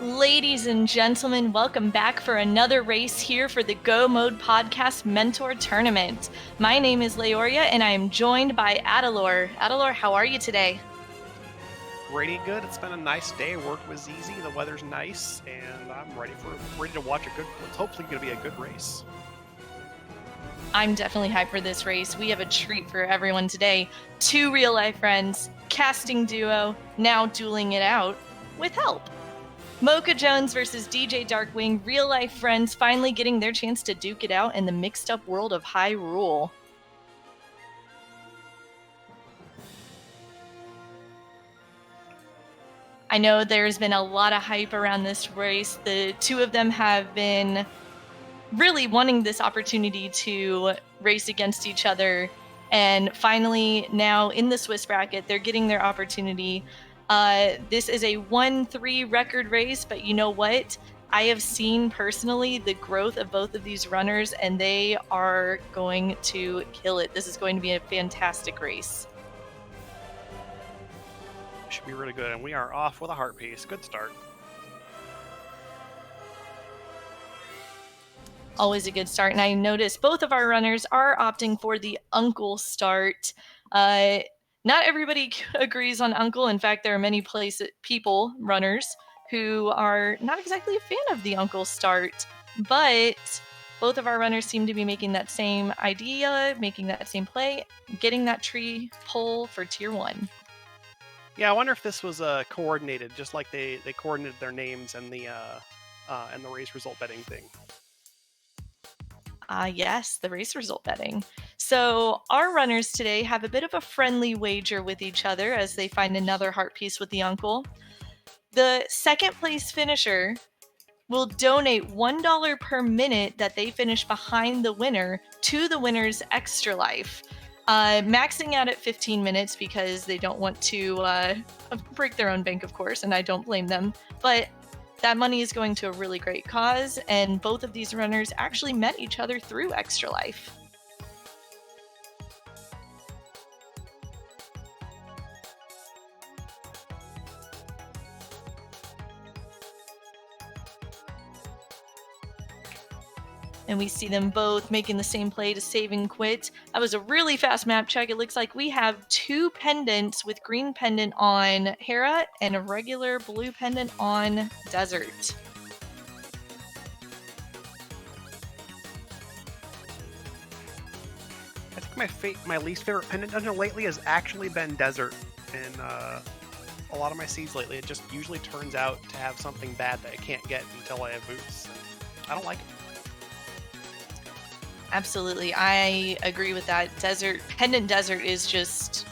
Ladies and gentlemen, welcome back for another race here for the Go Mode Podcast Mentor Tournament. My name is Laoria, and I am joined by Adilor. Adilor, how are you today? Pretty good. It's been a nice day. Work was easy. The weather's nice, and I'm ready to watch what's hopefully going to be a good race. I'm definitely hyped for this race. We have a treat for everyone today. Two real-life friends, casting duo, now dueling it out with help. Mochajones versus DJDarkwingD, real-life friends finally getting their chance to duke it out in the mixed-up world of Hyrule. I know there's been a lot of hype around this race. The two of them have been really wanting this opportunity to race against each other, and finally now in the Swiss bracket, they're getting their opportunity. This is a 1-3 record race, but you know what? I have seen personally the growth of both of these runners, and they are going to kill it. This is going to be a fantastic race. Should be really good, and we are off with a heart piece. Good start. Always a good start, and I noticed both of our runners are opting for the Uncle start. Not everybody agrees on Uncle. In fact, there are many runners, who are not exactly a fan of the Uncle start, but both of our runners seem to be making that same idea, making that same play, getting that tree pull for Tier 1. Yeah, I wonder if this was coordinated, just like they coordinated their names and the race result betting thing. Yes, the race result betting. So our runners today have a bit of a friendly wager with each other as they find another heart piece with the Uncle. The second place finisher will donate $1 per minute that they finish behind the winner to the winner's Extra Life, maxing out at 15 minutes because they don't want to break their own bank, of course, and I don't blame them. But that money is going to a really great cause, and both of these runners actually met each other through Extra Life. And we see them both making the same play to save and quit. That was a really fast map check. It looks like we have two pendants with green pendant on Hera and a regular blue pendant on Desert. I think my least favorite pendant dungeon lately has actually been Desert. In a lot of my seeds lately, it just usually turns out to have something bad that I can't get until I have boots. I don't like it. Absolutely, I agree with that. Pendant Desert is just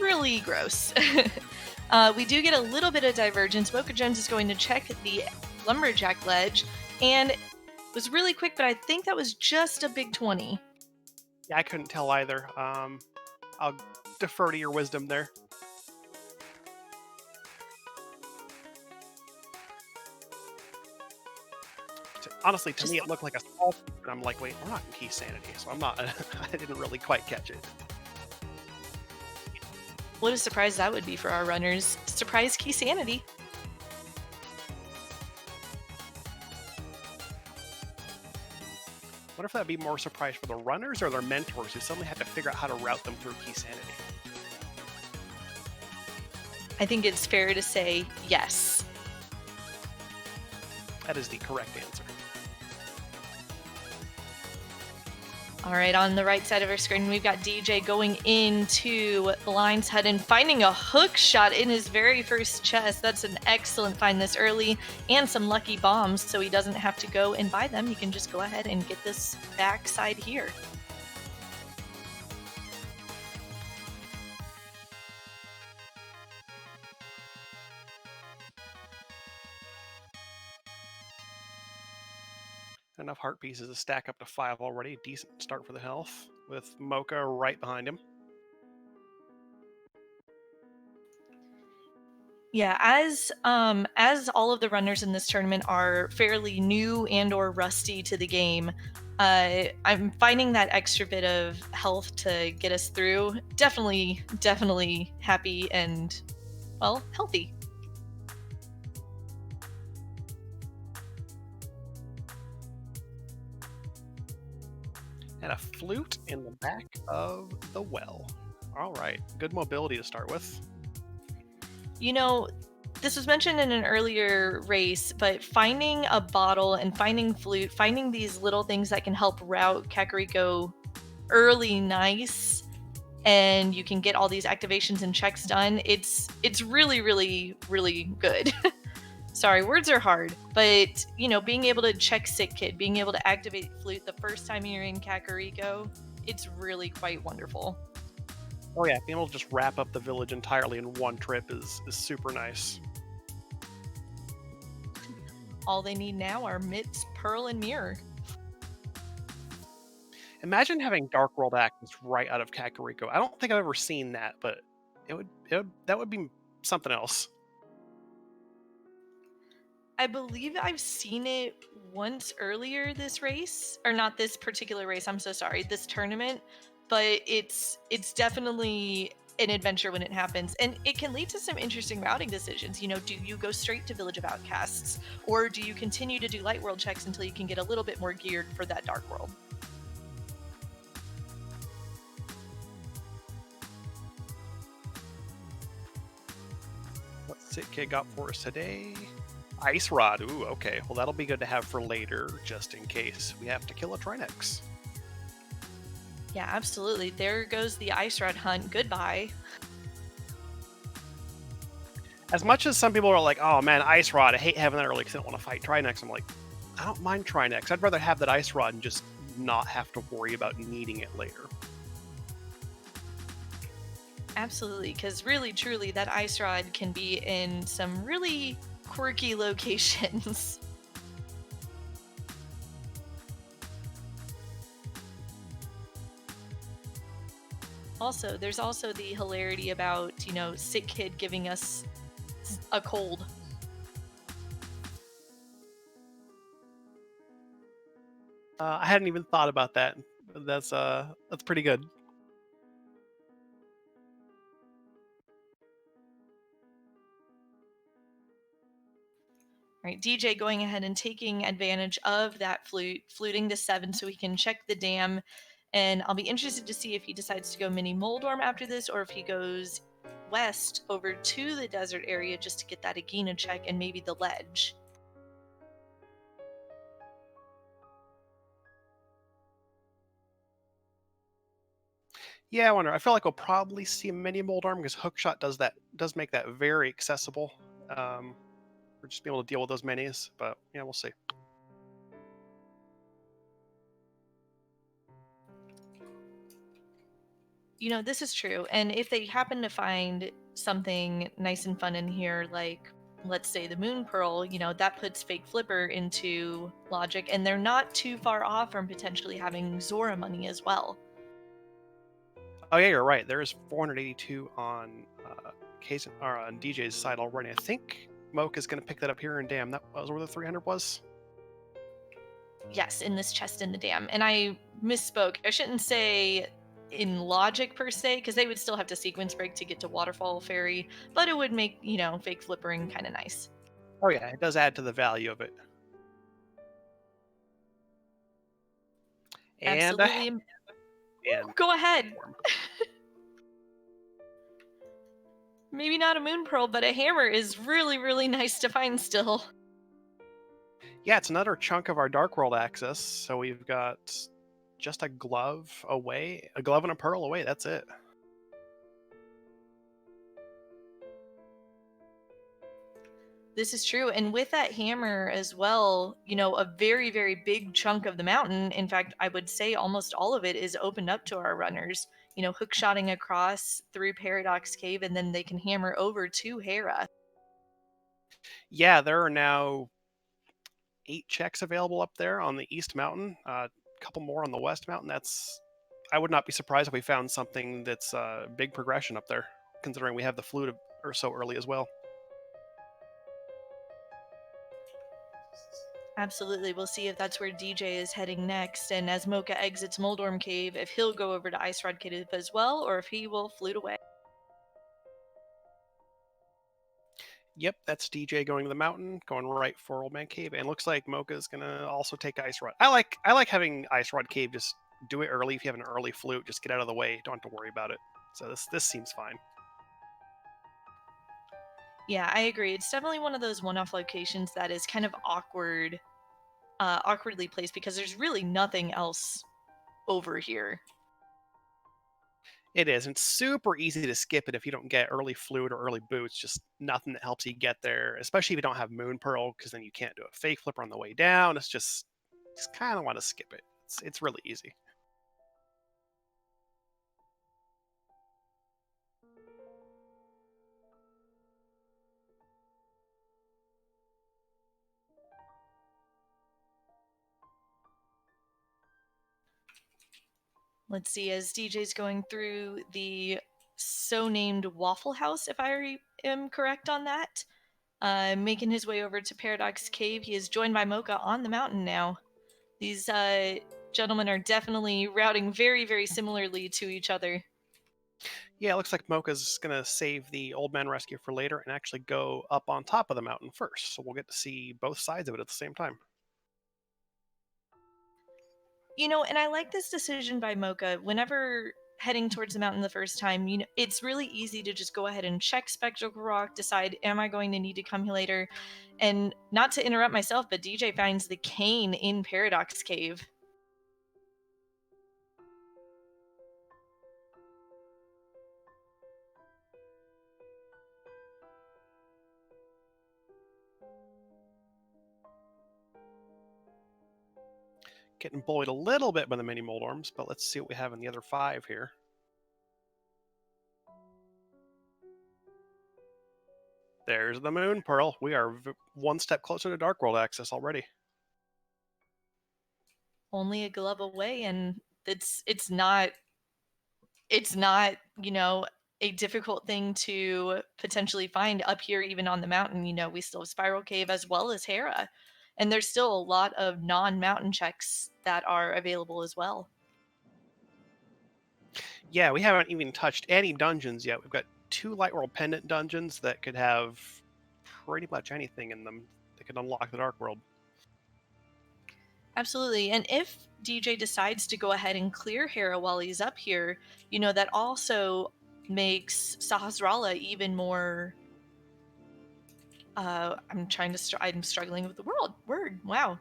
really gross. We do get a little bit of divergence. Mochajones is going to check the Lumberjack ledge, and it was really quick, but I think that was just a big 20. Yeah, I couldn't tell either. I'll defer to your wisdom there. Honestly, to me, it looked like a small piece, and I'm like, wait, we're not in Key Sanity, so I'm not. I didn't really quite catch it. What a surprise that would be for our runners. Surprise Key Sanity. What if that'd be more surprise for the runners or their mentors who suddenly had to figure out how to route them through Key Sanity? I think it's fair to say yes. That is the correct answer. All right, on the right side of our screen, we've got DJ going into Blind's Head and finding a hook shot in his very first chest. That's an excellent find this early, and some lucky bombs, so he doesn't have to go and buy them. He can just go ahead and get this backside here. Enough heart pieces to stack up to 5 already. Decent start for the health, with Mocha right behind him. Yeah, as all of the runners in this tournament are fairly new and or rusty to the game, I'm finding that extra bit of health to get us through definitely happy and, well, healthy. And a flute in the back of the well. All right, good mobility to start with. You know, this was mentioned in an earlier race, but finding a bottle and finding flute, finding these little things that can help route Kakariko early nice, and you can get all these activations and checks done. It's really, really, really good. Sorry, words are hard, but being able to check Sick Kid, being able to activate flute the first time you're in Kakariko, it's really quite wonderful. Oh yeah, being able to just wrap up the village entirely in one trip is super nice. All they need now are Mitts, Pearl, and Mirror. Imagine having Dark World access right out of Kakariko. I don't think I've ever seen that, but that would be something else. I believe I've seen it once earlier this race, or not this particular race, I'm so sorry, this tournament, but it's definitely an adventure when it happens, and it can lead to some interesting routing decisions. Do you go straight to Village of Outcasts, or do you continue to do Light World checks until you can get a little bit more geared for that Dark World? What's Sick Kid got for us today? Ice Rod. Ooh, okay. Well, that'll be good to have for later, just in case we have to kill a Trinex. Yeah, absolutely. There goes the Ice Rod hunt. Goodbye. As much as some people are like, oh man, Ice Rod, I hate having that early because I don't want to fight Trinex. I'm like, I don't mind Trinex. I'd rather have that Ice Rod and just not have to worry about needing it later. Absolutely, because really, truly, that Ice Rod can be in some really quirky locations. Also, there's also the hilarity about, Sick Kid giving us a cold. I hadn't even thought about that. That's pretty good. Right, DJ going ahead and taking advantage of that fluting to 7 so he can check the dam. And I'll be interested to see if he decides to go mini Moldorm after this, or if he goes west over to the desert area just to get that Agina check and maybe the ledge. Yeah, I wonder. I feel like we'll probably see a mini Moldarm because Hookshot does make that very accessible. For just being able to deal with those minis, but yeah, we'll see. This is true. And if they happen to find something nice and fun in here, like let's say the Moon Pearl, that puts Fake Flipper into logic, and they're not too far off from potentially having Zora money as well. Oh yeah, you're right. There's 482 on kaesden or on DJ's side already. I think Moke is going to pick that up here in Dam. That was where the 300 was. Yes, in this chest in the dam. And I misspoke. I shouldn't say in logic per se, because they would still have to sequence break to get to Waterfall Ferry, but it would make, fake flippering kind of nice. Oh yeah, it does add to the value of it. And absolutely. And go ahead. Maybe not a Moon Pearl, but a hammer is really, really nice to find still. Yeah, it's another chunk of our Dark World access. So we've got just a glove away, a glove and a pearl away. That's it. This is true. And with that hammer as well, a very, very big chunk of the mountain, in fact, I would say almost all of it is opened up to our runners, hookshotting across through Paradox Cave, and then they can hammer over to Hera. Yeah, there are now 8 checks available up there on the East Mountain. A couple more on the West Mountain. I would not be surprised if we found something that's a big progression up there, considering we have the flute or so early as well. Absolutely. We'll see if that's where DJ is heading next. And as Mocha exits Moldorm Cave, if he'll go over to Ice Rod Cave as well, or if he will flute away. Yep, that's DJ going to the mountain, going right for Old Man Cave, and looks like Mocha's gonna also take Ice Rod. I like having Ice Rod Cave just do it early. If you have an early flute, just get out of the way. Don't have to worry about it. So this seems fine. Yeah, I agree. It's definitely one of those one-off locations that is kind of awkwardly placed because there's really nothing else over here. It is. And it's super easy to skip it if you don't get early flute or early boots. Just nothing that helps you get there, especially if you don't have Moon Pearl, because then you can't do a fake flipper on the way down. It's just kind of want to skip it. It's really easy. Let's see, as DJ's going through the so-named Waffle House, if I am correct on that, making his way over to Paradox Cave. He is joined by Mocha on the mountain now. These gentlemen are definitely routing very, very similarly to each other. Yeah, it looks like Mocha's going to save the Old Man Rescue for later and actually go up on top of the mountain first. So we'll get to see both sides of it at the same time. You know, and I like this decision by Mocha. Whenever heading towards the mountain the first time, you know, it's really easy to just go ahead and check Spectacle Rock, decide, am I going to need to come here later? And not to interrupt myself, but DJ finds the cane in Paradox Cave. Getting bullied a little bit by the mini Moldorms, but let's see what we have in the other 5 here. There's the Moon Pearl. We are one step closer to Dark World access already. Only a glove away, and it's not, you know, a difficult thing to potentially find up here, even on the mountain. You know, we still have Spiral Cave as well as Hera, and there's still a lot of non-mountain checks that are available as well. Yeah, we haven't even touched any dungeons yet. We've got 2 Light World Pendant dungeons that could have pretty much anything in them that could unlock the Dark World. Absolutely. And if DJ decides to go ahead and clear Hera while he's up here, you know, that also makes Sahasrara even more... I'm struggling with the word. Wow.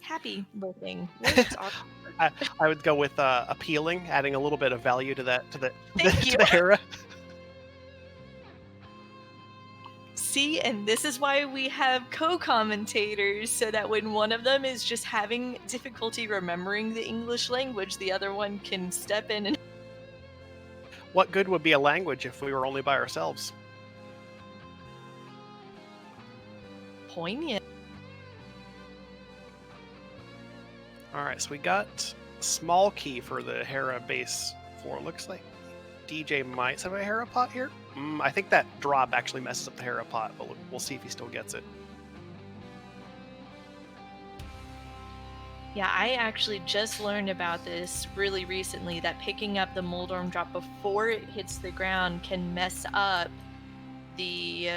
Happy looking. Words are... I would go with appealing, adding a little bit of value to that, to the Hera. See, and this is why we have co-commentators, so that when one of them is just having difficulty remembering the English language, the other one can step in and... What good would be a language if we were only by ourselves? Poignant. Alright, so we got a small key for the Hera base floor. Looks like DJ might have a Hera pot here. I think that drop actually messes up the Hera pot, but we'll see if he still gets it. Yeah, I actually just learned about this really recently, that picking up the Moldorm drop before it hits the ground can mess up the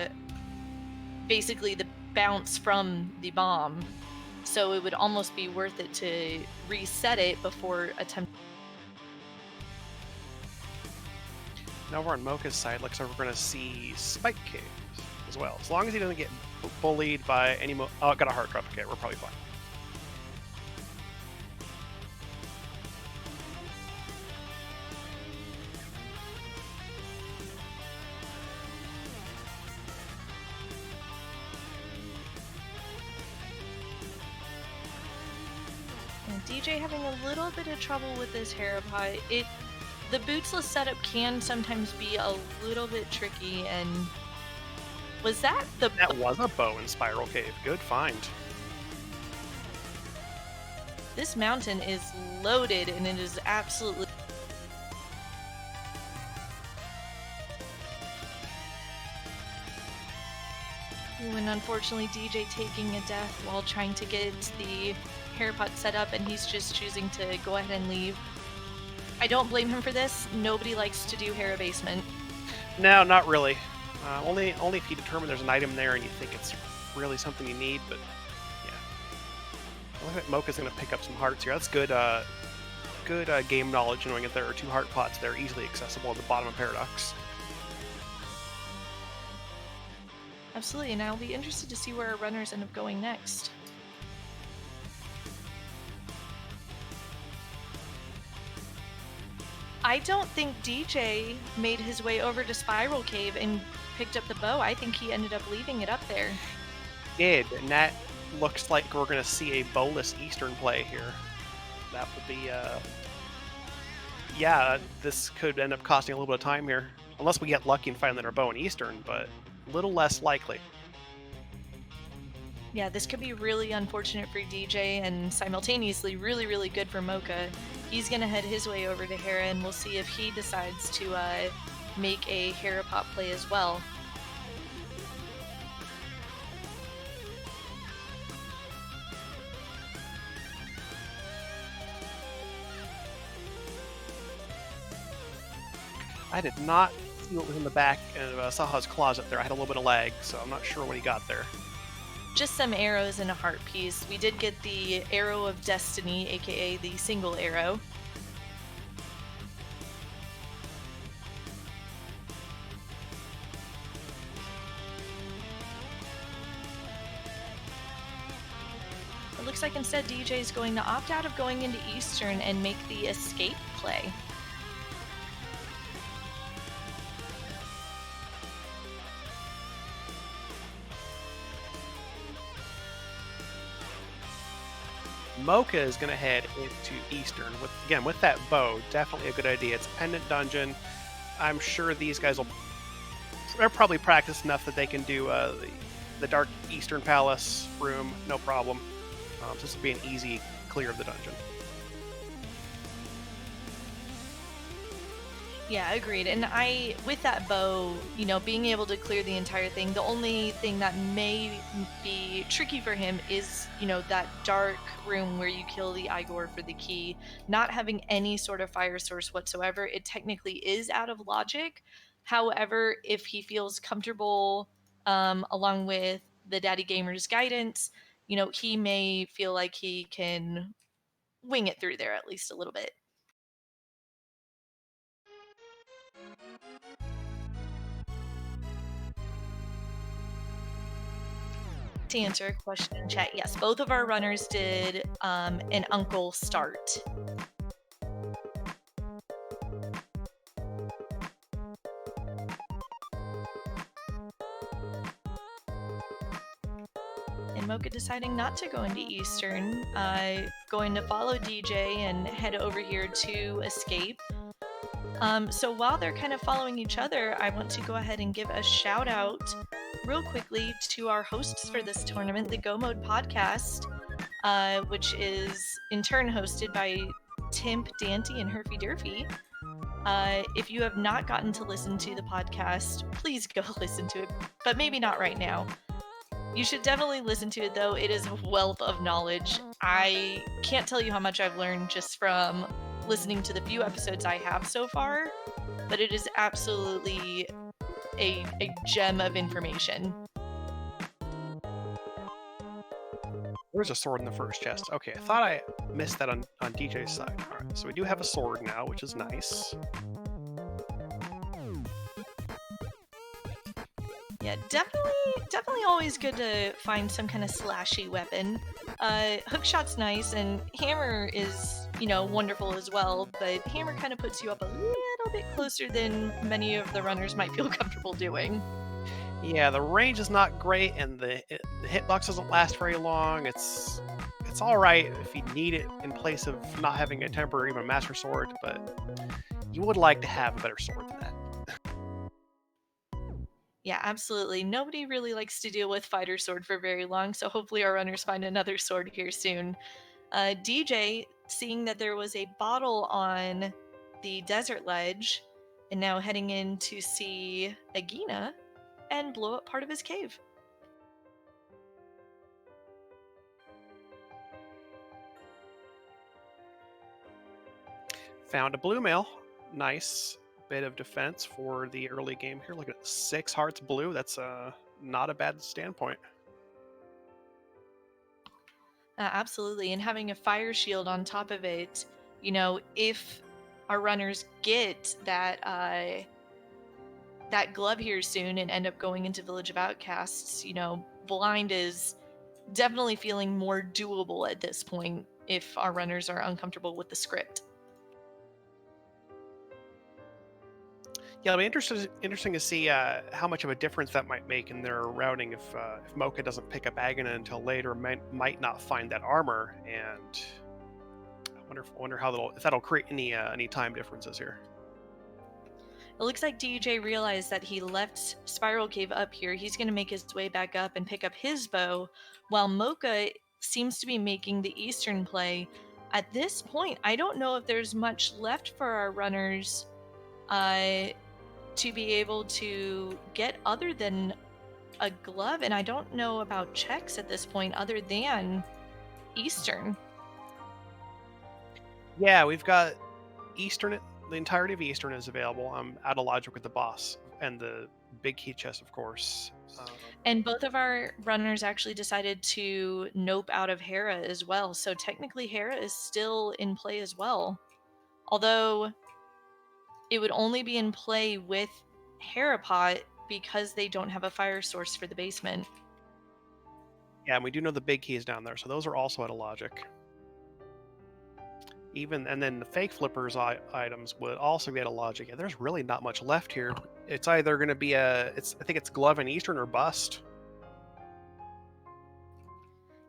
basically the bounce from the bomb. So it would almost be worth it to reset it before attempting. Now over on Mocha's side, looks like we're going to see Spike Caves as well. As long as he doesn't get bullied by any... Oh, got a heart drop. Okay, we're probably fine. And DJ having a little bit of trouble with this Hera pot. The bootsless setup can sometimes be a little bit tricky, and was that the... That was a bow in Spiral Cave. Good find. This mountain is loaded, and it is absolutely... Ooh, and unfortunately DJ taking a death while trying to get the Hera pot set up, and he's just choosing to go ahead and leave. I don't blame him for this. Nobody likes to do Hera basement. No, not really. Only if you determine there's an item there and you think it's really something you need, but yeah. Look like Mocha's going to pick up some hearts here. That's good. Good game knowledge, knowing that there are 2 heart pots that are easily accessible at the bottom of Paradox. Absolutely, and I'll be interested to see where our runners end up going next. I don't think DJ made his way over to Spiral Cave and picked up the bow. I think he ended up leaving it up there. Did, and that looks like we're going to see a bowless Eastern play here. That would be, yeah, this could end up costing a little bit of time here. Unless we get lucky and find that our bow in Eastern, but a little less likely. Yeah, this could be really unfortunate for DJ and simultaneously really, really good for Mocha. He's going to head his way over to Hera, and we'll see if he decides to make a Hera pop play as well. I did not see what was in the back of Saha's closet there. I had a little bit of lag, so I'm not sure what he got there. Just some arrows and a heart piece. We did get the Arrow of Destiny, aka the single arrow. It looks like instead DJ is going to opt out of going into Eastern and make the escape play. Mocha is going to head into Eastern. With that bow, definitely a good idea. It's a pendant dungeon. I'm sure these guys they're probably practiced enough that they can do the Dark Eastern Palace room, no problem. So this will be an easy clear of the dungeon. Yeah, agreed. And with that bow, being able to clear the entire thing, the only thing that may be tricky for him is, that dark room where you kill the Igor for the key. Not having any sort of fire source whatsoever, it technically is out of logic. However, if he feels comfortable, along with the Daddy Gamer's guidance, he may feel like he can wing it through there at least a little bit. To answer a question in chat, yes, both of our runners did an uncle start. And Mocha deciding not to go into Eastern, going to follow DJ and head over here to Escape. So while they're kind of following each other, I want to go ahead and give a shout out real quickly to our hosts for this tournament, the Go Mode Podcast, which is in turn hosted by Timp, Dante, and Herfy Durfy. If you have not gotten to listen to the podcast, please go listen to it, but maybe not right now. You should definitely listen to it, though. It is a wealth of knowledge. I can't tell you how much I've learned just from listening to the few episodes I have so far, but it is absolutely a gem of information. There's a sword in the first chest. Okay, I thought I missed that on DJ's side. Alright, so we do have a sword now, which is nice. Yeah, definitely always good to find some kind of slashy weapon. Hookshot's nice, and hammer is, wonderful as well, but hammer kind of puts you up a little bit closer than many of the runners might feel comfortable doing. Yeah, the range is not great, and the hitbox doesn't last very long. It's all right if you need it in place of not having a temper or even a master sword, but you would like to have a better sword than that. Yeah, absolutely. Nobody really likes to deal with fighter sword for very long, so hopefully our runners find another sword here soon. DJ, seeing that there was a bottle on the desert ledge, and now heading in to see Agina and blow up part of his cave. Found a blue mail. Nice bit of defense for the early game here. Look at 6 hearts blue. That's not a bad standpoint. Absolutely. And having a fire shield on top of it, you know, if our runners get that glove here soon and end up going into Village of Outcasts, you know, blind is definitely feeling more doable at this point if our runners are uncomfortable with the script. Yeah, it'll be interesting to see how much of a difference that might make in their routing if Mocha doesn't pick up Aghanim until later, might not find that armor, and I wonder how if that'll create any time differences here. It looks like DJ realized that he left Spiral Cave up here. He's going to make his way back up and pick up his bow, while Mocha seems to be making the eastern play. At this point, I don't know if there's much left for our runners to be able to get other than a glove, and I don't know about checks at this point other than eastern. Yeah, we've got Eastern. The entirety of Eastern is available. I'm out of logic with the boss and the big key chest, of course. And both of our runners actually decided to nope out of Hera as well. So technically, Hera is still in play as well. Although it would only be in play with Herapot because they don't have a fire source for the basement. Yeah, and we do know the big key is down there, so those are also out of logic. And then the fake flippers items would also be out of logic. Yeah, there's really not much left here. It's either going to be I think it's glove in Eastern or bust.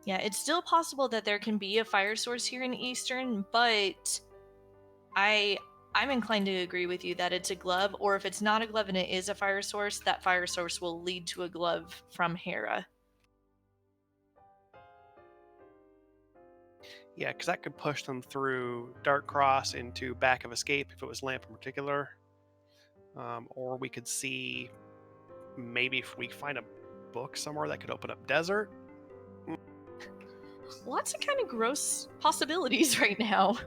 Yeah, it's still possible that there can be a fire source here in Eastern, but I'm inclined to agree with you that it's a glove, or if it's not a glove and it is a fire source, that fire source will lead to a glove from Hera. Yeah, because that could push them through Dark Cross into Back of Escape if it was Lamp in particular. Or we could see maybe if we find a book somewhere that could open up Desert. Lots of kind of gross possibilities right now.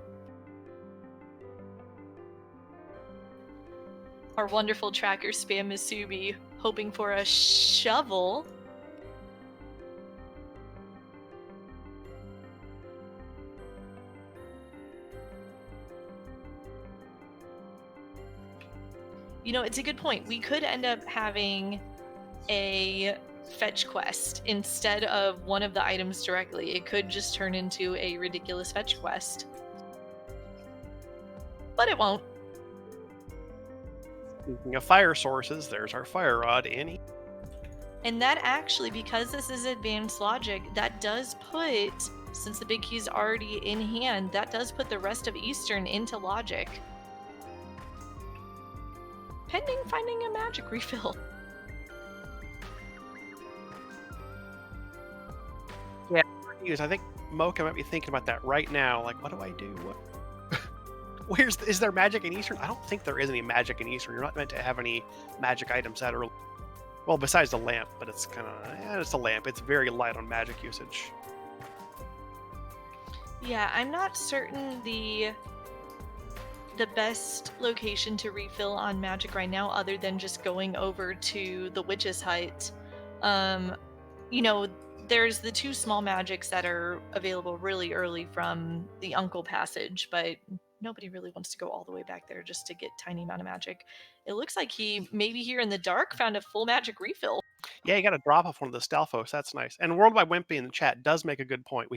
Our wonderful tracker spammusubi hoping for a shovel. You know, it's a good point. We could end up having a fetch quest instead of one of the items directly. It could just turn into a ridiculous fetch quest. But it won't. Speaking of fire sources, there's our fire rod in. And that actually, because this is advanced logic, that does put, since the big key's already in hand, that does put the rest of Eastern into logic. Pending finding a magic refill. Yeah, I think Mocha might be thinking about that right now. Like, what do I do? What? Is there magic in Eastern? I don't think there is any magic in Eastern. You're not meant to have any magic items that are, well, besides the lamp, but it's kind of, it's a lamp. It's very light on magic usage. Yeah, I'm not certain the best location to refill on magic right now, other than just going over to the witch's hut. You know, there's the two small magics that are available really early from the Uncle Passage, but nobody really wants to go all the way back there just to get tiny amount of magic. It looks like he, maybe here in the dark, found a full magic refill. Yeah, you got to drop off one of the Stalfos. That's nice. And Worldwide Wimpy in the chat does make a good point.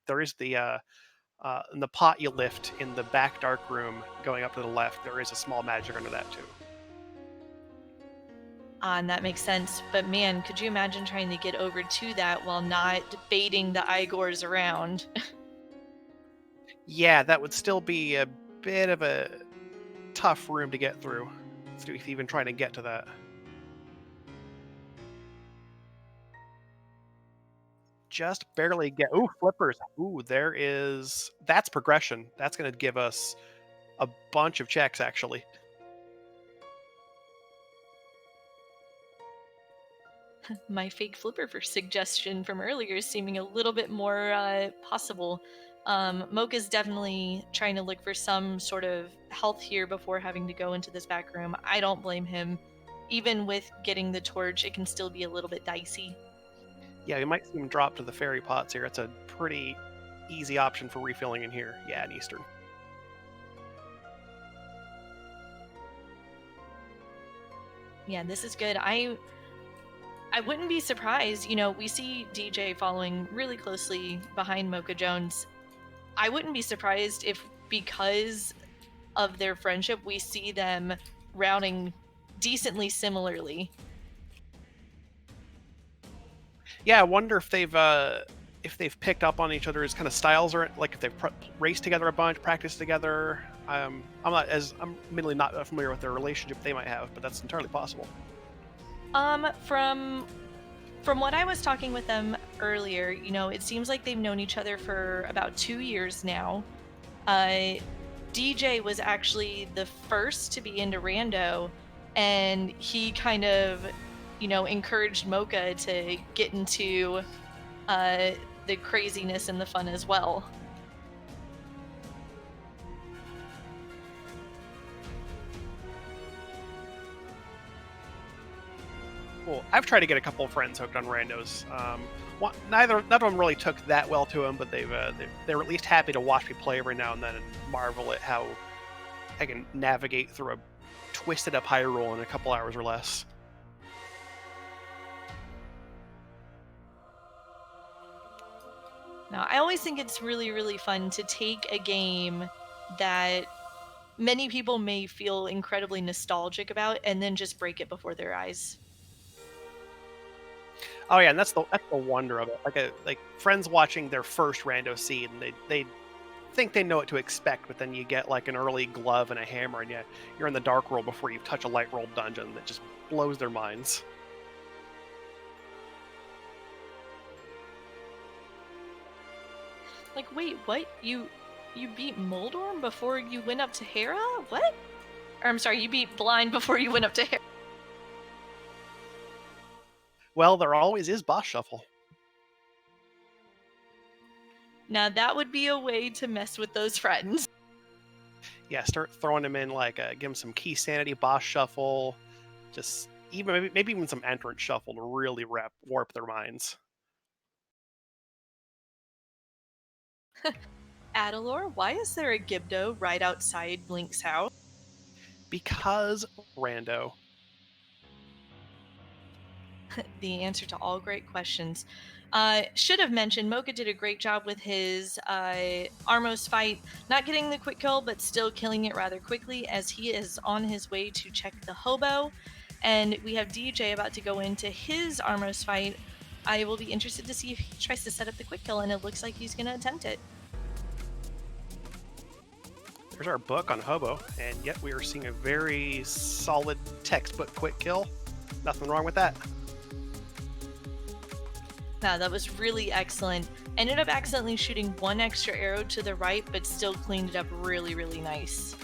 There is in the pot you lift in the back dark room going up to the left, there is a small magic under that too. And that makes sense. But man, could you imagine trying to get over to that while not baiting the Igors around? Yeah, that would still be a bit of a tough room to get through, even trying to get to that. Just barely get. Ooh, flippers. Ooh, that's progression. That's going to give us a bunch of checks, actually. My fake flipper for suggestion from earlier is seeming a little bit more possible. Mocha's definitely trying to look for some sort of health here before having to go into this back room. I don't blame him. Even with getting the torch, it can still be a little bit dicey. Yeah, we might see him drop to the fairy pots here. It's a pretty easy option for refilling in here. Yeah, in Eastern. Yeah, this is good. I wouldn't be surprised. You know, we see DJ following really closely behind mochajones. I wouldn't be surprised if, because of their friendship, we see them routing decently similarly. Yeah, I wonder if they've picked up on each other's kind of styles, or like if they've raced together a bunch, practiced together. I'm admittedly not familiar with their relationship they might have, but that's entirely possible. From what I was talking with them earlier, you know, it seems like they've known each other for about 2 years now. DJ was actually the first to be into Rando, and he kind of, you know, encouraged Mocha to get into the craziness and the fun as well. Cool. I've tried to get a couple of friends hooked on randos. None of them really took that well to them, but they're at least happy to watch me play every now and then and marvel at how I can navigate through a twisted up Hyrule in a couple hours or less. Now, I always think it's really, really fun to take a game that many people may feel incredibly nostalgic about and then just break it before their eyes. Oh yeah, and that's the wonder of it. Like friends watching their first rando seed, and they think they know what to expect, but then you get like an early glove and a hammer, and you're in the dark world before you touch a light world dungeon that just blows their minds. Like, wait, what? You beat Moldorm before you went up to Hera? What? Or I'm sorry, you beat Blind before you went up to Hera. Well, there always is boss shuffle. Now that would be a way to mess with those friends. Yeah, start throwing them in, like give them some key sanity boss shuffle, just maybe even some entrance shuffle to really warp their minds. Adilor, why is there a Gibdo right outside Link's house? Because Rando. The answer to all great questions. Should have mentioned, Mocha did a great job with his Armos fight, not getting the quick kill, but still killing it rather quickly as he is on his way to check the hobo. And we have DJ about to go into his Armos fight. I will be interested to see if he tries to set up the quick kill, and it looks like he's going to attempt it. There's our book on hobo, and yet we are seeing a very solid textbook quick kill. Nothing wrong with that. Wow, that was really excellent. Ended up accidentally shooting one extra arrow to the right, but still cleaned it up really, really nice.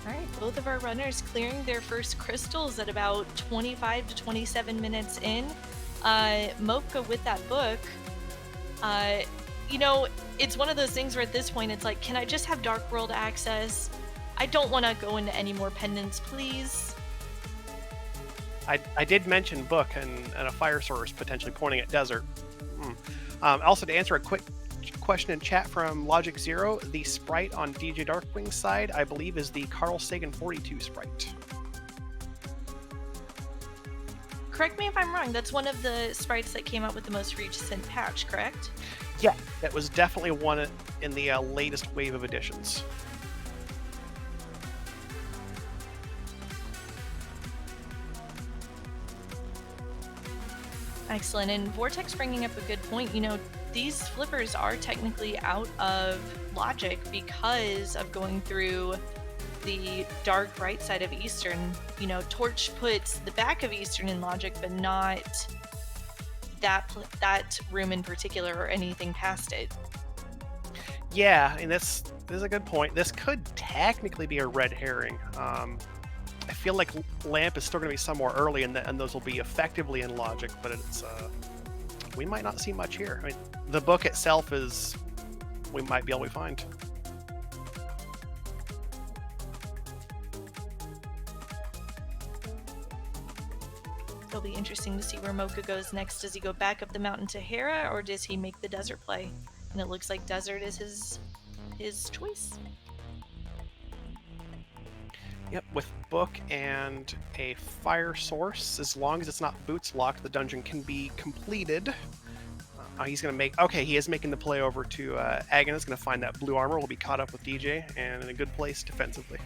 Alright, both of our runners clearing their first crystals at about 25 to 27 minutes in. Mocha with that book, you know, it's one of those things where at this point it's like, can I just have Dark World access? I don't want to go into any more pendants, please. I did mention book and a fire source potentially pointing at desert. Also, to answer a quick question in chat from Logic Zero, the sprite on DJ Darkwing's side, I believe, is the Carl Sagan 42 sprite. Correct me if I'm wrong, that's one of the sprites that came out with the most recent patch, correct? Yeah, that was definitely one in the latest wave of additions. Excellent, and Vortex bringing up a good point. You know, these flippers are technically out of logic because of going through the dark right side of Eastern. You know, Torch puts the back of Eastern in logic, but not that room in particular or anything past it. Yeah, and this is a good point. This could technically be a red herring. I feel like Lamp is still going to be somewhere early, and those will be effectively in logic, but it's we might not see much here. I mean, the book itself we might be able to find. It'll be interesting to see where Mocha goes next. Does he go back up the mountain to Hera, or does he make the desert play? And it looks like desert is his choice. Yep, with book and a fire source, as long as it's not boots locked, the dungeon can be completed. He's going to make... Okay, he is making the play over to Agnes. Going to find that blue armor. Will be caught up with DJ and in a good place defensively.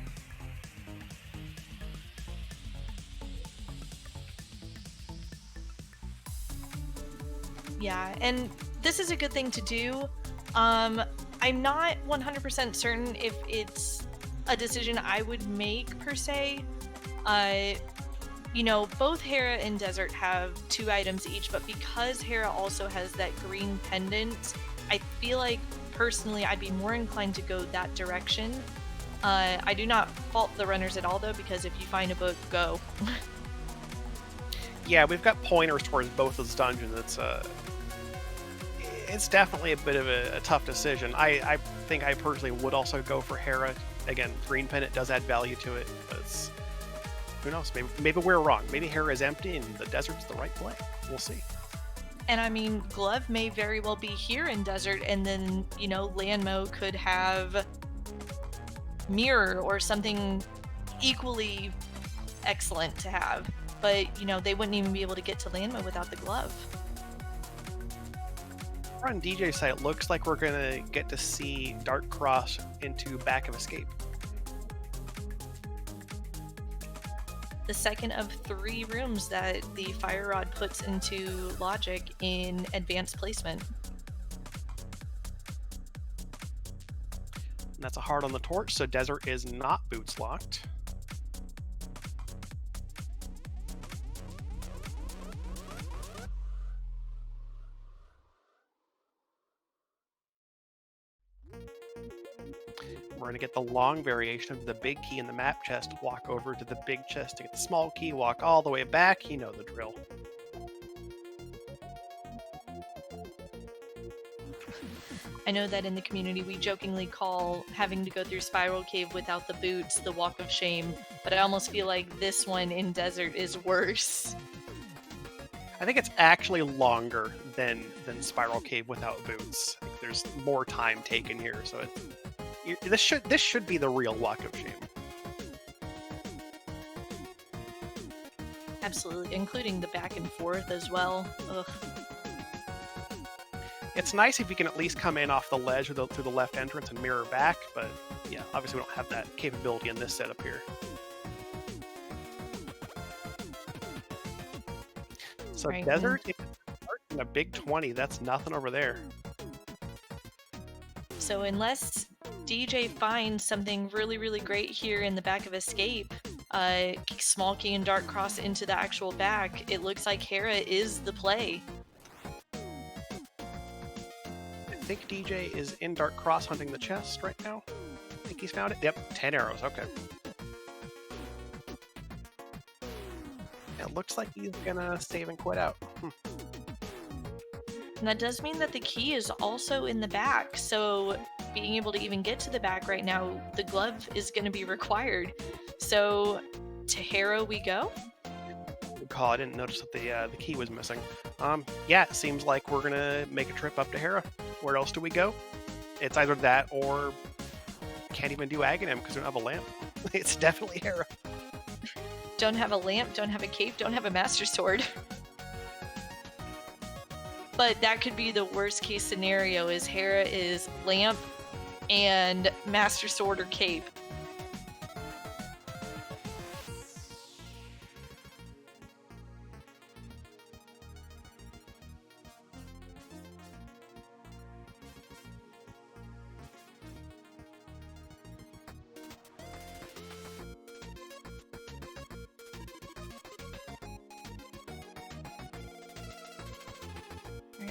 Yeah, and this is a good thing to do. I'm not 100% certain if it's a decision I would make per se. You know, both Hera and Desert have 2 items each, but because Hera also has that green pendant, I feel like personally I'd be more inclined to go that direction. I do not fault the runners at all though, because if you find a book, go. Yeah, we've got pointers towards both those dungeons. It's definitely a bit of a tough decision. I think I personally would also go for Hera. Again, green pendant does add value to it, but who knows? Maybe we're wrong. Maybe Hera is empty and the desert's the right play. We'll see. And I mean, Glove may very well be here in Desert, and then, you know, Lanmo could have Mirror or something equally excellent to have. But, you know, they wouldn't even be able to get to Lanmo without the glove. On DJ's side, it looks like we're going to get to see Dark Cross into Back of Escape. The second of 3 rooms that the Fire Rod puts into Logic in advanced placement. And that's a hard on the torch, so Desert is not boots locked. We're going to get the long variation of the big key in the map chest, walk over to the big chest to get the small key, walk all the way back. You know the drill. I know that in the community we jokingly call having to go through Spiral Cave without the boots the walk of shame, but I almost feel like this one in Desert is worse. I think it's actually longer than Spiral Cave without boots. I think there's more time taken here, so this should be the real walk of shame. Absolutely, including the back and forth as well. Ugh. It's nice if you can at least come in off the ledge or through the left entrance and mirror back, but yeah, obviously we don't have that capability in this setup here. So right, Desert in a big 20, that's nothing over there. So unless DJ finds something really, really great here in the Back of Escape, small key and Dark Cross into the actual back, it looks like Hera is the play. I think DJ is in Dark Cross hunting the chest right now. I think he's found it. Yep, 10 arrows, okay. It looks like he's gonna save and quit out. And that does mean that the key is also in the back, so being able to even get to the back right now, the glove is going to be required. So to Hera we go? Good call. I didn't notice that the key was missing. Yeah, it seems like we're going to make a trip up to Hera. Where else do we go? It's either that or can't even do Aghanim because we don't have a lamp. It's definitely Hera. Don't have a lamp, don't have a cape, don't have a Master Sword. But that could be the worst case scenario, is Hera is lamp and Master Sword or cape.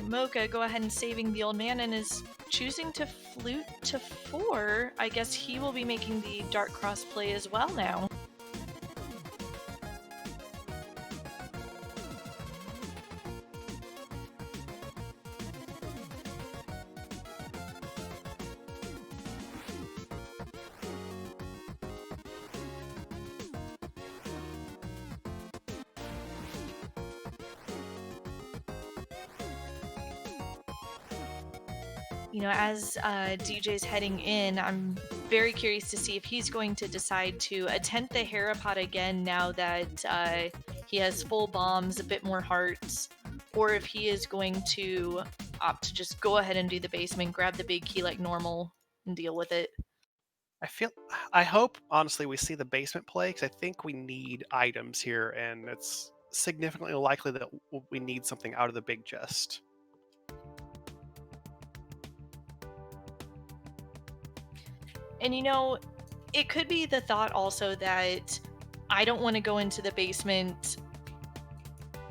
Mocha, go ahead and saving the old man and is choosing to flute to 4. I guess he will be making the Dark Cross play as well now. as DJ's heading in, I'm very curious to see if he's going to decide to attempt the Harapod again now that he has full bombs, a bit more hearts, or if he is going to opt to just go ahead and do the basement, grab the big key like normal, and deal with it. I hope, honestly, we see the basement play, because I think we need items here, and it's significantly likely that we need something out of the big chest. And it could be the thought also that I don't want to go into the basement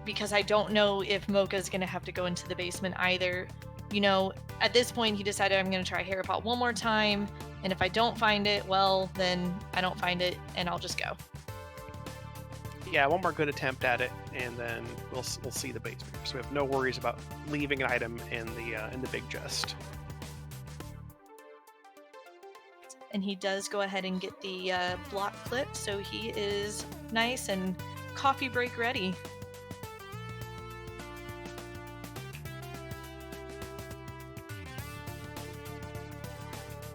because I don't know if Mocha's going to have to go into the basement either. At this point, he decided I'm going to try Harapot one more time, and if I don't find it, well, then I don't find it, and I'll just go. Yeah, one more good attempt at it, and then we'll see the basement. So we have no worries about leaving an item in the big chest. And he does go ahead and get the block clip, so he is nice and coffee break ready.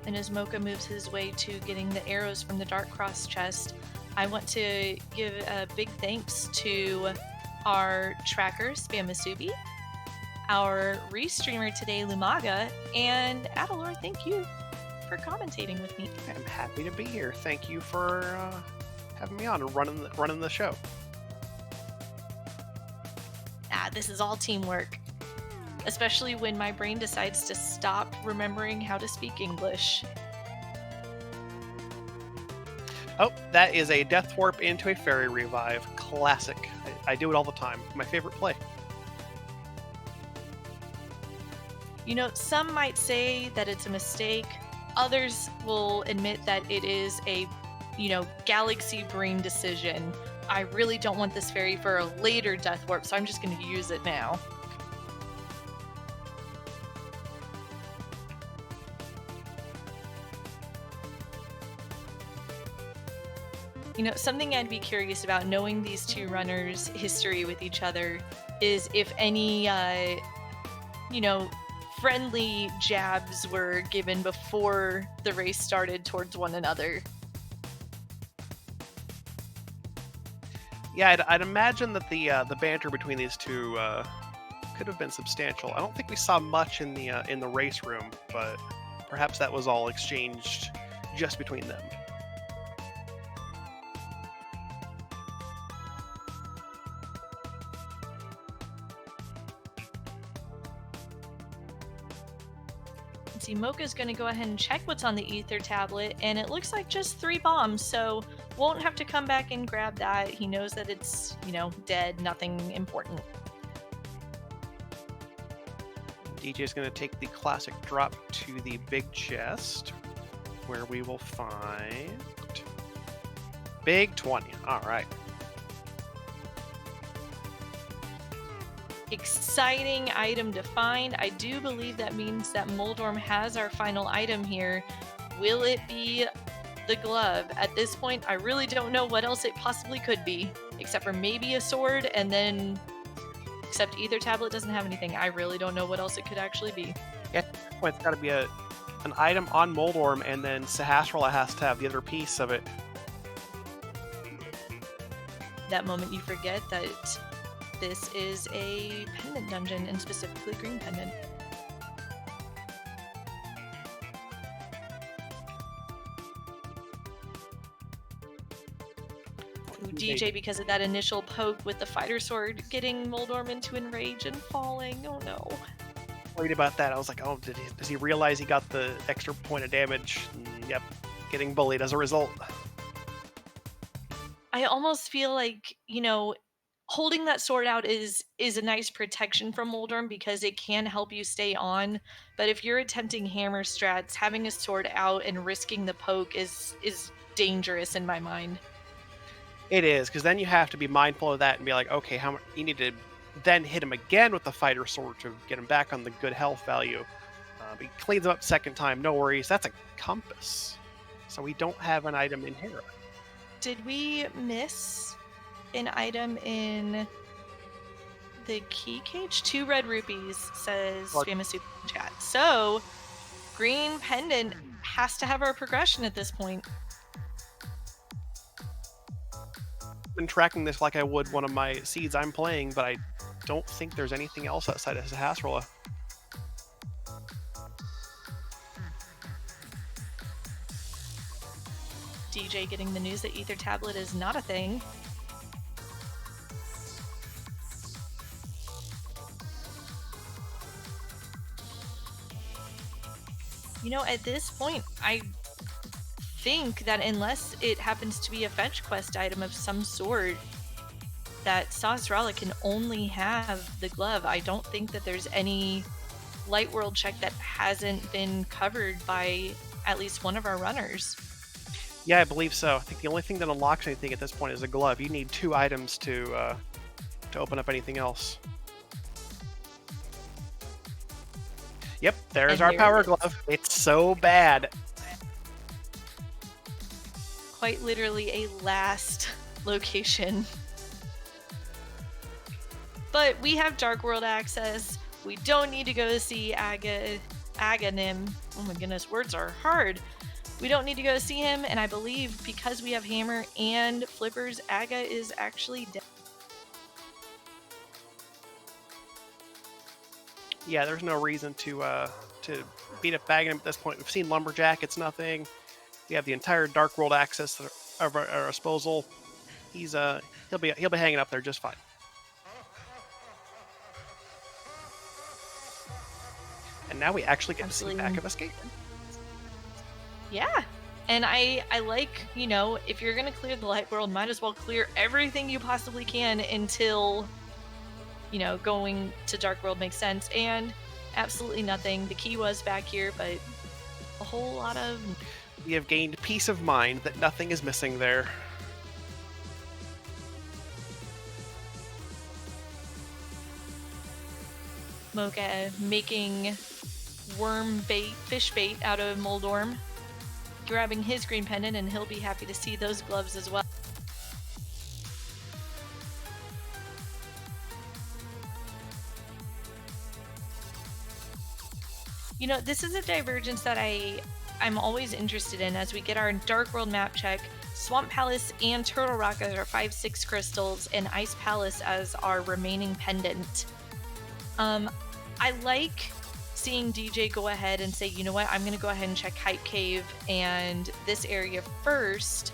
And as Mocha moves his way to getting the arrows from the Dark Cross chest, I want to give a big thanks to our tracker, spammusubi, our restreamer today, Lumaga, and Adilor, thank you for commentating with me. I'm happy to be here. Thank you for having me on and running the show. This is all teamwork, especially when my brain decides to stop remembering how to speak English. Oh, that is a Death Warp into a Fairy Revive. Classic. I do it all the time. My favorite play. Some might say that it's a mistake. Others will admit that it is a, galaxy brain decision. I really don't want this fairy for a later Death Warp, so I'm just going to use it now. Something I'd be curious about, knowing these two runners' history with each other, is if any, friendly jabs were given before the race started towards one another. Yeah, I'd imagine that the banter between these two could have been substantial. I don't think we saw much in the race room, but perhaps that was all exchanged just between them. See, Mocha's going to go ahead and check what's on the ether tablet, and it looks like just 3 bombs, so won't have to come back and grab that. He knows that it's, dead, nothing important. DJ's going to take the classic drop to the big chest, where we will find big 20. All right. Exciting item to find. I do believe that means that Moldorm has our final item here. Will it be the glove? At this point, I really don't know what else it possibly could be, except for maybe a sword, and then except either tablet doesn't have anything. I really don't know what else it could actually be. Yeah, at this point, it's got to be an item on Moldorm, and then Sahasrahla has to have the other piece of it. That moment you forget that this is a pendant dungeon, and specifically green pendant. Ooh, DJ, because of that initial poke with the fighter sword, getting Moldorm into enrage and falling. Oh no. Worried about that. I was like, oh, does he realize he got the extra point of damage? Yep, getting bullied as a result. I almost feel like, holding that sword out is a nice protection from Moldorm because it can help you stay on. But if you're attempting hammer strats, having a sword out and risking the poke is dangerous in my mind. It is, because then you have to be mindful of that and be like, okay, how much you need to then hit him again with the fighter sword to get him back on the good health value. But he cleans him up second time, no worries. That's a compass, so we don't have an item in here. Did we miss an item in the key cage? 2 red rupees, says spammusubi in chat. So green pendant has to have our progression at this point. Been tracking this like I would one of my seeds I'm playing, but I don't think there's anything else outside of Hasrola. DJ getting the news that Ether Tablet is not a thing. You know, at this point, I think that unless it happens to be a fetch quest item of some sort, that Sasrala can only have the glove. I don't think that there's any Light World check that hasn't been covered by at least one of our runners. Yeah, I believe so. I think the only thing that unlocks anything at this point is a glove. You need 2 items to open up anything else. Yep, there's our power glove. It's so bad. Quite literally a last location. But we have Dark World access. We don't need to go see Aganim. Oh my goodness, words are hard. We don't need to go see him, and I believe because we have Hammer and Flippers, Aga is actually dead. Yeah, there's no reason to beat up Aganim at this point. We've seen Lumberjack, it's nothing. We have the entire Dark World access at our disposal. He'll be hanging up there just fine. And now we actually get to see back of Escape. Yeah. And I like, you know, if you're going to clear the Light World, might as well clear everything you possibly can until, you know, going to Dark World makes sense. And absolutely nothing. The key was back here, but a whole lot of... We have gained peace of mind that nothing is missing there. Mocha making worm bait, fish bait out of Moldorm, grabbing his green pendant, and he'll be happy to see those gloves as well. You know, this is a divergence that I'm always interested in as we get our Dark World map check. Swamp Palace and Turtle Rock as our 5/6 crystals, and Ice Palace as our remaining pendant. I like seeing DJ go ahead and say, you know what, I'm going to go ahead and check Hype Cave and this area first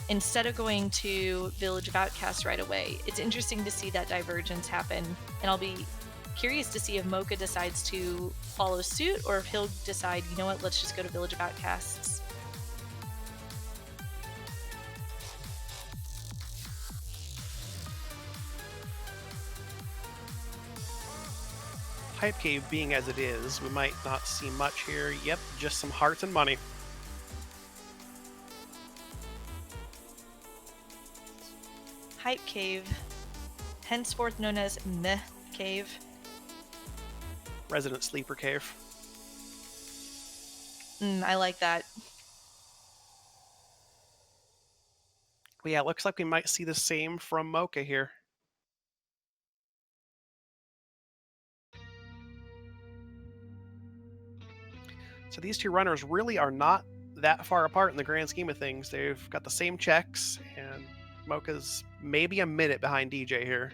instead of going to Village of Outcasts right away. It's interesting to see that divergence happen, and I'll be curious to see if Mocha decides to follow suit or if he'll decide, you know what, let's just go to Village of Outcasts. Hype Cave being as it is, we might not see much here. Yep, just some hearts and money. Hype Cave, henceforth known as Meh Cave. Resident Sleeper Cave. I like that. But yeah, it looks like we might see the same from Mocha here. So these two runners really are not that far apart in the grand scheme of things. They've got the same checks, and Mocha's maybe a minute behind DJ here.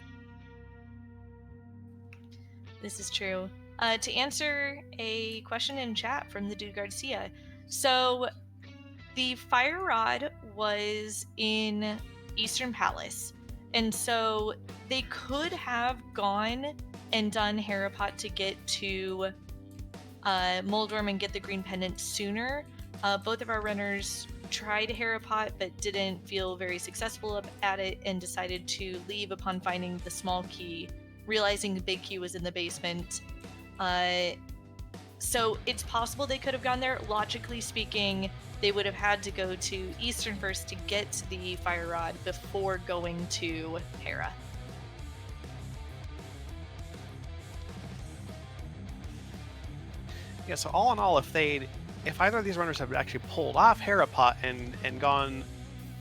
This is true. To answer a question in chat from the Dude Garcia. So the Fire Rod was in Eastern Palace, and so they could have gone and done Harapot to get to Moldorm and get the green pendant sooner. Both of our runners tried Harapot but didn't feel very successful at it and decided to leave upon finding the small key, realizing the big key was in the basement. So it's possible they could have gone there. Logically speaking, they would have had to go to Eastern first to get the Fire Rod before going to Hera. Yeah, so all in all, if either of these runners had actually pulled off Harapot and gone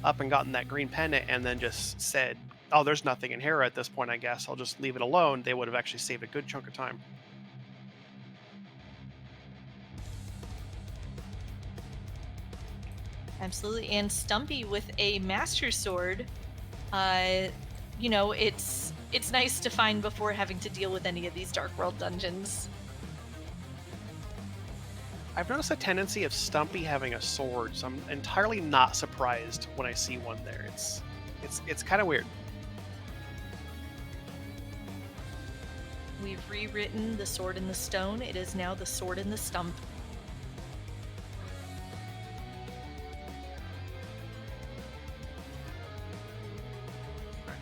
up and gotten that green pendant and then just said, oh, there's nothing in Hera at this point, I guess I'll just leave it alone, they would have actually saved a good chunk of time. Absolutely. And Stumpy with a Master Sword, it's nice to find before having to deal with any of these Dark World dungeons. I've noticed a tendency of Stumpy having a sword, so I'm entirely not surprised when I see one there. It's kind of weird. We've rewritten the Sword in the Stone. It is now the Sword in the Stump.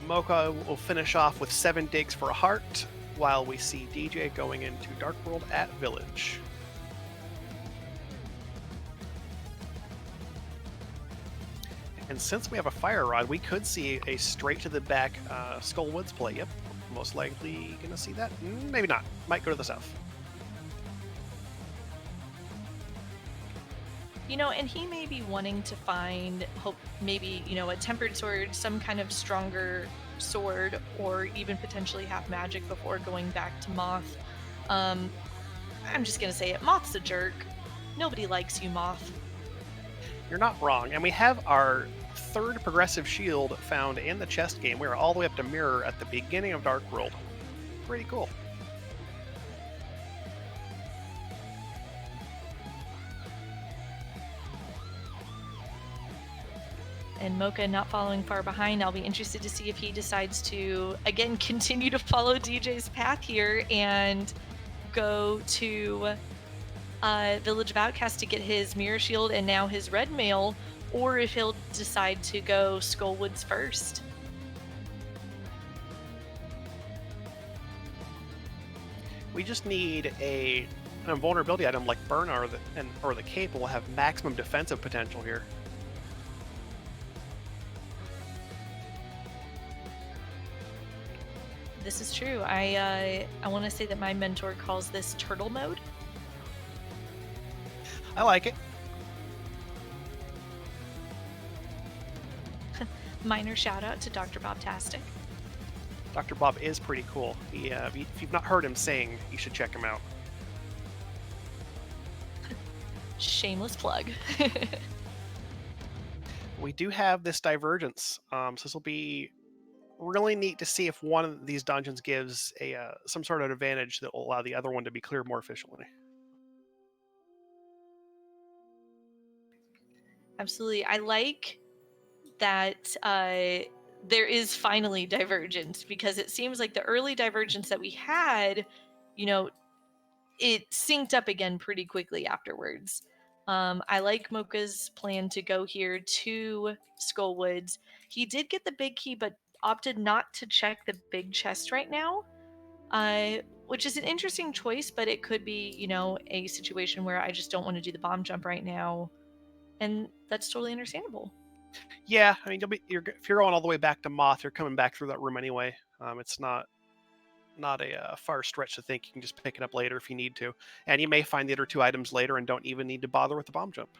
Mocha will finish off with 7 digs for a heart, while we see DJ going into Dark World at Village. And since we have a fire rod, we could see a straight to the back Skull Woods play. Yep, most likely gonna see that. Maybe not. Might go to the south. And he may be wanting to find maybe, a tempered sword, some kind of stronger sword, or even potentially have magic before going back to Moth. I'm just gonna say it. Moth's a jerk. Nobody likes you, Moth. You're not wrong. And we have our 3rd progressive shield found in the chest game. We are all the way up to Mirror at the beginning of Dark World. Pretty cool. And Mocha not following far behind. I'll be interested to see if he decides to, again, continue to follow DJ's path here and go to Village of Outcast to get his Mirror Shield and now his Red Mail, or if he'll decide to go Skullwoods first. We just need an invulnerability item like Burn or the Cape will have maximum defensive potential here. This is true. I want to say that my mentor calls this turtle mode. I like it. Minor shout out to Dr. Bobtastic. Dr. Bob is pretty cool. If you've not heard him sing, you should check him out. Shameless plug. We do have this divergence, so this will be really neat to see if one of these dungeons gives some sort of advantage that will allow the other one to be cleared more efficiently. Absolutely. I like that there is finally divergence, because it seems like the early divergence that we had, it synced up again pretty quickly afterwards. I like Mocha's plan to go here to Skullwoods. He did get the big key, but opted not to check the big chest right now, which is an interesting choice, but it could be, a situation where I just don't want to do the bomb jump right now, and that's totally understandable. Yeah, I mean, if you're going all the way back to Moth, you're coming back through that room anyway. It's not a far stretch to think you can just pick it up later if you need to, and you may find the other 2 items later and don't even need to bother with the bomb jump.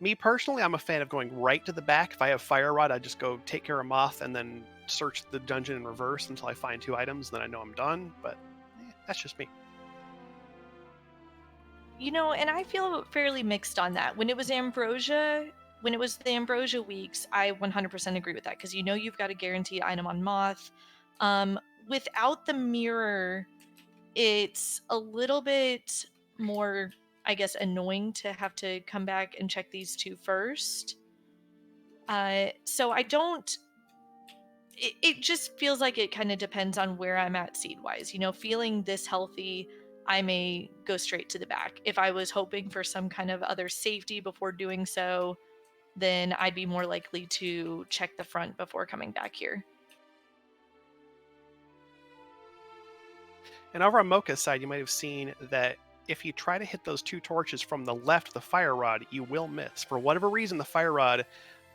Me personally, I'm a fan of going right to the back. If I have Fire Rod, I just go take care of Moth and then search the dungeon in reverse until I find 2 items, then I know I'm done, but that's just me. And I feel fairly mixed on that. When it was the Ambrosia weeks, I 100% agree with that, because you've got a guaranteed item on Moth. Without the mirror, it's a little bit more, I guess, annoying to have to come back and check these 2 first. So I don't. It just feels like it kind of depends on where I'm at seed wise. Feeling this healthy, I may go straight to the back. If I was hoping for some kind of other safety before doing so, then I'd be more likely to check the front before coming back here. And over on Mocha's side, you might have seen that if you try to hit those 2 torches from the left of the Fire Rod, you will miss. For whatever reason, the Fire Rod,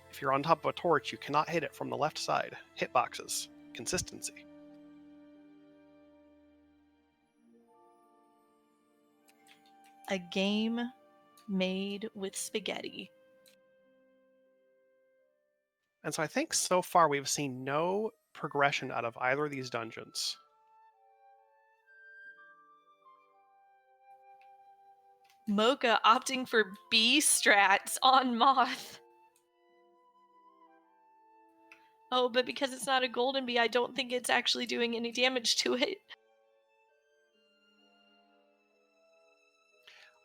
if you're on top of a torch, you cannot hit it from the left side. Hitboxes. Consistency. A game made with spaghetti. And so I think so far we've seen no progression out of either of these dungeons. Mocha opting for B strats on Moth. Oh, but because it's not a golden bee, I don't think it's actually doing any damage to it.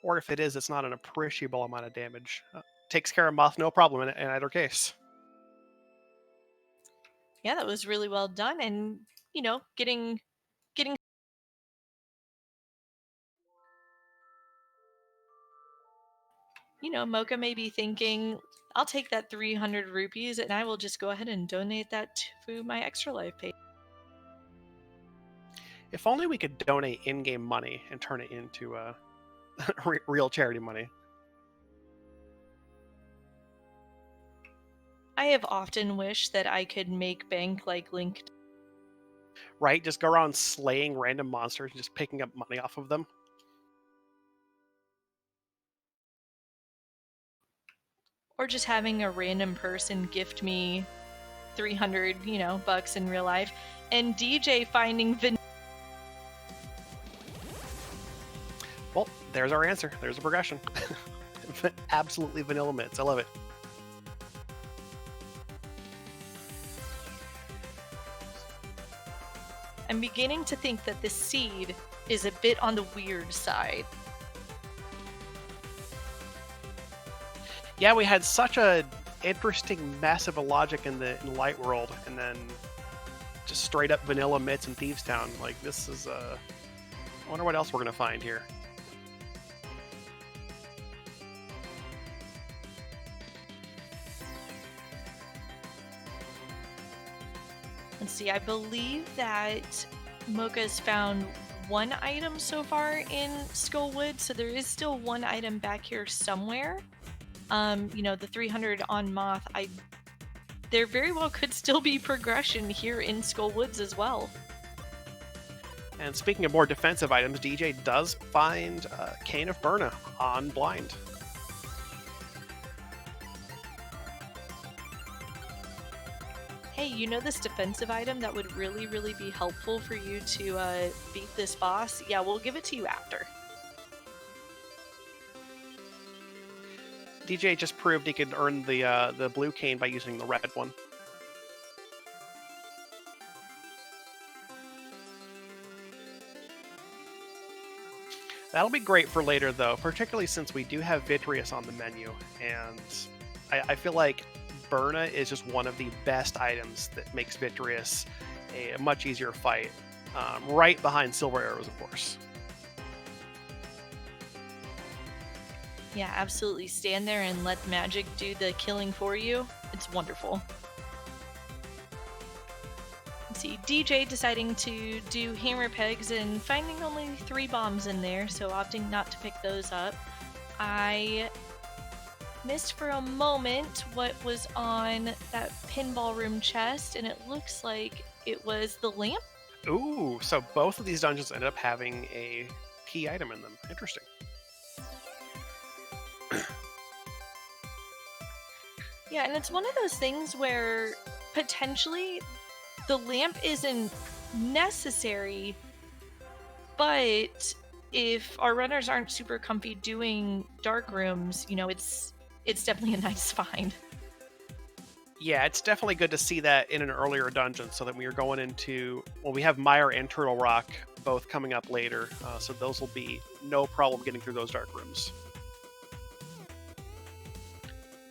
Or if it is, it's not an appreciable amount of damage. Takes care of Moth, no problem in either case. Yeah, that was really well done, and getting. Mocha may be thinking, I'll take that 300 rupees and I will just go ahead and donate that to my Extra Life page. If only we could donate in-game money and turn it into real charity money. I have often wished that I could make bank like Link. Right? Just go around slaying random monsters and just picking up money off of them. Or just having a random person gift me 300, bucks in real life. And DJ finding Well, there's our answer. There's a progression. Absolutely vanilla mitts. I love it. I'm beginning to think that the seed is a bit on the weird side. Yeah, we had such a interesting mess of a logic in the Light World, and then just straight up vanilla mitts in Thieves Town. Like, this is I wonder what else we're gonna find here. Let's see, I believe that Mocha's found one item so far in Skullwood, so there is still one item back here somewhere. The 300 on Moth, there very well could still be progression here in Skullwoods as well. And speaking of more defensive items, DJ does find Cane of Burna on Blind. Hey, this defensive item that would really, really be helpful for you to beat this boss? Yeah, we'll give it to you after. DJ just proved he could earn the blue cane by using the red one. That'll be great for later, though, particularly since we do have Vitreous on the menu, and I feel like Burna is just one of the best items that makes Vitreous a much easier fight, right behind Silver Arrows, of course. Yeah, absolutely. Stand there and let magic do the killing for you. It's wonderful. Let's see, DJ deciding to do hammer pegs and finding only 3 bombs in there, so opting not to pick those up. I missed for a moment what was on that pinball room chest, and it looks like it was the lamp. Ooh, so both of these dungeons ended up having a key item in them. Interesting. Yeah, and it's one of those things where potentially the lamp isn't necessary, but if our runners aren't super comfy doing dark rooms, it's definitely a nice find. Yeah, it's definitely good to see that in an earlier dungeon, so that we are going into, well, we have Mire and Turtle Rock both coming up later, so those will be no problem getting through those dark rooms.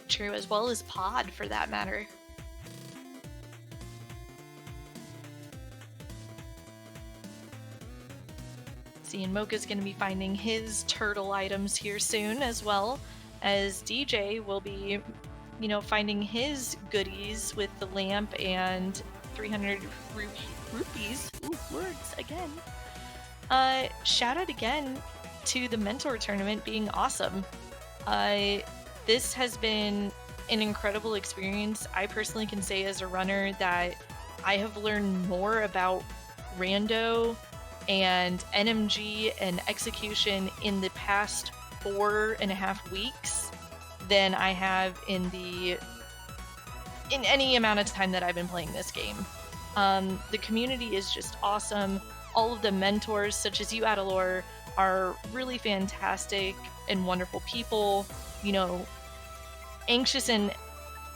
True, as well as Pod, for that matter. See, and Mocha's going to be finding his turtle items here soon, as well as DJ will be, finding his goodies with the lamp and 300 rupees. Ooh, words again. Shout out again to the Mentor tournament being awesome. This has been an incredible experience. I personally can say as a runner that I have learned more about Rando and NMG and execution in the past 4.5 weeks than I have in any amount of time that I've been playing this game. The community is just awesome. All of the mentors, such as you, Adilor, are really fantastic and wonderful people, you know, anxious and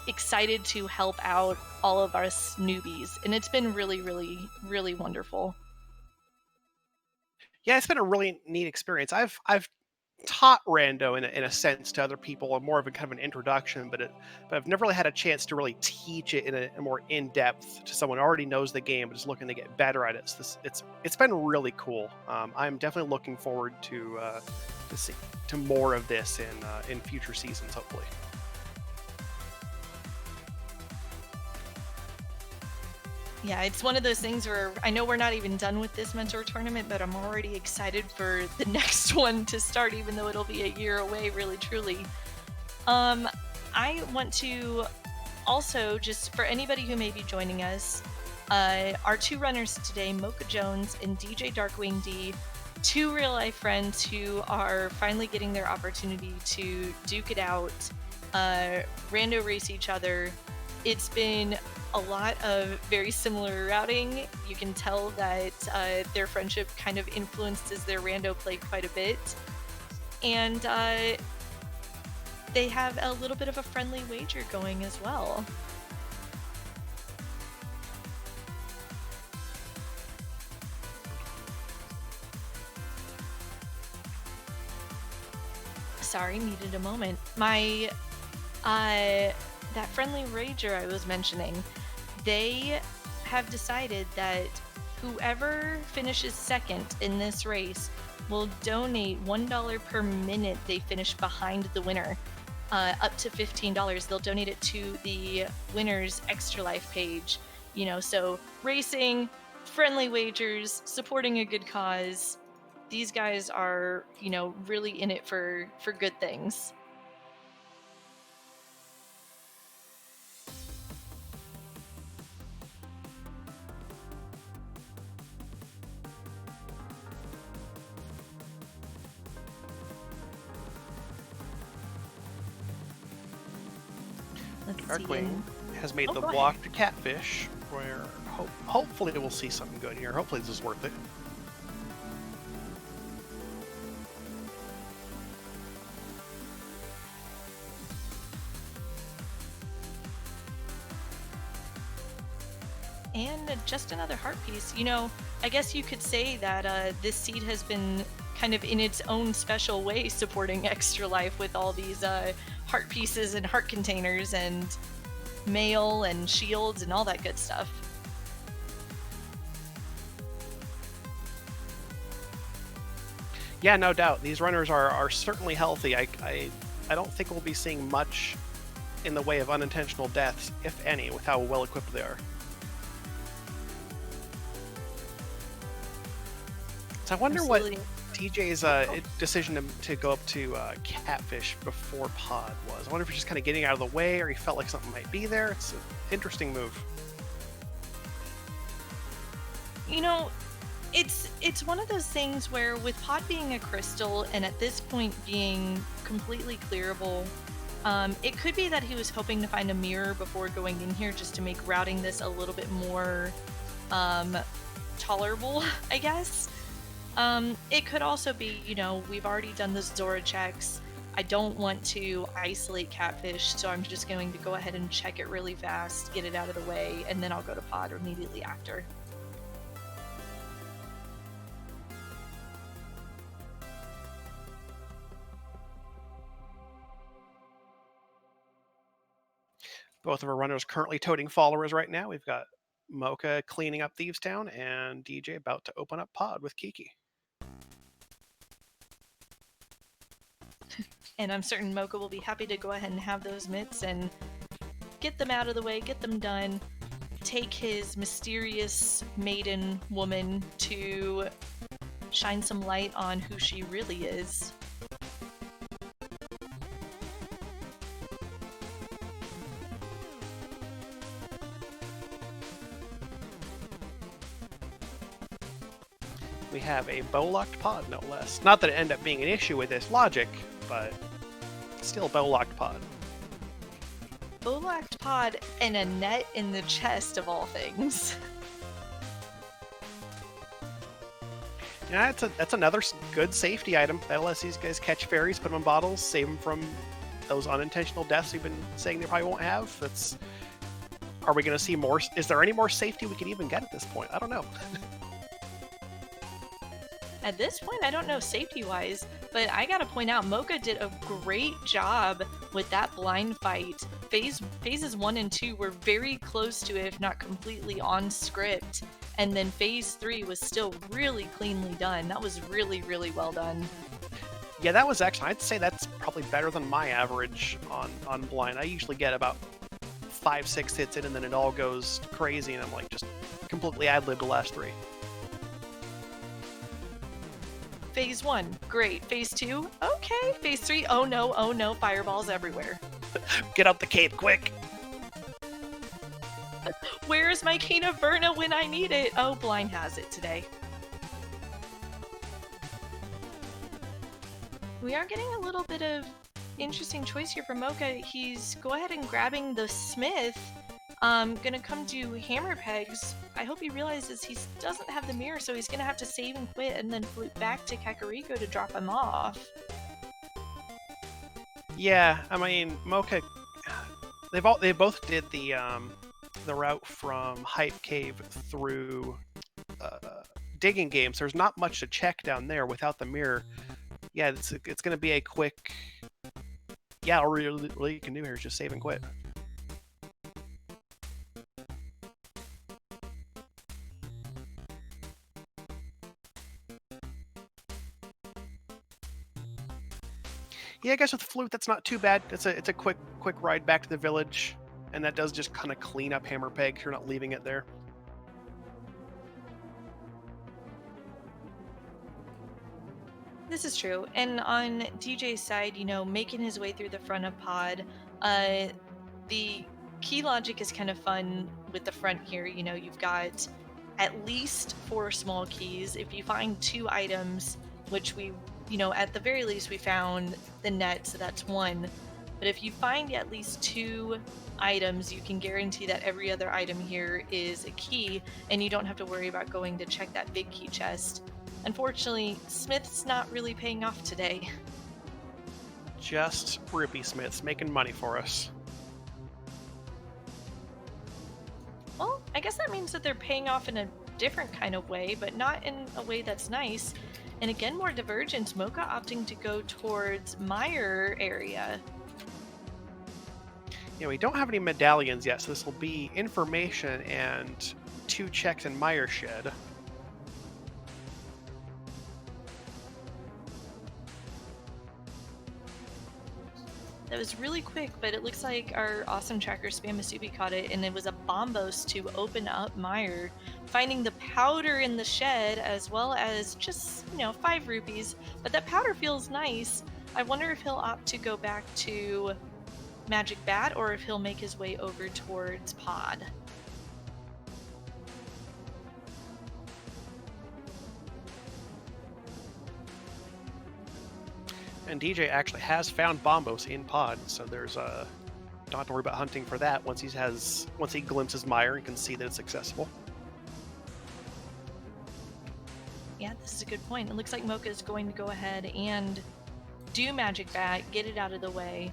excited to help out all of us newbies. And it's been really, really, really wonderful. Yeah, it's been a really neat experience. I've taught Rando in a sense to other people, and more of a kind of an introduction, but I've never really had a chance to really teach it in a more in depth to someone who already knows the game but is looking to get better at it. So it's been really cool. I'm definitely looking forward to see to more of this in future seasons, hopefully. Yeah, it's one of those things where I know we're not even done with this mentor tournament, but I'm already excited for the next one to start, even though it'll be a year away, really, truly. I want to also, just for anybody who may be joining us, our two runners today, mochajones and DJDarkwingD, two real life friends who are finally getting their opportunity to duke it out, rando race each other. It's been a lot of very similar routing. You can tell that their friendship kind of influences their rando play quite a bit. And they have a little bit of a friendly wager going as well. Sorry, needed a moment. My that friendly wager I was mentioning, they have decided that whoever finishes second in this race will donate $1 per minute they finish behind the winner, up to $15. They'll donate it to the winner's Extra Life page. You know, so racing, friendly wagers, supporting a good cause. These guys are, you know, really in it for good things. Darkwing has made the go walk to catfish, where hopefully we'll see something good here. Hopefully this is worth it. And just another heart piece. You know, I guess you could say that this seed has been kind of in its own special way supporting Extra Life with all these heart pieces and heart containers and mail and shields and all that good stuff. Yeah, no doubt. These runners are certainly healthy. I don't think we'll be seeing much in the way of unintentional deaths, if any, with how well equipped they are. So I wonder Absolutely. what TJ's decision to go up to catfish before pod was. I wonder if he's just kind of getting out of the way, or he felt like something might be there. It's an interesting move. You know, it's one of those things where with pod being a crystal and at this point being completely clearable, it could be that he was hoping to find a mirror before going in here just to make routing this a little bit more tolerable, I guess. It could also be, you know, we've already done the Zora checks. I don't want to isolate catfish, so I'm just going to go ahead and check it really fast, get it out of the way, and then I'll go to pod immediately after. Both of our runners currently toting followers right now. We've got Mocha cleaning up Thieves Town and DJ about to open up pod with Kiki. And I'm certain Mocha will be happy to go ahead and have those mitts and get them out of the way, get them done, take his mysterious maiden woman to shine some light on who she really is. We have a bow-locked pod, no less. Not that it ended up being an issue with this logic, but still bow-locked pod. Bow-locked pod and a net in the chest of all things. Yeah, that's another good safety item. That lets these guys catch fairies, put them in bottles, save them from those unintentional deaths we've been saying they probably won't have. Are we going to see more? Is there any more safety we could even get at this point? I don't know. At this point, I don't know safety-wise, but I gotta point out, Mocha did a great job with that blind fight. Phases 1 and 2 were very close to, if not completely on script, and then phase 3 was still really cleanly done. That was really, really well done. Yeah, that was actually, I'd say that's probably better than my average on blind. I usually get about 5-6 hits in, and then it all goes crazy, and I'm like just completely ad-libbed the last 3. Phase 1, great. Phase 2, okay. Phase 3, oh no, fireballs everywhere. Get out the cape, quick! Where's my Cane of Verna when I need it? Oh, blind has it today. We are getting a little bit of interesting choice here from Mocha. He's go ahead and grabbing the Smith. Gonna come do hammer pegs. I hope he realizes he doesn't have the mirror, so he's gonna have to save and quit and then flip back to Kakariko to drop him off. Yeah, I mean, Mocha, they both did the route from Hype Cave through Digging Games. There's not much to check down there without the mirror. Yeah, it's gonna be a quick. Yeah, all really you can do here is just save and quit. Yeah, I guess with Flute, that's not too bad. It's a quick ride back to the village, and that does just kind of clean up Hammer Peg. You're not leaving it there. This is true. And on DJ's side, you know, making his way through the front of Pod, the key logic is kind of fun with the front here. You know, you've got at least 4 small keys. If you find 2 items, which we, you know, at the very least we found the net, so that's 1. But if you find at least 2 items, you can guarantee that every other item here is a key, and you don't have to worry about going to check that big key chest. Unfortunately, Smith's not really paying off today. Just Rupee Smiths making money for us. Well, I guess that means that they're paying off in a different kind of way, but not in a way that's nice. And again, more divergence. Mocha opting to go towards Meyer area. Yeah, we don't have any medallions yet, so this will be information and 2 checks in Meyer Shed. That was really quick, but it looks like our awesome tracker spammusubi caught it, and it was a bombos to open up Meyer, finding the powder in the shed as well as just, you know, 5 rupees. But that powder feels nice. I wonder if he'll opt to go back to Magic Bat or if he'll make his way over towards Pod. And DJ actually has found Bombos in Pod, so there's don't have to worry about hunting for that once he glimpses Meyer and can see that it's accessible. Yeah, this is a good point. It looks like Mocha is going to go ahead and do Magic Bat, get it out of the way.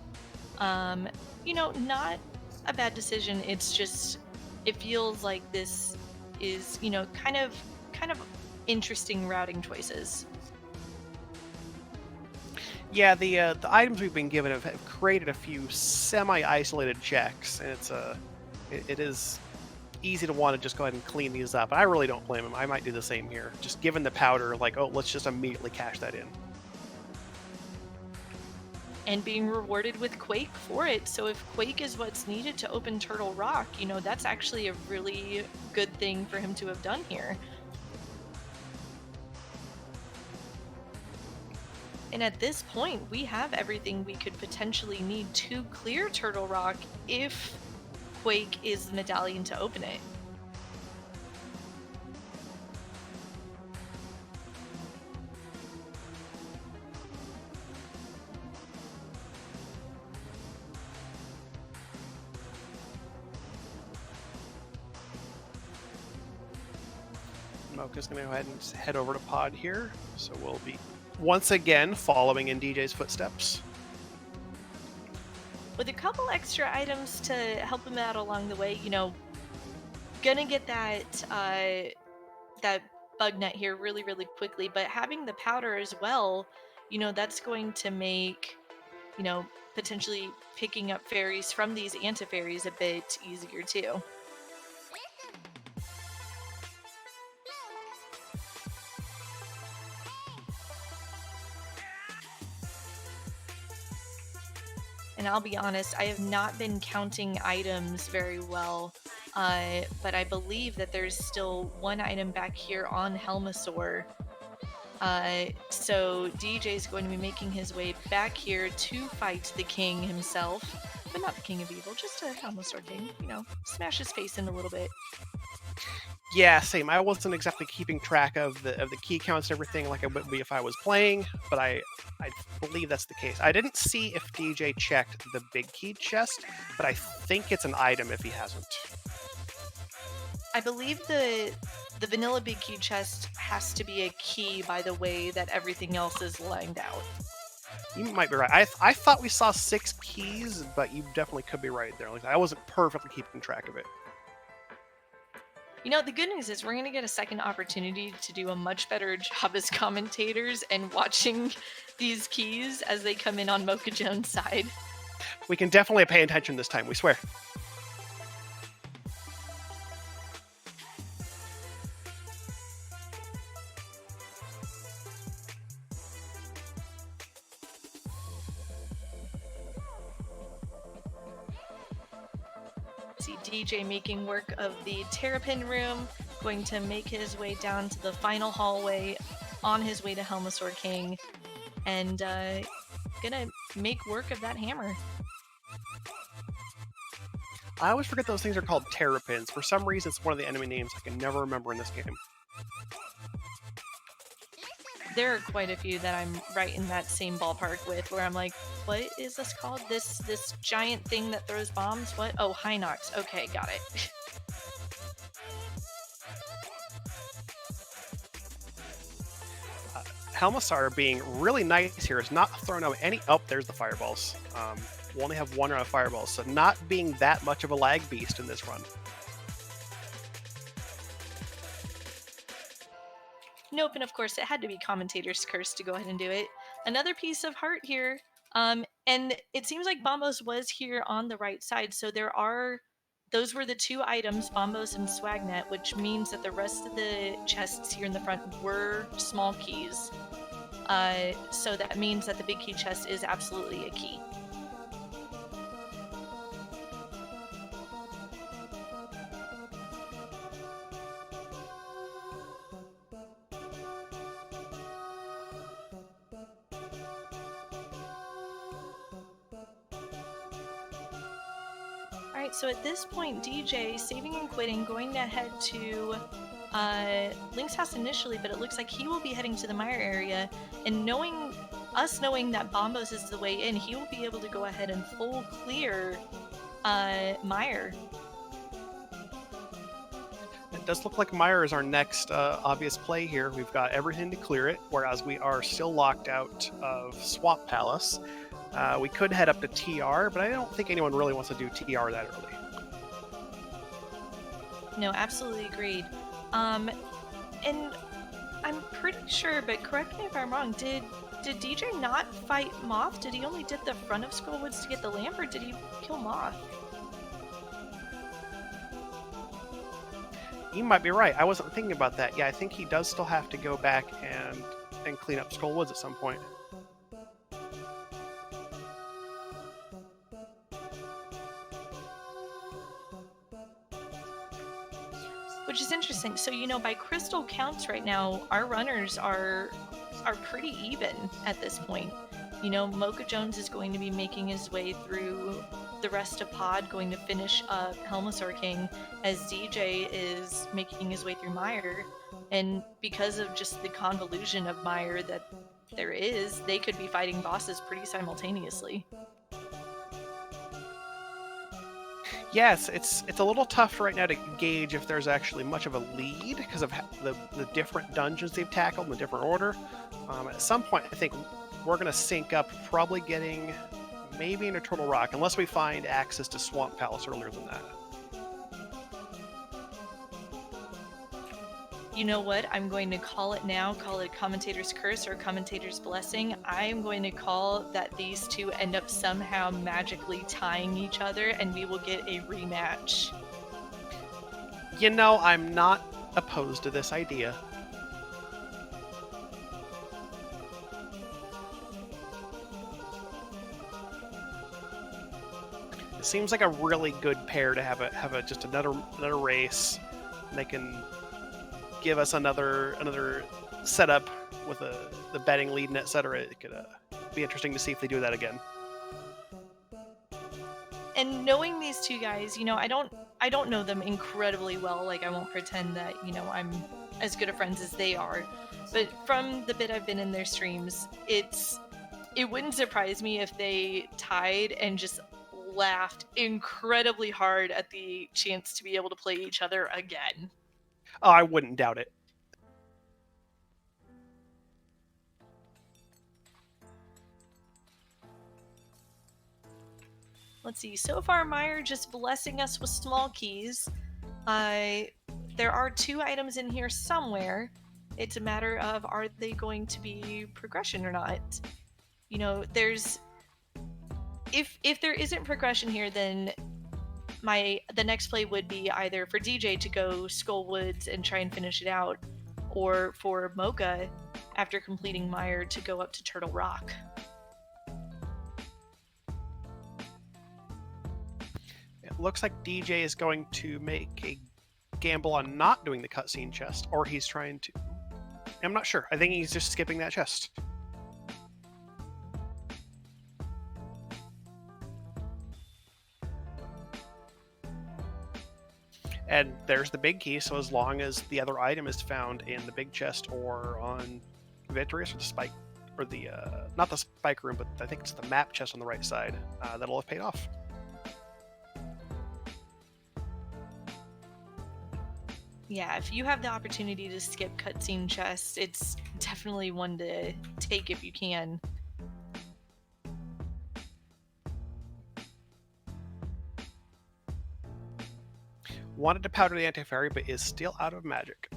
You know, not a bad decision. It's just, it feels like this is, you know, kind of interesting routing choices. Yeah, the items we've been given have created a few semi-isolated checks, and it is easy to want to just go ahead and clean these up. I really don't blame him. I might do the same here. Just given the powder, like, oh, let's just immediately cash that in. And being rewarded with Quake for it. So if Quake is what's needed to open Turtle Rock, you know, that's actually a really good thing for him to have done here. And at this point, we have everything we could potentially need to clear Turtle Rock if Quake is the medallion to open it. Mocha's going to go ahead and head over to pod here. So we'll be once again following in DJ's footsteps. With a couple extra items to help him out along the way, you know, gonna get that that bug net here really, really quickly, but having the powder as well, you know, that's going to make, you know, potentially picking up fairies from these anti-fairies a bit easier too. And I'll be honest, I have not been counting items very well, but I believe that there's still one item back here on Helmasaur. So DJ is going to be making his way back here to fight the king himself, but not the king of evil, just a Helmasaur king, you know, smash his face in a little bit. Yeah, same. I wasn't exactly keeping track of the key counts and everything like I would be if I was playing, but I believe that's the case. I didn't see if DJ checked the big key chest, but I think it's an item if he hasn't. I believe the vanilla big key chest has to be a key by the way that everything else is lined out. You might be right. I thought we saw 6 keys, but you definitely could be right there. Like I wasn't perfectly keeping track of it. You know, the good news is we're going to get a second opportunity to do a much better job as commentators and watching these keys as they come in on mochajones' side. We can definitely pay attention this time, we swear. See DJ making work of the Terrapin room, going to make his way down to the final hallway on his way to Helmasaur King, and gonna make work of that hammer. I always forget those things are called terrapins. For some reason, it's one of the enemy names I can never remember in this game. There are quite a few that I'm right in that same ballpark with, where I'm like, what is this called? This giant thing that throws bombs? What? Oh, Hinox. Okay, got it. Helmasaur being really nice here is not throwing out any... Oh, there's the fireballs. We'll only have one round of fireballs, so not being that much of a lag beast in this run. Nope, and of course it had to be commentator's curse to go ahead and do it. Another piece of heart here, and it seems like Bombos was here on the right side, so those were the 2 items, Bombos and Swagnet, which means that the rest of the chests here in the front were small keys. So that means that the big key chest is absolutely a key. Alright, so at this point, DJ, saving and quitting, going to head to Link's house initially, but it looks like he will be heading to the Mire area, and knowing that Bombos is the way in, he will be able to go ahead and full clear Mire. It does look like Mire is our next obvious play here. We've got everything to clear it, whereas we are still locked out of Swamp Palace. We could head up to TR, but I don't think anyone really wants to do TR that early. No, absolutely agreed. And I'm pretty sure, but correct me if I'm wrong, did DJ not fight Moth? Did he only dip the front of Skullwoods to get the lamp, or did he kill Moth? You might be right. I wasn't thinking about that. Yeah, I think he does still have to go back and clean up Skullwoods at some point. Which is interesting. So, you know, by crystal counts right now, our runners are pretty even at this point. You know, mochajones is going to be making his way through the rest of Pod, going to finish up Helmasaur King, as DJ is making his way through Mire. And because of just the convolution of Mire that there is, they could be fighting bosses pretty simultaneously. Yes, it's a little tough right now to gauge if there's actually much of a lead because of the different dungeons they've tackled in the different order. At some point, I think we're going to sync up, probably getting maybe into Turtle Rock, unless we find access to Swamp Palace earlier than that. You know what? I'm going to call it now, call it Commentator's Curse or Commentator's Blessing. I am going to call that these two end up somehow magically tying each other and we will get a rematch. You know, I'm not opposed to this idea. It seems like a really good pair to have just another race. And they can give us another setup with the betting lead and etc. It could be interesting to see if they do that again. And knowing these two guys, you know, I don't know them incredibly well. Like, I won't pretend that, you know, I'm as good of friends as they are. But from the bit I've been in their streams, it wouldn't surprise me if they tied and just laughed incredibly hard at the chance to be able to play each other again. Oh, I wouldn't doubt it. Let's see. So far, Meyer just blessing us with small keys. There are 2 items in here somewhere. It's a matter of, are they going to be progression or not? You know, if there isn't progression here, then the next play would be either for DJ to go Skull Woods and try and finish it out, or for Mocha, after completing Meyer, to go up to Turtle Rock. It looks like DJ is going to make a gamble on not doing the cutscene chest, or he's trying to... I'm not sure. I think he's just skipping that chest. And there's the big key, so as long as the other item is found in the big chest or on Victorious or the spike, or the, not the spike room, but I think it's the map chest on the right side, that'll have paid off. Yeah, if you have the opportunity to skip cutscene chests, it's definitely one to take if you can. Wanted to powder the anti-fairy, but is still out of magic.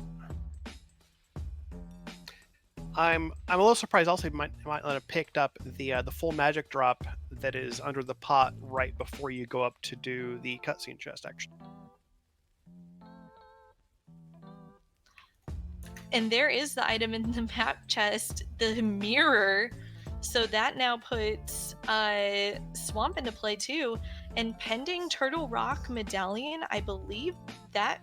I'm a little surprised also he might not have picked up the full magic drop that is under the pot right before you go up to do the cutscene chest, actually. And there is the item in the map chest, the mirror. So that now puts Swamp into play too. And pending Turtle Rock Medallion, I believe that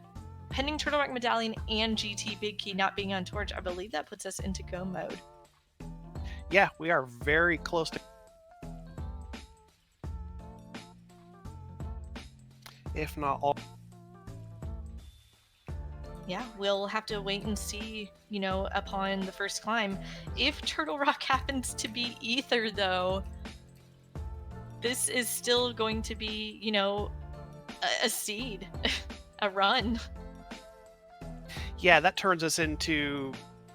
pending Turtle Rock Medallion and GT Big Key not being on Torch, I believe that puts us into go mode. Yeah, we are very close to... if not all... Yeah, we'll have to wait and see, you know, upon the first climb. If Turtle Rock happens to be Ether, though, this is still going to be, you know, a seed, a run. Yeah, that turns us into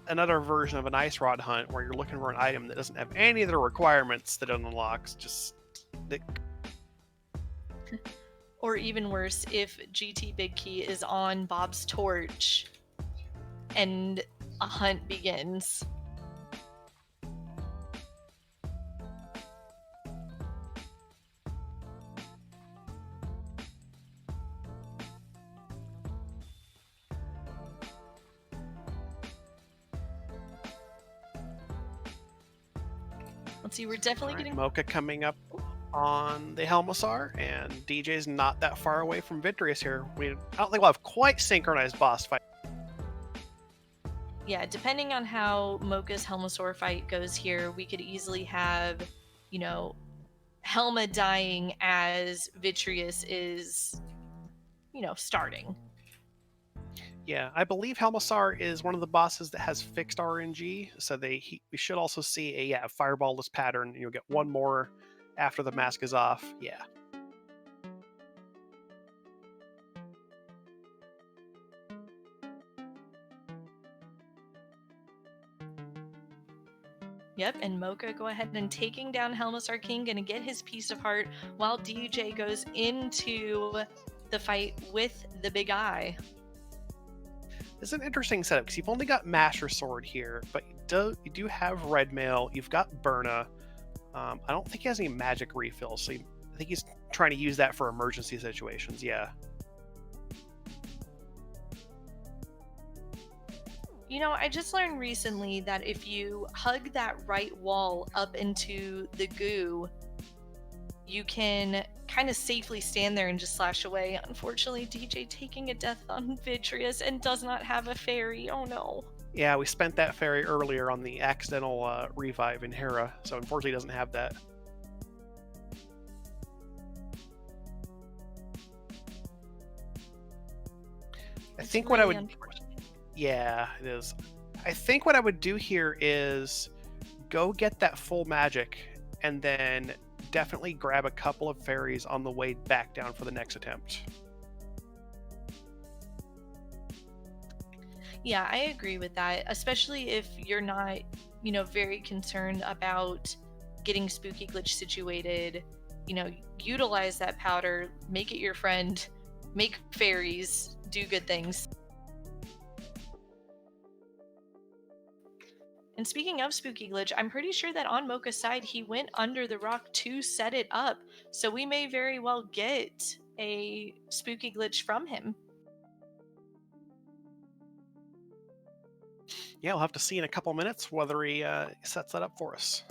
another version of an ice rod hunt where you're looking for an item that doesn't have any of the requirements that it unlocks. Just... Or even worse, if GT Big Key is on Bob's torch and a hunt begins. Let's see, we're definitely getting... Mocha coming up on the Helmasaur, and DJ's not that far away from Victorious here. I don't think we'll have quite synchronized boss fight. Yeah, depending on how Mocha's Helmasaur fight goes here, we could easily have, you know, Helma dying as Vitreous is, you know, starting. Yeah, I believe Helmasaur is one of the bosses that has fixed RNG, so we should also see a fireball-less pattern. You'll get one more after the mask is off. Yeah. Yep, and Mocha go ahead and taking down Helmusar King, gonna get his piece of heart while DJ goes into the fight with the big eye. It's an interesting setup because you've only got Master Sword here, but you do have Red Mail, you've got Burna. I don't think he has any magic refills, so I think he's trying to use that for emergency situations, yeah. You know, I just learned recently that if you hug that right wall up into the goo, you can kind of safely stand there and just slash away. Unfortunately, DJ taking a death on Vitreous and does not have a fairy. Oh no. Yeah, we spent that fairy earlier on the accidental revive in Hera, so unfortunately he doesn't have that. I think really what I would... Yeah, it is. I think what I would do here is go get that full magic and then definitely grab a couple of fairies on the way back down for the next attempt. Yeah, I agree with that, especially if you're not, you know, very concerned about getting Spooky Glitch situated. You know, utilize that powder, make it your friend, make fairies, do good things. And speaking of Spooky Glitch, I'm pretty sure that on Mocha's side, he went under the rock to set it up. So we may very well get a Spooky Glitch from him. Yeah, we'll have to see in a couple minutes whether he sets that up for us.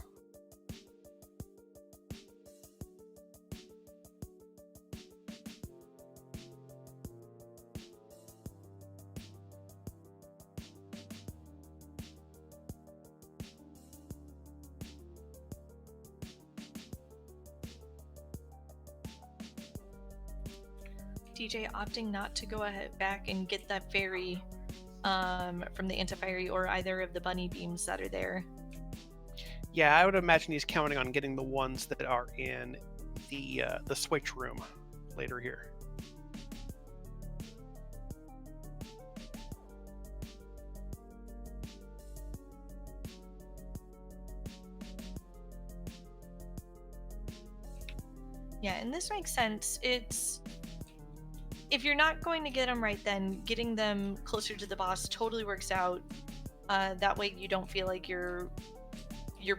DJ opting not to go ahead back and get that fairy from the anti-fiery or either of the bunny beams that are there. Yeah, I would imagine he's counting on getting the ones that are in the switch room later here. Yeah, and this makes sense. If you're not going to get them right then, getting them closer to the boss totally works out. That way you don't feel like you're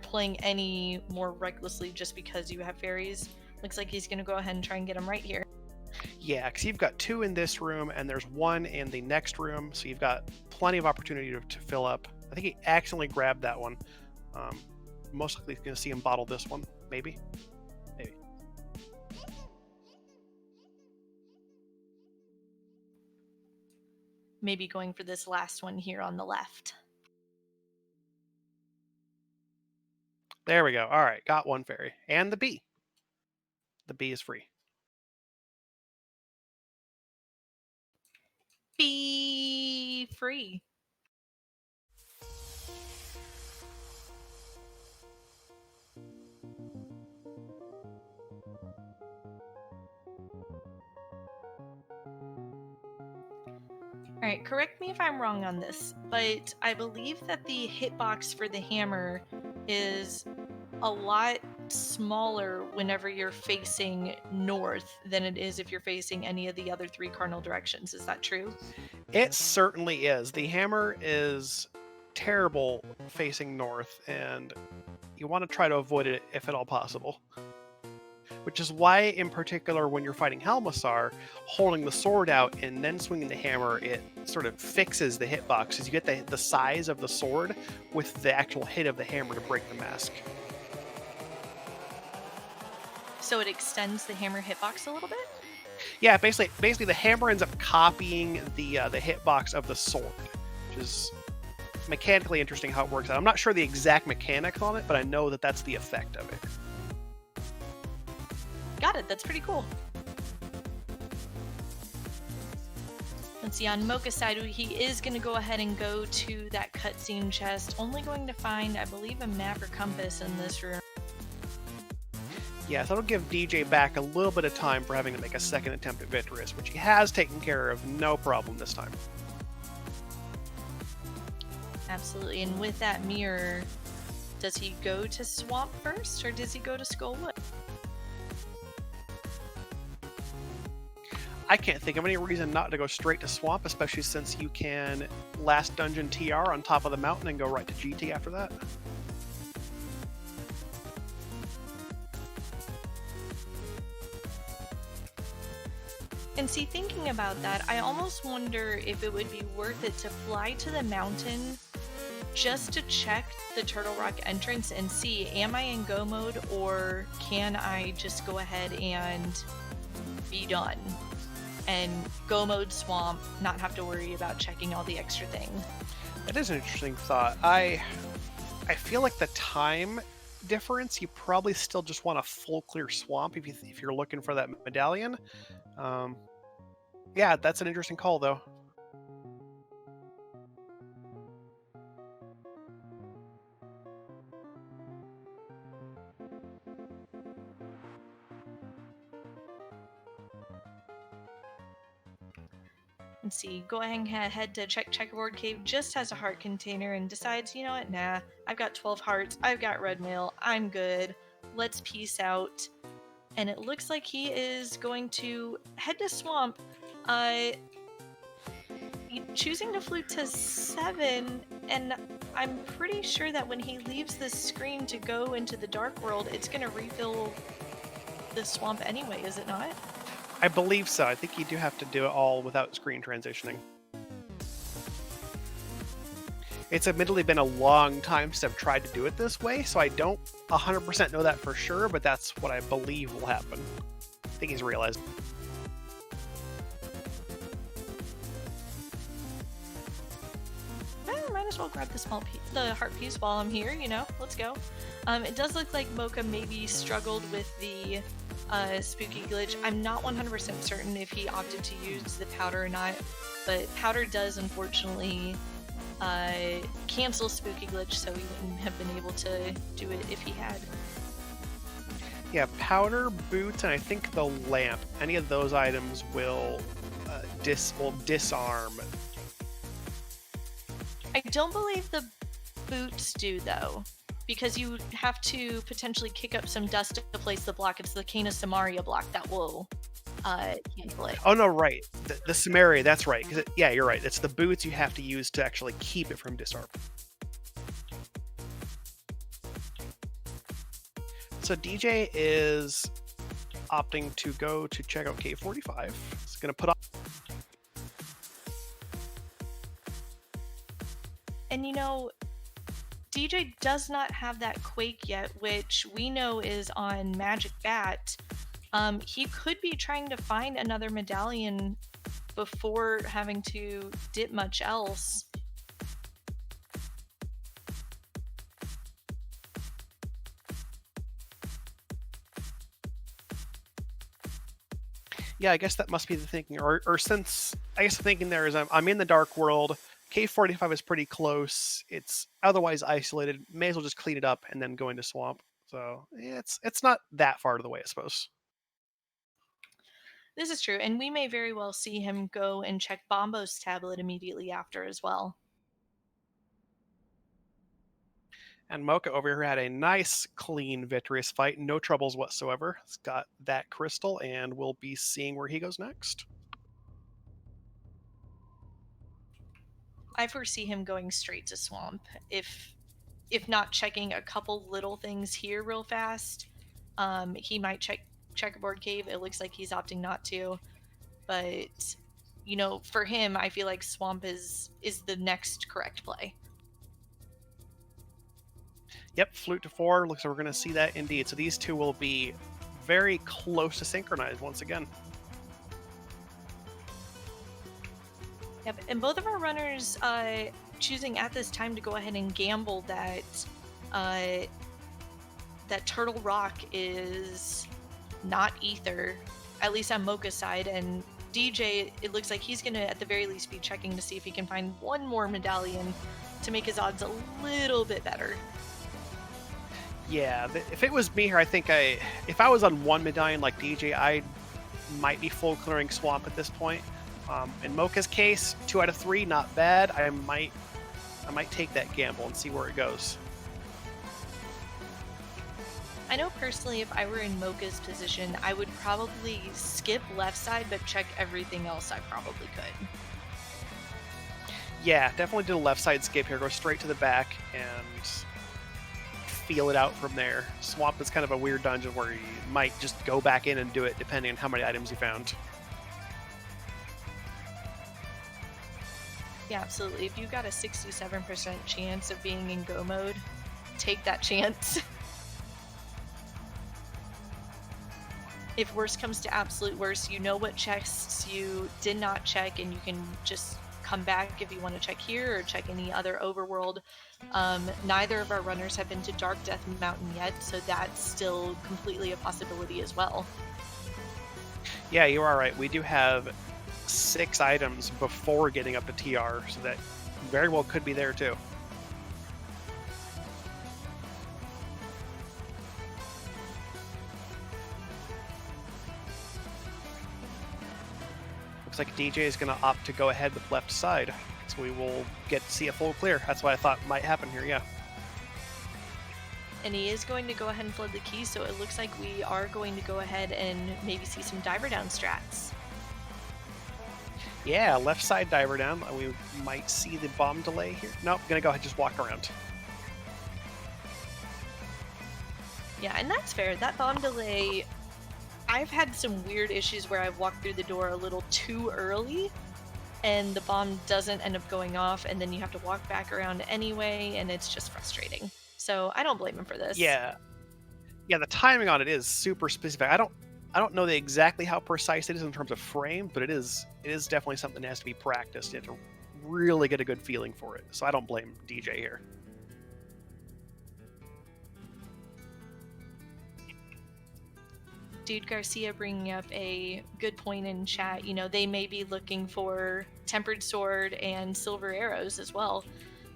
playing any more recklessly just because you have fairies. Looks like he's going to go ahead and try and get them right here. Yeah, because you've got 2 in this room, and there's 1 in the next room, so you've got plenty of opportunity to fill up. I think he accidentally grabbed that one. Most likely he's going to see him bottle this one, maybe. Maybe. Maybe going for this last one here on the left. There we go. All right, got 1 fairy. And the bee. The bee is free. Be free. All right, correct me if I'm wrong on this, but I believe that the hitbox for the hammer is a lot smaller whenever you're facing north than it is if you're facing any of the other 3 cardinal directions. Is that true? It certainly is. The hammer is terrible facing north, and you want to try to avoid it if at all possible. Which is why, in particular, when you're fighting Helmusar, holding the sword out and then swinging the hammer, it sort of fixes the hitbox, because you get the size of the sword with the actual hit of the hammer to break the mask. So it extends the hammer hitbox a little bit? Yeah, basically the hammer ends up copying the hitbox of the sword, which is mechanically interesting how it works out. I'm not sure the exact mechanics on it, but I know that that's the effect of it. Got it. That's pretty cool. Let's see, on Mocha's side, he is going to go ahead and go to that cutscene chest, only going to find, I believe, a map or compass in this room. Yeah, so that'll give DJ back a little bit of time for having to make a second attempt at Vitreous, which he has taken care of no problem this time. Absolutely, and with that mirror, Does he go to Swamp first, or does he go to Skullwood? I can't think of any reason not to go straight to Swamp, especially since you can last dungeon TR on top of the mountain and go right to GT after that. And see, thinking about that, I almost wonder if it would be worth it to fly to the mountain just to check the Turtle Rock entrance and see, am I in go mode, or can I just go ahead and be done and go mode Swamp, not have to worry about checking all the extra things. That is an interesting thought. I feel like the time difference, you probably still just want a full clear Swamp if you're looking for that medallion. Yeah, that's an interesting call, though. Let's see, going ahead to check Checkerboard Cave, just has a heart container and decides, you know what, nah, I've got 12 hearts, I've got red mail, I'm good, let's peace out. And it looks like he is going to head to Swamp, choosing to flute to 7, and I'm pretty sure that when he leaves the screen to go into the Dark World, it's going to refill the Swamp anyway, is it not? I believe so. I think you do have to do it all without screen transitioning. It's admittedly been a long time since I've tried to do it this way, so I don't 100% know that for sure, but that's what I believe will happen. I think he's realized. Might as well grab the heart piece while I'm here, you know, let's go. It does look like Mocha maybe struggled with the spooky glitch. I'm not 100% certain if he opted to use the powder or not, but powder does unfortunately cancel spooky glitch, so he wouldn't have been able to do it if he had. Yeah, powder, boots, and I think the lamp. Any of those items will disarm. I don't believe the boots do, though, because you have to potentially kick up some dust to place the block. It's the Kana Samaria block that will cancel it. Oh no, right. The Samaria, that's right. Yeah, you're right. It's the boots you have to use to actually keep it from disarming. So DJ is opting to go to check out K45. He's going to put on... And you know, DJ does not have that Quake yet, which we know is on Magic Bat. He could be trying to find another medallion before having to dip much else. Yeah, I guess that must be the thinking. Or since, I guess the thinking there is I'm in the Dark World, K45 is pretty close, it's otherwise isolated, may as well just clean it up and then go into Swamp. So yeah, it's not that far to the way, I suppose. This is true, and we may very well see him go and check Bombo's tablet immediately after as well. And Mocha over here had a nice, clean, victorious fight. No troubles whatsoever. He's got that crystal, and we'll be seeing where he goes next. I foresee him going straight to Swamp. If not checking a couple little things here real fast, he might check Checkerboard Cave. It looks like he's opting not to. But, you know, for him, I feel like Swamp is the next correct play. Yep, flute to 4. Looks like we're going to see that indeed. So these two will be very close to synchronized once again. Yep, and both of our runners choosing at this time to go ahead and gamble that that Turtle Rock is not Ether, at least on Mocha's side, and DJ, it looks like he's going to at the very least be checking to see if he can find one more medallion to make his odds a little bit better. Yeah, if it was me here, I think if I was on one medallion like DJ, I might be full clearing Swamp at this point. In Mocha's case, 2 out of 3, not bad. I might take that gamble and see where it goes. I know personally if I were in Mocha's position, I would probably skip left side, but check everything else I probably could. Yeah, definitely do the left side skip here. Go straight to the back and feel it out from there. Swamp is kind of a weird dungeon where you might just go back in and do it depending on how many items you found. Yeah, absolutely. If you've got a 67% chance of being in go mode, take that chance. If worst comes to absolute worst, you know what chests you did not check, and you can just come back if you want to check here or check any other overworld. Neither of our runners have been to Dark Death Mountain yet, so that's still completely a possibility as well. Yeah, you are right. We do have 6 items before getting up to TR, so that very well could be there too. Looks like DJ is going to opt to go ahead with left side, so we will get to see a full clear. That's what I thought might happen here, yeah. And he is going to go ahead and flood the key, so it looks like we are going to go ahead and maybe see some diver down strats. Yeah, left side diver down. We might see the bomb delay here. Nope, gonna go ahead and just walk around. Yeah, and that's fair. That bomb delay, I've had some weird issues where I've walked through the door a little too early, and the bomb doesn't end up going off, and then you have to walk back around anyway, and it's just frustrating. So I don't blame him for this. Yeah, the timing on it is super specific. I don't know exactly how precise it is in terms of frame, but it is definitely something that has to be practiced. You have to really get a good feeling for it. So I don't blame DJ here. Dude Garcia bringing up a good point in chat. You know, they may be looking for Tempered Sword and Silver Arrows as well.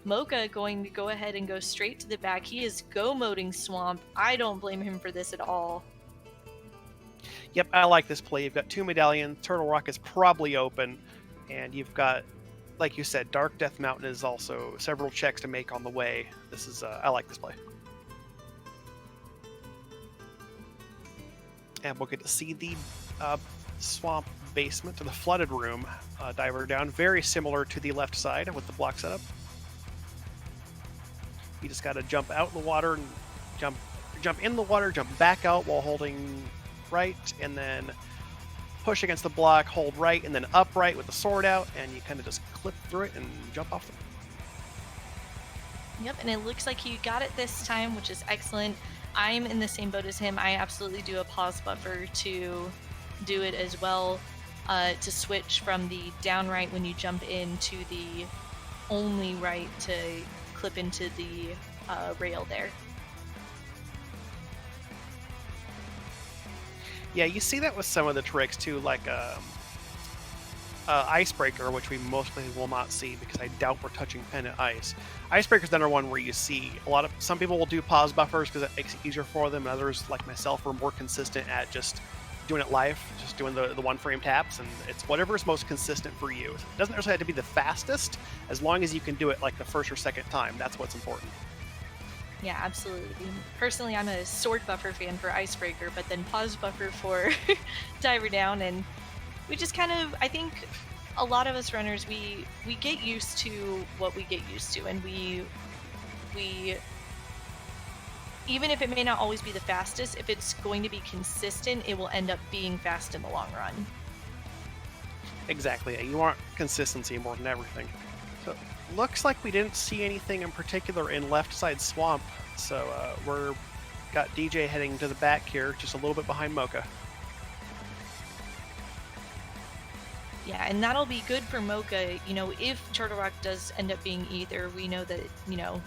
Mocha going to go ahead and go straight to the back. He is go-moding Swamp. I don't blame him for this at all. Yep, I like this play. You've got 2 medallions. Turtle Rock is probably open. And you've got, like you said, Dark Death Mountain is also several checks to make on the way. This is, I like this play. And we'll get to see the swamp basement to the flooded room diver down. Very similar to the left side with the block setup. You just got to jump out in the water and jump in the water, jump back out while holding right, and then push against the block, hold right, and then upright with the sword out, and you kind of just clip through it and jump off them. Yep, and it looks like he got it this time, which is excellent. I'm in the same boat as him. I absolutely do a pause buffer to do it as well, to switch from the down right when you jump into the only right to clip into the rail there. Yeah, you see that with some of the tricks too, like Icebreaker, which we mostly will not see because I doubt we're touching Pendant Ice. Icebreaker's another one where you see some people will do pause buffers because it makes it easier for them, and others, like myself, are more consistent at just doing it live, just doing the one frame taps, and it's whatever's most consistent for you. It doesn't necessarily have to be the fastest, as long as you can do it like the first or second time. That's what's important. Yeah, absolutely. Personally, I'm a sword buffer fan for Icebreaker, but then pause buffer for Diver Down, and we just kind of, I think a lot of us runners, we get used to what we get used to, and we even if it may not always be the fastest, if it's going to be consistent, it will end up being fast in the long run. Exactly. You want consistency more than everything. So looks like we didn't see anything in particular in left side swamp, so we're got DJ heading to the back here, just a little bit behind Mocha. Yeah, and that'll be good for Mocha. You know, if Turtle Rock does end up being either, we know that, you know,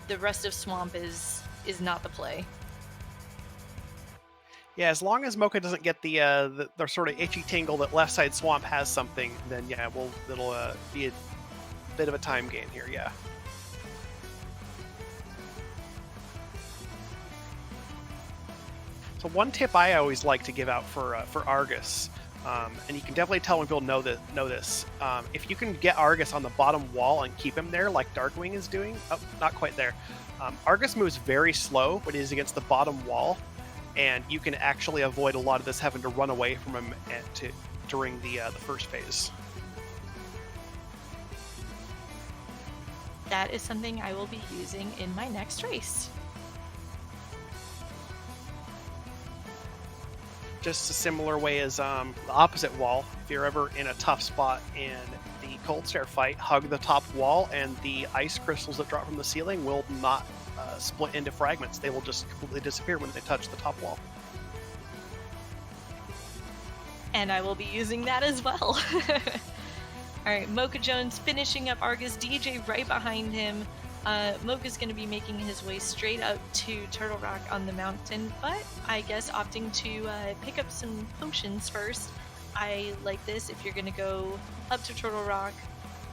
the rest of swamp is not the play. Yeah, as long as Mocha doesn't get the sort of itchy tingle that left side swamp has something, then yeah, it'll be a bit of a time gain here. Yeah. So one tip I always like to give out for Argus, and you can definitely tell when people know this. If you can get Argus on the bottom wall and keep him there, like Darkwing is doing, oh, not quite there. Argus moves very slow when he's against the bottom wall, and you can actually avoid a lot of this having to run away from him during the first phase. That is something I will be using in my next race. Just a similar way as the opposite wall. If you're ever in a tough spot in the cold stare fight, hug the top wall, and the ice crystals that drop from the ceiling will not split into fragments. They will just completely disappear when they touch the top wall. And I will be using that as well. Alright, mochajones finishing up Argus, DJ right behind him. Mocha's going to be making his way straight up to Turtle Rock on the mountain, but I guess opting to pick up some potions first. I like this. If you're going to go up to Turtle Rock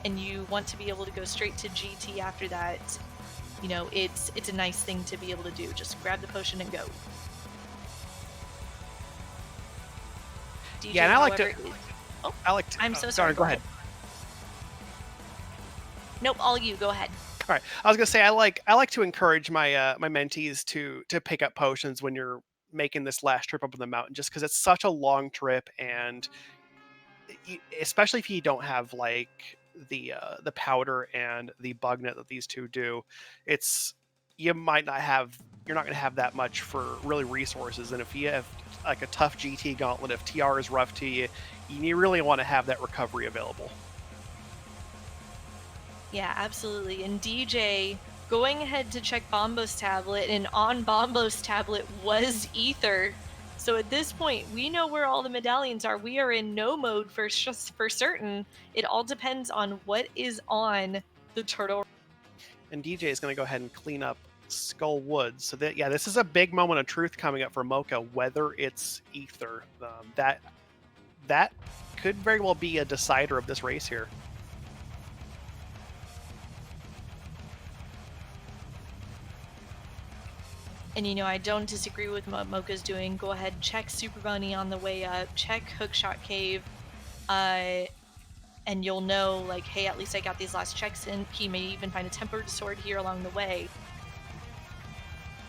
and you want to be able to go straight to GT after that, you know, it's a nice thing to be able to do. Just grab the potion and go. DJ, yeah, and I like to... Oh, I like to... I'm so sorry. Go ahead. Nope, all you. Go ahead. All right. I was gonna say I like to encourage my my mentees to pick up potions when you're making this last trip up on the mountain, just because it's such a long trip, and especially if you don't have like the powder and the bug net that these two do, you're not going to have that much for really resources. And if you have like a tough GT gauntlet, if TR is rough to you, you really want to have that recovery available. Yeah, absolutely. And DJ going ahead to check Bombo's tablet, and on Bombo's tablet was Ether. So at this point, we know where all the medallions are. We are in no mode for certain. It all depends on what is on the turtle. And DJ is going to go ahead and clean up Skull Woods. So that, yeah, this is a big moment of truth coming up for Mocha, whether it's Ether. That could very well be a decider of this race here. And, you know, I don't disagree with what Mocha's doing. Go ahead, check Super Bunny on the way up, check Hookshot Cave, and you'll know, like, hey, at least I got these last checks in. He may even find a tempered sword here along the way.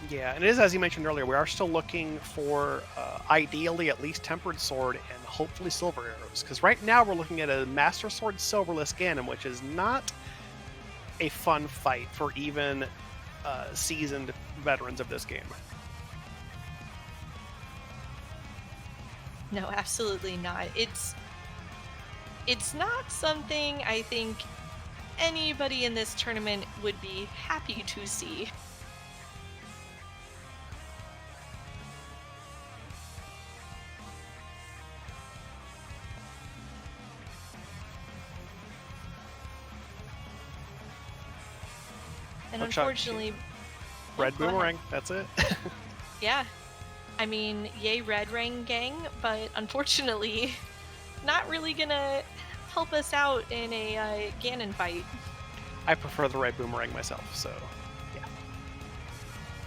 Yeah, and it is, as you mentioned earlier, we are still looking for, ideally, at least tempered sword and hopefully silver arrows. Because right now we're looking at a Master Sword Silverless Ganon, which is not a fun fight for even seasoned veterans of this game. No, absolutely not. It's not something I think anybody in this tournament would be happy to see. And unfortunately... Red Boomerang, that's it. Yeah. I mean, yay Red Ring gang, but unfortunately, not really gonna help us out in a Ganon fight. I prefer the Red Boomerang myself, so yeah.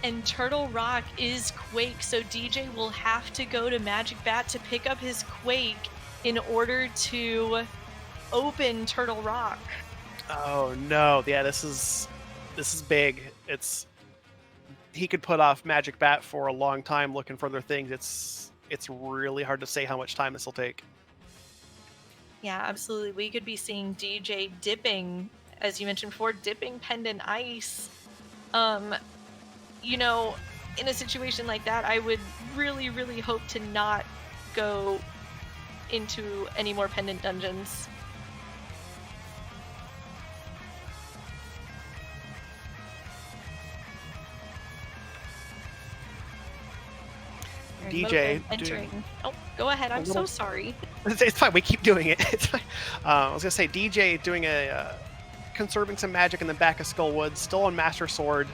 And Turtle Rock is Quake, so DJ will have to go to Magic Bat to pick up his Quake in order to open Turtle Rock. Oh no, yeah, this is big. He could put off Magic Bat for a long time looking for other things. It's really hard to say how much time this will take. Yeah, absolutely. We could be seeing DJ dipping, as you mentioned before, dipping Pendant Ice. You know, in a situation like that, I would really, really hope to not go into any more Pendant dungeons. DJ entering. Oh, go ahead. I'm so sorry. It's fine. We keep doing it. It's fine. I was gonna say DJ doing conserving some magic in the back of Skull Woods, still on Master Sword,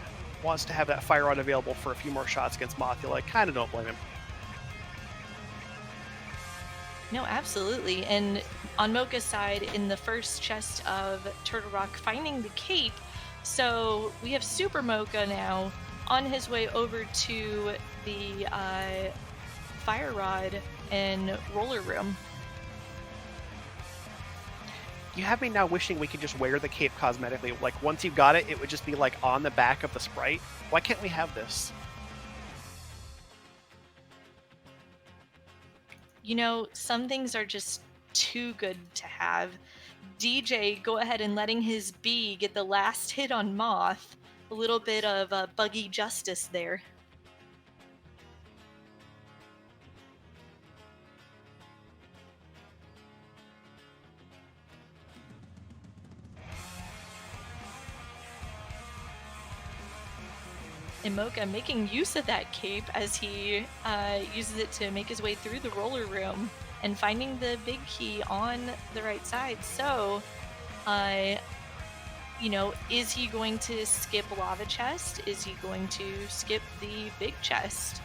wants to have that fire rod available for a few more shots against Mothula. I kind of don't blame him. No, absolutely. And on Mocha's side, in the first chest of Turtle Rock, finding the cape. So we have Super Mocha now on his way over to the fire rod and roller room. You have me now wishing we could just wear the cape cosmetically. Like, once you got it, it would just be like on the back of the sprite. Why can't we have this? you know, some things are just too good to have. DJ go ahead and letting his bee get the last hit on Moth. A little bit of buggy justice there. And Mocha making use of that cape as he uses it to make his way through the roller room and finding the big key on the right side. So, you know, is he going to skip Lava Chest? Is he going to skip the big chest?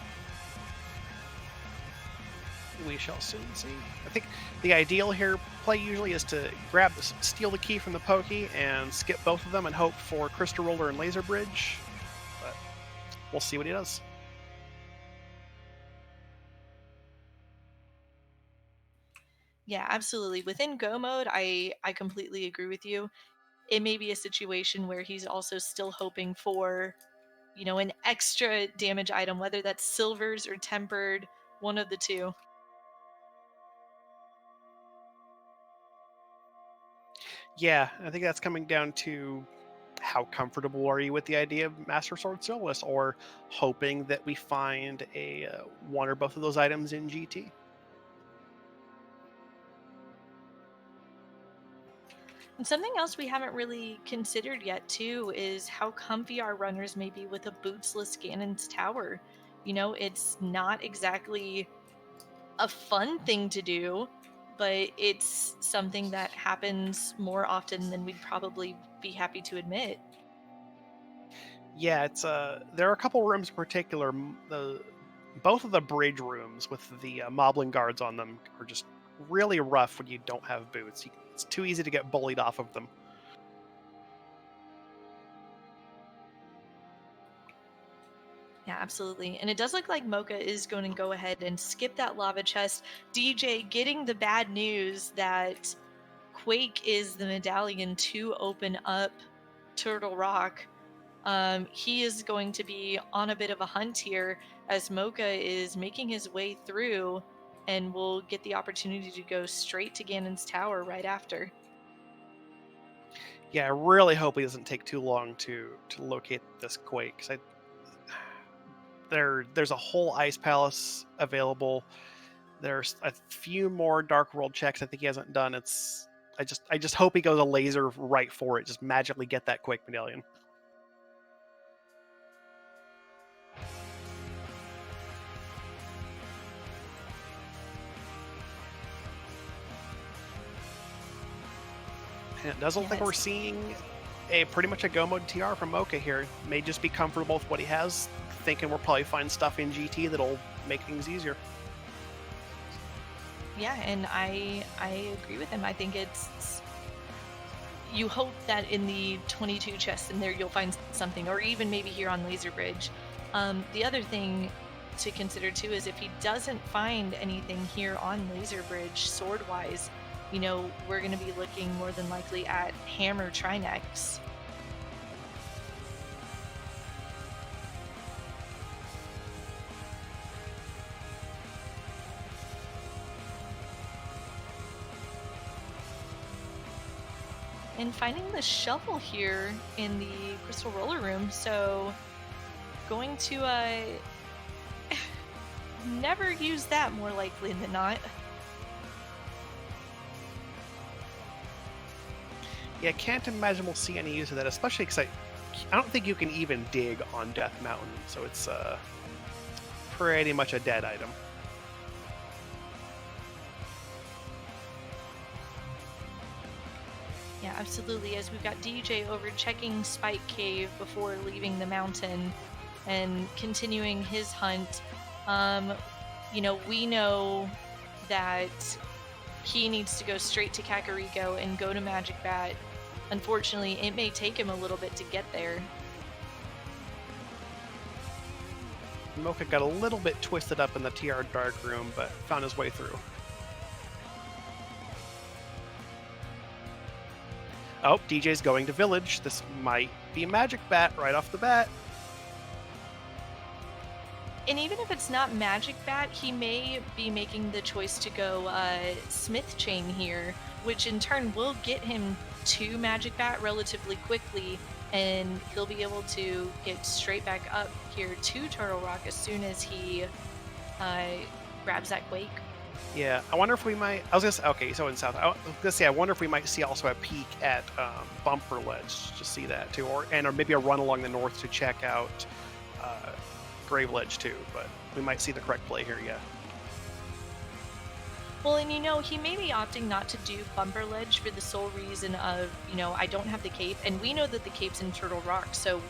We shall soon see. I think the ideal here play usually is to steal the key from the Pokey and skip both of them and hope for Crystal Roller and Laser Bridge. But we'll see what he does. Yeah, absolutely. Within Go mode, I completely agree with you. It may be a situation where he's also still hoping for, you know, an extra damage item, whether that's silvers or tempered, one of the two. Yeah, I think that's coming down to how comfortable are you with the idea of Master Sword Soloist, or hoping that we find a one or both of those items in GT. And something else we haven't really considered yet, too, is how comfy our runners may be with a bootsless Ganon's Tower. You know, it's not exactly a fun thing to do, but it's something that happens more often than we'd probably be happy to admit. Yeah, it's there are a couple rooms in particular. Both of the bridge rooms with the moblin guards on them are just really rough when you don't have boots. It's too easy to get bullied off of them. Yeah, absolutely. And it does look like Mocha is going to go ahead and skip that lava chest. DJ getting the bad news that Quake is the medallion to open up Turtle Rock. He is going to be on a bit of a hunt here as Mocha is making his way through and will get the opportunity to go straight to Ganon's Tower right after. Yeah, I really hope he doesn't take too long to locate this Quake, because there's a whole Ice Palace available. There's a few more Dark World checks I think he hasn't done. I just hope he goes a laser right for it. Just magically get that Quake medallion. And it does look like we're seeing pretty much a Go mode TR from Mocha here. May just be comfortable with what he has, thinking we'll probably find stuff in GT that'll make things easier. Yeah, and I agree with him. I think it's you hope that in the 22 chests in there you'll find something, or even maybe here on Laser Bridge. The other thing to consider too is if he doesn't find anything here on Laser Bridge sword wise, you know, we're going to be looking more than likely at Hammer Trinecks. And finding the shovel here in the Crystal Roller Room, so going to never use that more likely than not. Yeah, can't imagine we'll see any use of that, especially because I don't think you can even dig on Death Mountain, so it's pretty much a dead item. Yeah, absolutely. As we've got DJ over checking Spike Cave before leaving the mountain and continuing his hunt. You know, we know that he needs to go straight to Kakariko and go to Magic Bat. Unfortunately, it may take him a little bit to get there. Mocha got a little bit twisted up in the TR Dark Room, but found his way through. Oh, DJ's going to Village. This might be Magic Bat right off the bat. And even if it's not Magic Bat, he may be making the choice to go Smith Chain here, which in turn will get him to Magic Bat relatively quickly, and he'll be able to get straight back up here to Turtle Rock as soon as he grabs that Quake. Yeah, I wonder if we might. I was gonna say, okay, so in South, I was gonna say I wonder if we might see also a peek at Bumper Ledge to see that too, or maybe a run along the north to check out Grave Ledge too. But we might see the correct play here. Yeah. Well, and he may be opting not to do Bumper Ledge for the sole reason of, I don't have the cape, and we know that the cape's in Turtle Rock, so,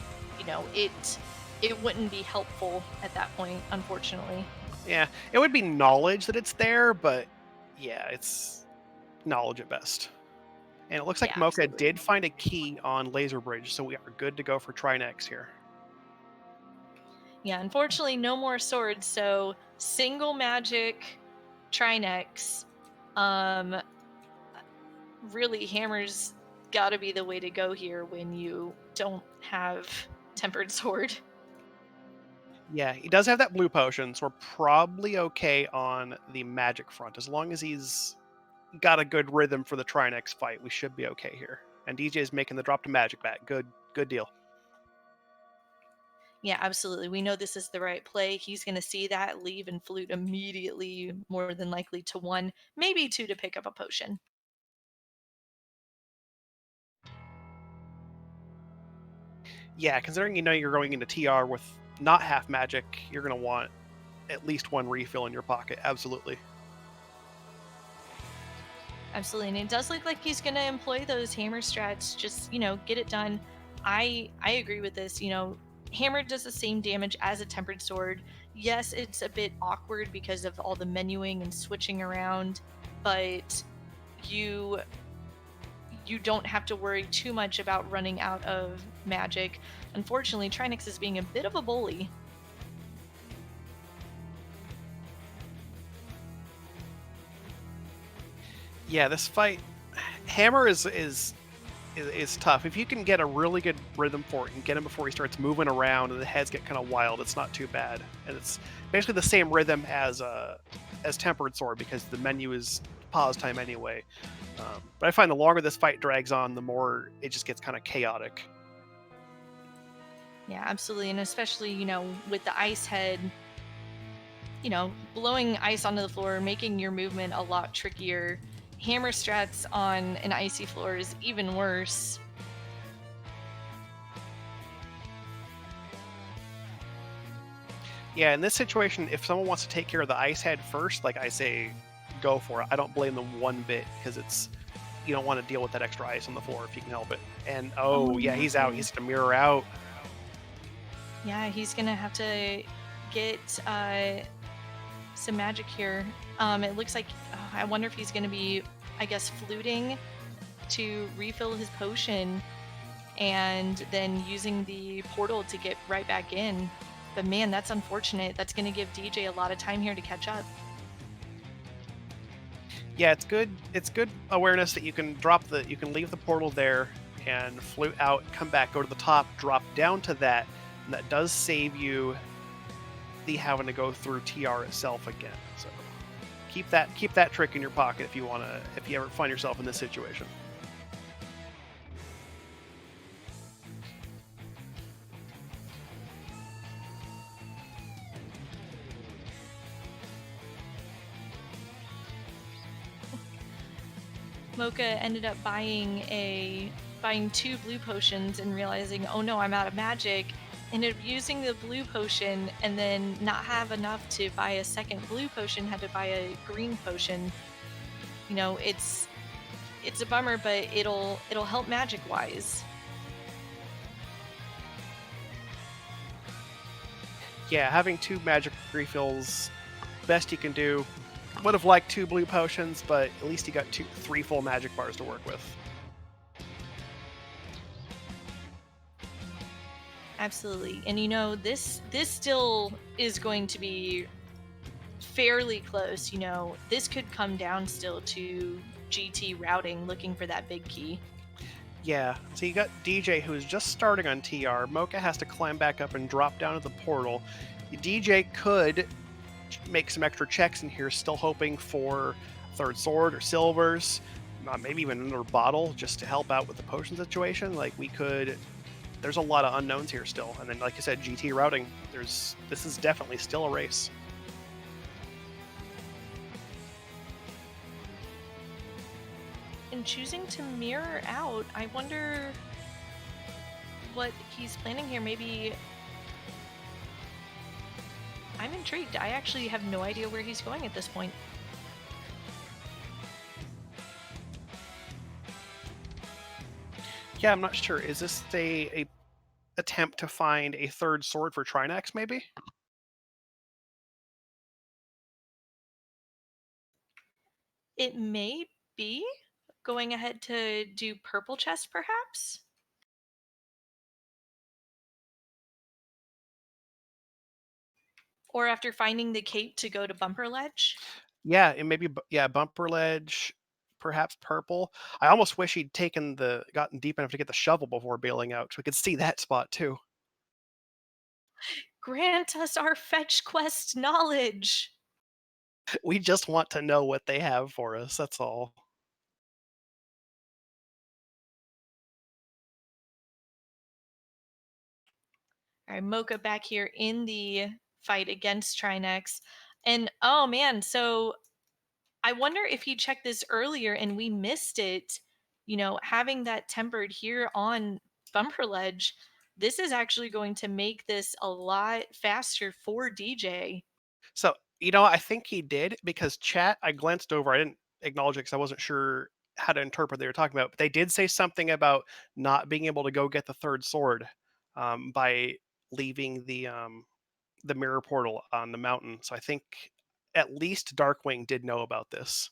it wouldn't be helpful at that point, unfortunately. Yeah, it would be knowledge that it's there, but yeah, it's knowledge at best. And it looks like Yeah, Mocha absolutely. did find a key on Laser Bridge, so we are good to go for Trinex here. Yeah, unfortunately, no more swords, so single magic Trinex. Really, Hammer's gotta be the way to go here when you don't have Tempered Sword. Yeah, he does have that blue potion, so we're probably okay on the magic front. As long as he's got a good rhythm for the Trinex fight, we should be okay here. And DJ is making the drop to Magic Bat. Good deal. Yeah, absolutely. We know this is the right play. He's going to see that, leave, and flute immediately, more than likely to 1, maybe 2 to pick up a potion. Yeah, considering you're going into TR with not half magic, you're going to want at least 1 refill in your pocket. Absolutely. Absolutely. And it does look like he's going to employ those hammer strats, just, get it done. I agree with this. Hammer does the same damage as a tempered sword. Yes, it's a bit awkward because of all the menuing and switching around, but you don't have to worry too much about running out of magic. Unfortunately, Trinix is being a bit of a bully. Yeah, this fight, Hammer is tough. If you can get a really good rhythm for it and get him before he starts moving around and the heads get kind of wild, it's not too bad. And it's basically the same rhythm as Tempered Sword because the menu is pause time anyway. But I find the longer this fight drags on, the more it just gets kind of chaotic. Yeah, absolutely. And especially, with the ice head, blowing ice onto the floor, making your movement a lot trickier. Hammer strats on an icy floor is even worse. Yeah, in this situation, if someone wants to take care of the ice head first, like I say, go for it. I don't blame them one bit because you don't want to deal with that extra ice on the floor if you can help it. And yeah, he's out. He's gonna mirror out. Yeah, he's gonna have to get some magic here. It looks like I wonder if he's gonna be, I guess, fluting to refill his potion and then using the portal to get right back in. But man, that's unfortunate. That's gonna give DJ a lot of time here to catch up. Yeah, it's good. It's good awareness that you can leave the portal there and flute out, come back, go to the top, drop down to that, and that does save you the having to go through TR itself again. So keep that trick in your pocket if you ever find yourself in this situation. Mocha ended up buying 2 blue potions and realizing, oh no, I'm out of magic. Ended up using the blue potion and then not have enough to buy a second blue potion, had to buy a green potion. It's a bummer, but it'll help magic wise. Yeah, having 2 magic refills, best you can do. Would have liked 2 blue potions, but at least you got 3 full magic bars to work with. Absolutely. And this still is going to be fairly close. This could come down still to GT routing, looking for that big key. Yeah, so you got DJ who's just starting on TR. Mocha has to climb back up and drop down to the portal. DJ could make some extra checks in here, still hoping for third sword or silvers, maybe even another bottle just to help out with the potion situation. Like we could, there's a lot of unknowns here still. And then, like I said, GT routing. This is definitely still a race. And choosing to mirror out, I wonder what he's planning here. Maybe I'm intrigued. I actually have no idea where he's going at this point. Yeah, I'm not sure. Is this a attempt to find a third sword for Trinex, maybe? It may be going ahead to do purple chest, perhaps? Or after finding the cape to go to Bumper Ledge? Yeah, and maybe bumper ledge, perhaps purple. I almost wish he'd gotten deep enough to get the shovel before bailing out, so we could see that spot too. Grant us our fetch quest knowledge! We just want to know what they have for us. That's all. All right, Mocha back here in the fight against Trinex. And oh man, so I wonder if he checked this earlier and we missed it. You know, having that tempered here on Bumper Ledge, this is actually going to make this a lot faster for DJ. So, I think he did because chat, I glanced over. I didn't acknowledge it because I wasn't sure how to interpret what they were talking about. But they did say something about not being able to go get the third sword by leaving the mirror portal on the mountain. So I think at least Darkwing did know about this.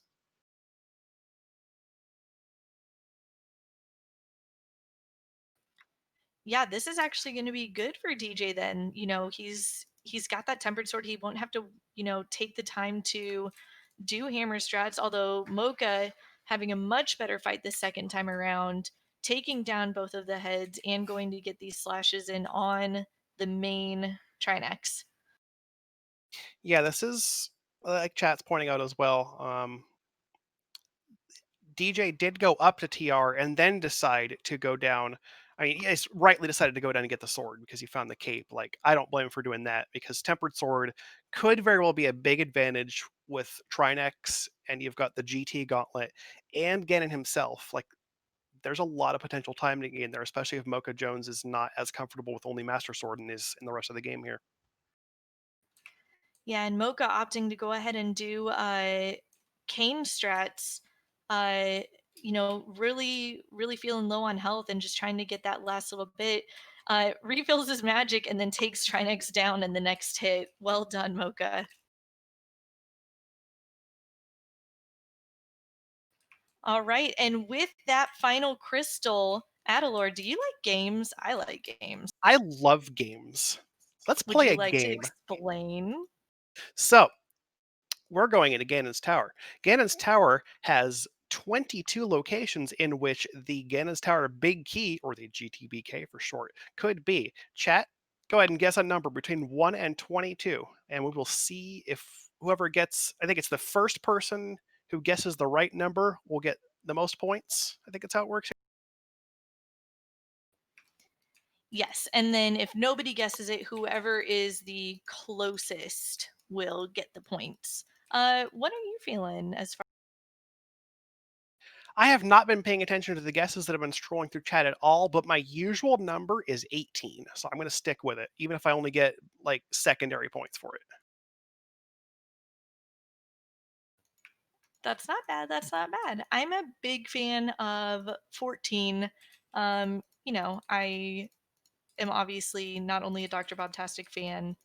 Yeah, this is actually going to be good for DJ then. You know, he's got that tempered sword. He won't have to, take the time to do hammer strats, although Mocha having a much better fight the second time around, taking down both of the heads and going to get these slashes in on the main Trinex. Yeah, this is like chat's pointing out as well. DJ did go up to TR and then decide to go down. I mean, he's rightly decided to go down and get the sword because he found the cape. Like, I don't blame him for doing that because tempered sword could very well be a big advantage with Trinex, and you've got the GT gauntlet and Ganon himself. Like, there's a lot of potential time to gain there, especially if Mocha Jones is not as comfortable with only Master Sword and is in the rest of the game here. Yeah, and Mocha opting to go ahead and do Kane strats, really, really feeling low on health and just trying to get that last little bit. Refills his magic and then takes Trinex down in the next hit. Well done, Mocha. All right, and with that final crystal, Adilor, do you like games? I like games. I love games. Let's Would play you a like to game. explain? So, we're going into Ganon's Tower. Ganon's Tower has 22 locations in which the Ganon's Tower big key, or the GTBK for short, could be. Chat, go ahead and guess a number between 1 and 22, and we will see if whoever gets, I think it's the first person who guesses the right number will get the most points. I think that's how it works. Yes, and then if nobody guesses it, whoever is the closest will get the points. What are you feeling as far? I have not been paying attention to the guesses that have been scrolling through chat at all, but my usual number is 18. So I'm going to stick with it, even if I only get like secondary points for it. That's not bad. That's not bad. I'm a big fan of 14. I am obviously not only a Dr. Bobtastic fan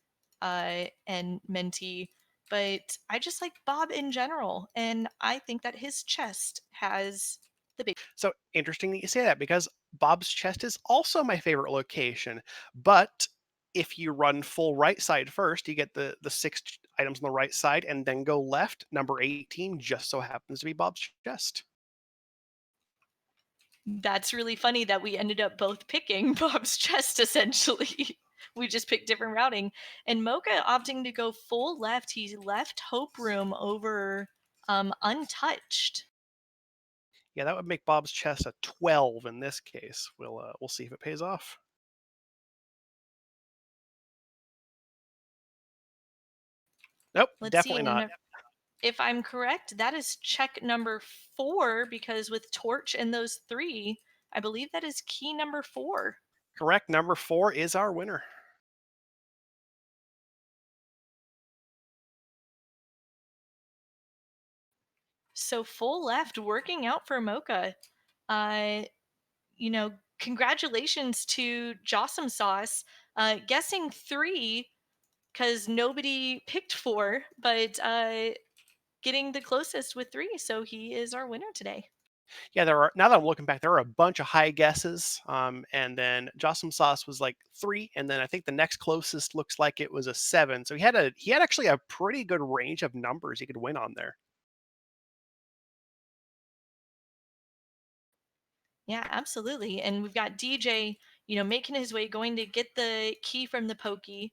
and mentee, but I just like Bob in general. And I think that his chest has the big. So interesting that you say that because Bob's chest is also my favorite location. But if you run full right side first, you get the six items on the right side and then go left. Number 18 just so happens to be Bob's chest. That's really funny that we ended up both picking Bob's chest essentially. We just picked different routing. And Mocha opting to go full left. He left Hope Room over untouched. Yeah, that would make Bob's chest a 12 in this case. We'll see if it pays off. Nope, Let's see. definitely And not. if I'm correct, that is check number 4, because with Torch and those 3, I believe that is key number 4. Correct. Number 4 is our winner. So full left working out for Mocha. Uh, Congratulations to Jossum Sauce. Guessing 3 because nobody picked 4, but getting the closest with 3. So he is our winner today. Yeah, there are. Now that I'm looking back, there are a bunch of high guesses. And then Jossum Sauce was like 3, and then I think the next closest looks like it was a 7. So he had actually a pretty good range of numbers he could win on there. Yeah, absolutely. And we've got DJ, making his way, going to get the key from the pokey.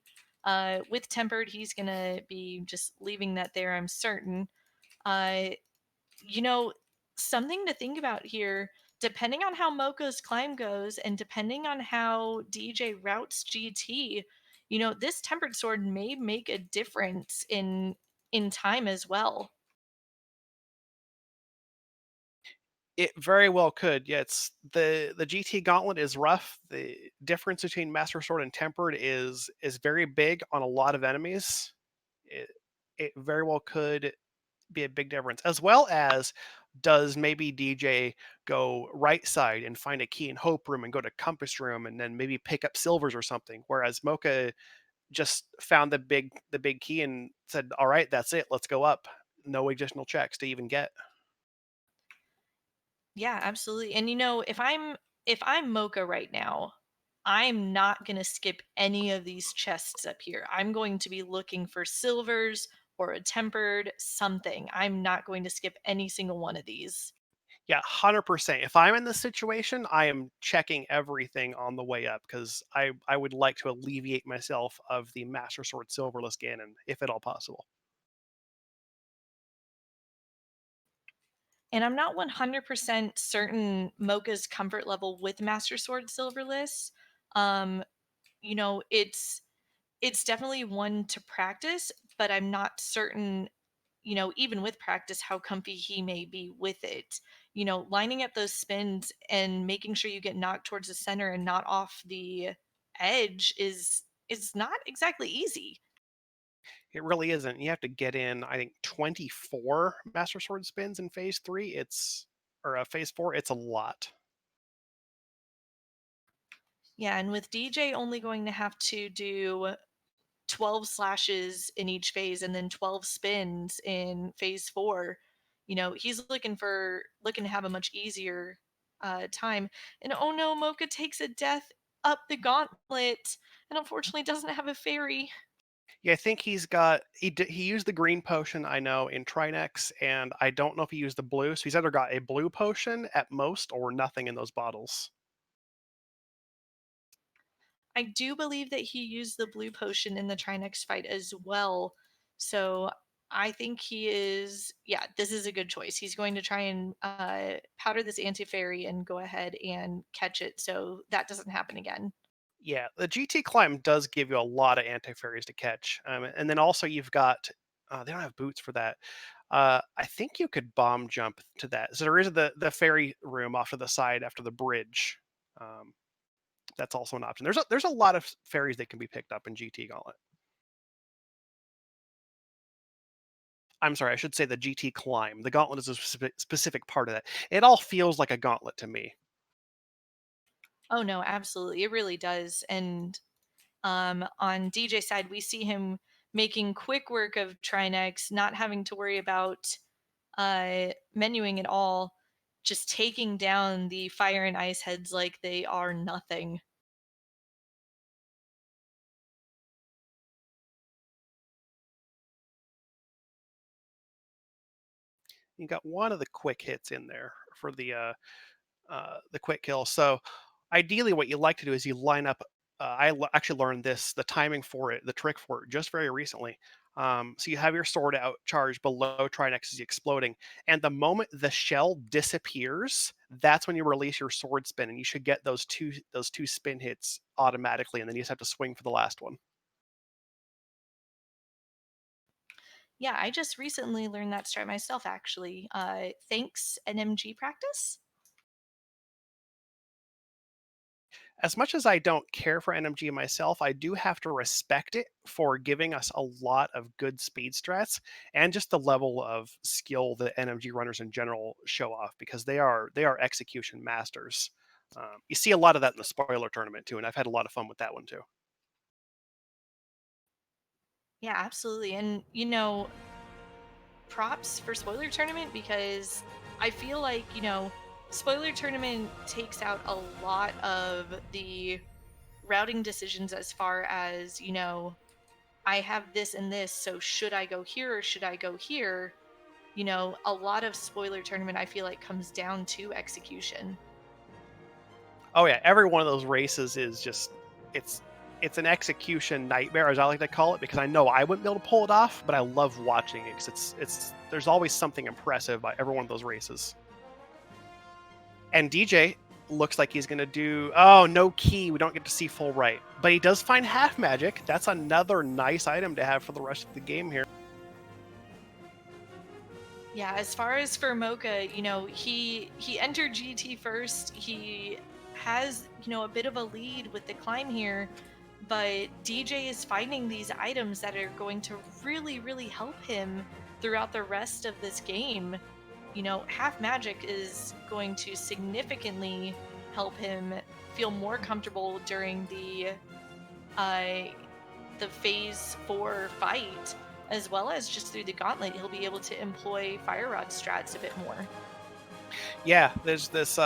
With tempered, he's gonna be just leaving that there, I'm certain. Uh, you know, Something to think about here, depending on how Mocha's climb goes and depending on how DJ routes GT, this tempered sword may make a difference in time as well. It very well could. Yeah, it's the GT Gauntlet is rough. The difference between Master Sword and Tempered is very big on a lot of enemies. It it very well could be a big difference. As well as, does maybe DJ go right side and find a key in Hope Room and go to Compass Room and then maybe pick up silvers or something? Whereas Mocha just found the big key and said, "All right, that's it. Let's go up." No additional checks to even get. Yeah, absolutely. And if I'm Mocha right now, I'm not going to skip any of these chests up here. I'm going to be looking for silvers or a tempered something. I'm not going to skip any single one of these. Yeah, 100%. If I'm in this situation, I am checking everything on the way up because I would like to alleviate myself of the Master Sword Silverless Ganon, if at all possible. And I'm not 100% certain Mocha's comfort level with Master Sword Silverless. Um, it's definitely one to practice, but I'm not certain, even with practice, how comfy he may be with it. Lining up those spins and making sure you get knocked towards the center and not off the edge is not exactly easy. It really isn't. You have to get in, I think, 24 Master Sword spins in Phase 3. Phase 4. It's a lot. Yeah, and with DJ only going to have to do 12 slashes in each phase and then 12 spins in phase 4, he's looking to have a much easier time. And oh no, Mocha takes a death up the gauntlet and unfortunately doesn't have a fairy. Yeah, I think he used the green potion, I know, in Trinex, and I don't know if he used the blue. So he's either got a blue potion at most or nothing in those bottles. I do believe that he used the blue potion in the Trinex fight as well. So I think yeah, this is a good choice. He's going to try and powder this anti-fairy and go ahead and catch it so that doesn't happen again. Yeah, the GT climb does give you a lot of anti fairies to catch, and then also you've got they don't have boots for that. I think you could bomb jump to that. So there is the fairy room off to the side after the bridge. Um, that's also an option. There's a lot of fairies that can be picked up in GT Gauntlet. I'm sorry, I should say the GT climb. The gauntlet is a specific part of that. It all feels like a gauntlet to me. Oh no, absolutely. It really does. And on DJ side, we see him making quick work of Trinex, not having to worry about menuing at all, just taking down the fire and ice heads like they are nothing. You got one of the quick hits in there for the quick kill. So ideally, what you like to do is you line up actually learned the timing for it, the trick for it, just very recently. So you have your sword out charged below Trinex is exploding, and the moment the shell disappears, that's when you release your sword spin, and you should get those two spin hits automatically, and then you just have to swing for the last one. Yeah, I just recently learned that strat myself, actually. Thanks, NMG practice. As much as I don't care for NMG myself, I do have to respect it for giving us a lot of good speed strats and just the level of skill that NMG runners in general show off because they are execution masters. You see a lot of that in the spoiler tournament too, and I've had a lot of fun with that one too. Yeah, absolutely. And, props for spoiler tournament because I feel like, spoiler tournament takes out a lot of the routing decisions as far as, I have this and this, so should I go here or should I go here? A lot of spoiler tournament I feel like comes down to execution. Oh yeah, every one of those races is just it's it's an execution nightmare, as I like to call it, because I know I wouldn't be able to pull it off, but I love watching it because it's there's always something impressive by every one of those races. And DJ looks like he's gonna do no key, we don't get to see full right. But he does find half magic. That's another nice item to have for the rest of the game here. Yeah, as far as for Mocha, he entered GT first. He has, a bit of a lead with the climb here, but DJ is finding these items that are going to really, really help him throughout the rest of this game. Half magic is going to significantly help him feel more comfortable during uh the phase 4 fight, as well as just through the gauntlet. He'll be able to employ fire rod strats a bit more. Yeah, there's this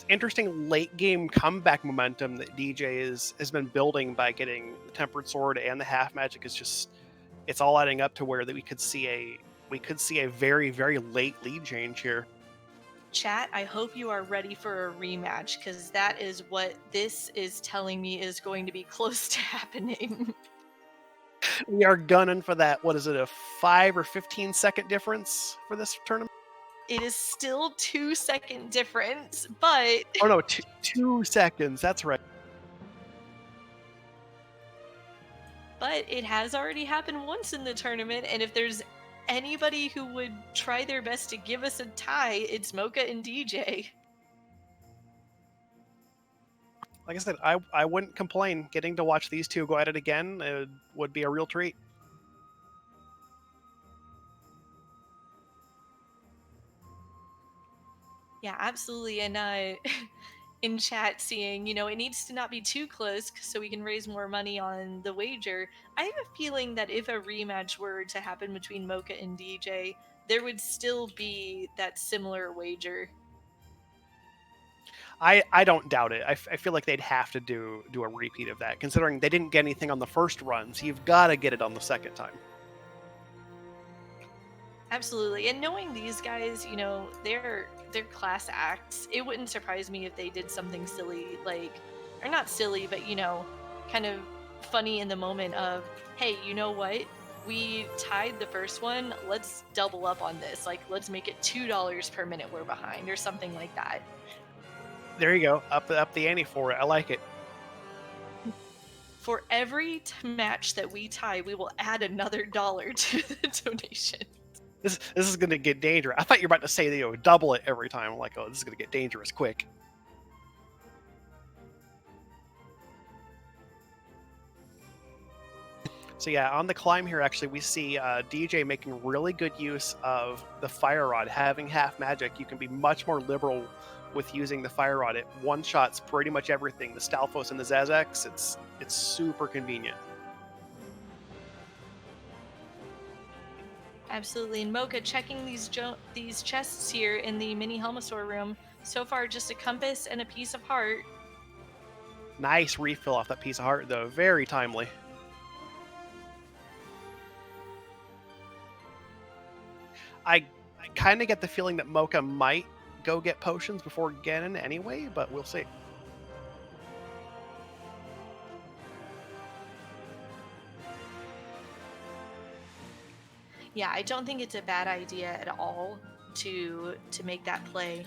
interesting late game comeback momentum that DJ has been building by getting the tempered sword and the half magic is just it's all adding up to where that we could see a very very late lead change here. Chat, I hope you are ready for a rematch because that is what this is telling me is going to be close to happening. We are gunning for that. What is it, a 5 or 15-second difference for this tournament? It is still 2-second difference, but Oh no, 2 seconds. That's right. it has already happened once in the tournament, and if there's anybody who would try their best to give us a tie, it's Mocha and DJ. Like I said, I wouldn't complain. Getting to watch these two go at it again would be a real treat. Yeah, absolutely. And in chat, seeing, it needs to not be too close so we can raise more money on the wager. I have a feeling that if a rematch were to happen between Mocha and DJ, there would still be that similar wager. I don't doubt it. I feel like they'd have to do a repeat of that, considering they didn't get anything on the first run, so you've got to get it on the second time. Absolutely. And knowing these guys, they're class acts. It wouldn't surprise me if they did something silly, like, or not silly, but kind of funny in the moment of, hey, you know what? We tied the first one. Let's double up on this. Like, let's make it $2 per minute we're behind, or something like that. There you go. Up the ante for it. I like it. For every match that we tie, we will add another dollar to the donation. This is going to get dangerous. I thought you were about to say that you would double it every time. I'm like, oh, this is going to get dangerous quick. So yeah, on the climb here, actually, we see DJ making really good use of the fire rod. Having half magic, you can be much more liberal with using the fire rod. It one-shots pretty much everything. The Stalfos and the Zazax, it's super convenient. Absolutely. And Mocha, checking these chests here in the mini Helmasaur room. So far, just a compass and a piece of heart. Nice refill off that piece of heart, though. Very timely. I kind of get the feeling that Mocha might go get potions before Ganon anyway, but we'll see. Yeah, I don't think it's a bad idea at all to make that play.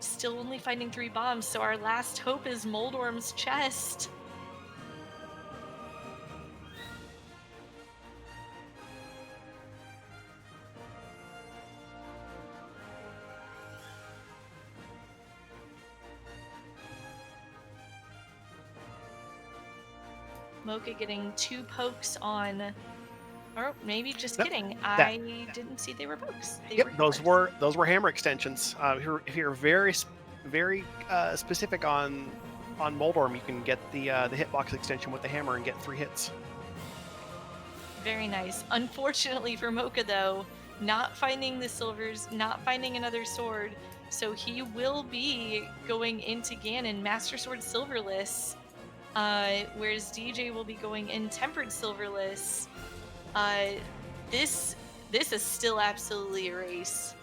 Still only finding 3 bombs, so our last hope is Moldorm's chest. Mocha getting 2 pokes on, or maybe just Nope, kidding. that- I didn't see they were pokes. They Yep, were those were hammer extensions. If you're very specific on Moldorm, you can get the hitbox extension with the hammer and get 3 hits. very nice. Unfortunately for Mocha, though, not finding the silvers, not finding another sword, so he will be going into Ganon Master Sword silverless, whereas DJ will be going in Tempered silverless. This is still absolutely a race.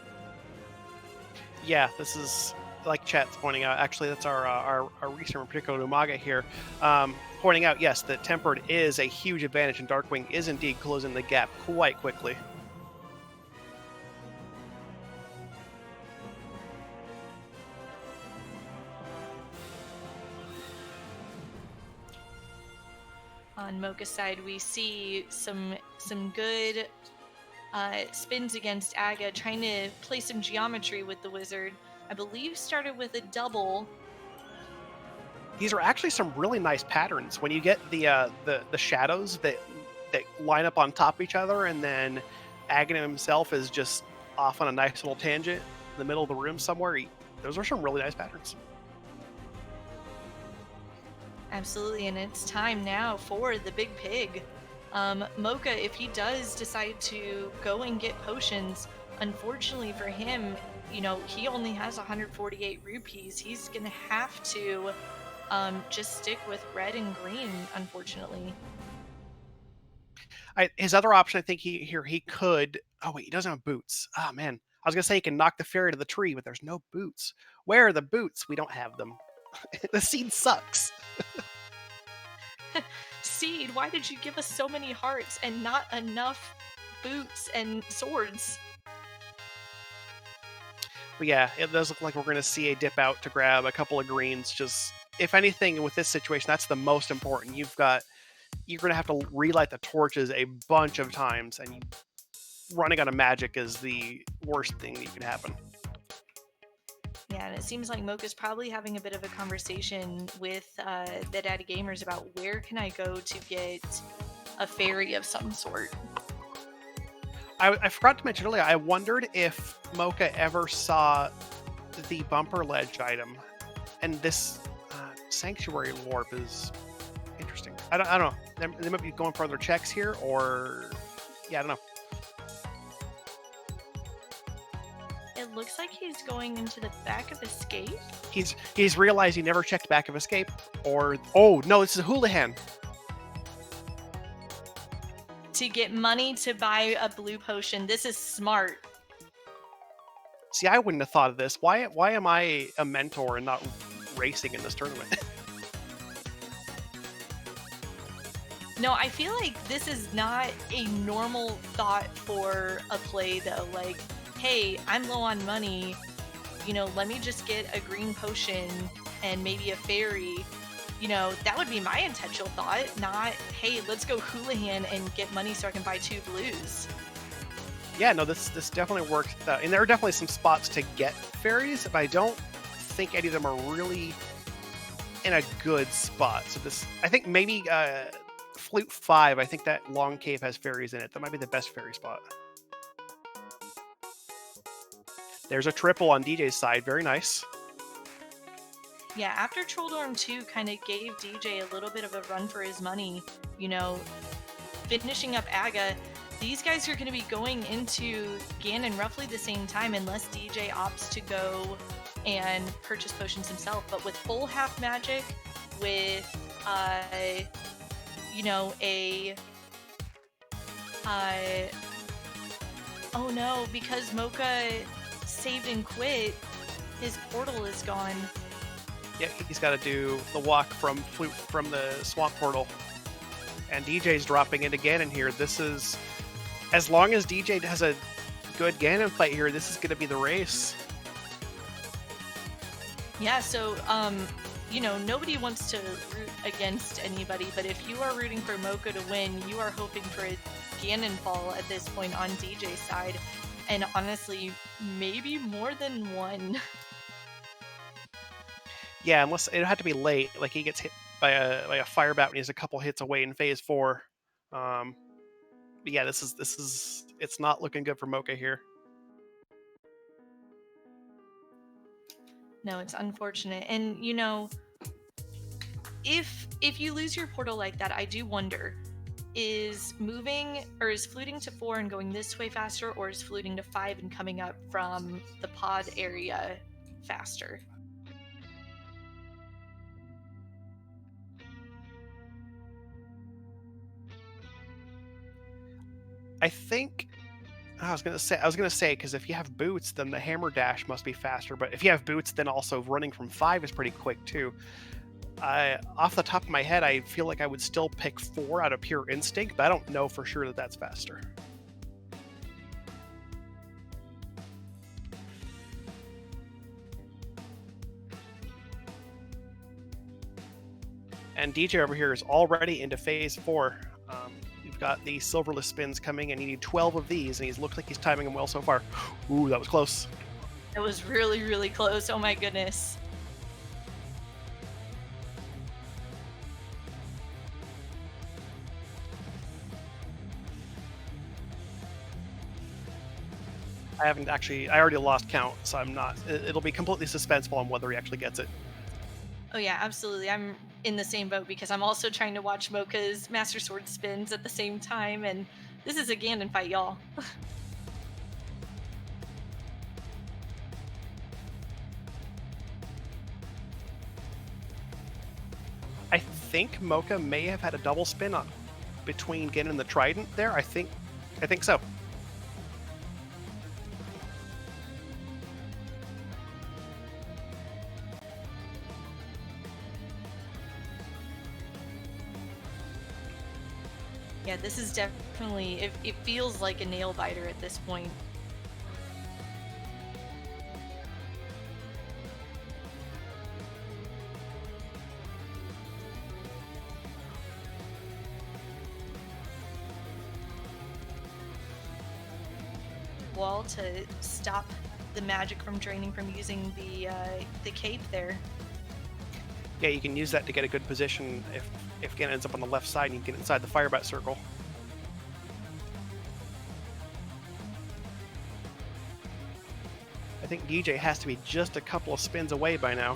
Yeah, this is, like chat's pointing out. Actually, that's our Restreamer, particularly Lumaga here, pointing out, yes, that Tempered is a huge advantage, and Darkwing is indeed closing the gap quite quickly. On Mocha's side, we see some good spins against Aga, trying to play some geometry with the wizard. I believe started with a double. These are actually some really nice patterns when you get the shadows that line up on top of each other, and then Aghanim himself is just off on a nice little tangent in the middle of the room somewhere. Those are some really nice patterns. Absolutely, and it's time now for the big pig. Mocha, if he does decide to go and get potions, unfortunately for him, you know, he only has 148 rupees. He's gonna have to just stick with red and green, unfortunately. His other option, I think he could. Oh wait, he doesn't have boots. Oh man, I was gonna say he can knock the fairy to the tree, but there's no boots. Where are the boots? We don't have them. The seed sucks. Seed, why did you give us so many hearts and not enough boots and swords? But yeah, it does look like we're going to see a dip out to grab a couple of greens. Just, if anything, with this situation, that's the most important. You're going to have to relight the torches a bunch of times, and running out of magic is the worst thing that can happen. Yeah, and it seems like Mocha's probably having a bit of a conversation with the Daddy Gamers about where can I go to get a fairy of some sort. I forgot to mention earlier, I wondered if Mocha ever saw the bumper ledge item, and this sanctuary warp is interesting. I don't know. They might be going for other checks here, or yeah, I don't know. It looks like he's going into the back of Escape. He's realized he never checked back of Escape, or oh no, this is Houlihan. To get money to buy a blue potion. This is smart. See, I wouldn't have thought of this. Why am I a mentor and not racing in this tournament? No, I feel like this is not a normal thought for a play, though. Like, hey, I'm low on money, you know, let me just get a green potion and maybe a fairy. You know, that would be my intentional thought, not, hey, let's go Houlihan and get money so I can buy 2 blues. Yeah, no, this definitely works. And there are definitely some spots to get fairies, but I don't think any of them are really in a good spot. So this, I think maybe Flute 5, I think that Long Cave has fairies in it. That might be the best fairy spot. There's a triple on DJ's side. Very nice. Yeah, after Trolldorm 2 kind of gave DJ a little bit of a run for his money, you know, finishing up Aga, these guys are going to be going into Ganon roughly the same time unless DJ opts to go and purchase potions himself. But with full half magic, with, you know, oh no, because Mocha saved and quit, his portal is gone. Yeah, he's got to do the walk from the swamp portal. And DJ's dropping it again in here. This is, as long as DJ has a good Ganon fight here, this is going to be the race. Yeah, so, you know, nobody wants to root against anybody, but if you are rooting for Mocha to win, you are hoping for a Ganon fall at this point on DJ's side. And honestly, maybe more than one. Yeah, unless it had to be late, like he gets hit by a fire bat when he's a couple hits away in phase 4. But yeah, this is it's not looking good for Mocha here. No, it's unfortunate. And you know, if you lose your portal like that, I do wonder, is moving or is fluting to 4 and going this way faster, or is fluting to 5 and coming up from the pod area faster? I think I was gonna say because if you have boots, then the hammer dash must be faster. But if you have boots, then also running from 5 is pretty quick too. Off the top of my head, I feel like I would still pick 4 out of pure instinct, but I don't know for sure that that's faster. And DJ over here is already into phase 4. You've got the silverless spins coming, and you need 12 of these, and he looks like he's timing them well so far. Ooh, that was close. That was really, really close. Oh my goodness. I already lost count, so I'm not. It'll be completely suspenseful on whether he actually gets it. Oh yeah, absolutely. I'm in the same boat because I'm also trying to watch Mocha's Master Sword spins at the same time, and this is a Ganon fight, y'all. I think Mocha may have had a double spin on between Ganon and the Trident there. I think so. Yeah, this is definitely, it feels like a nail biter at this point. Wall to stop the magic from draining from using the cape there. Yeah, you can use that to get a good position if Ganon ends up on the left side and you can get inside the firebat circle. I think DJ has to be just a couple of spins away by now.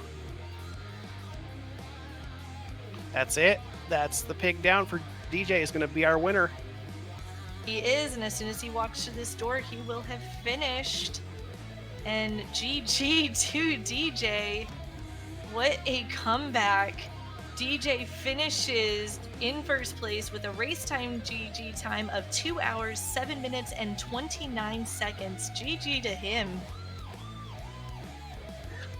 That's it. That's the pig down for DJ is going to be our winner. He is, and as soon as he walks through this door, he will have finished. And GG to DJ. What a comeback. DJ finishes in first place with a race time GG time of 2 hours, 7 minutes, and 29 seconds. GG to him.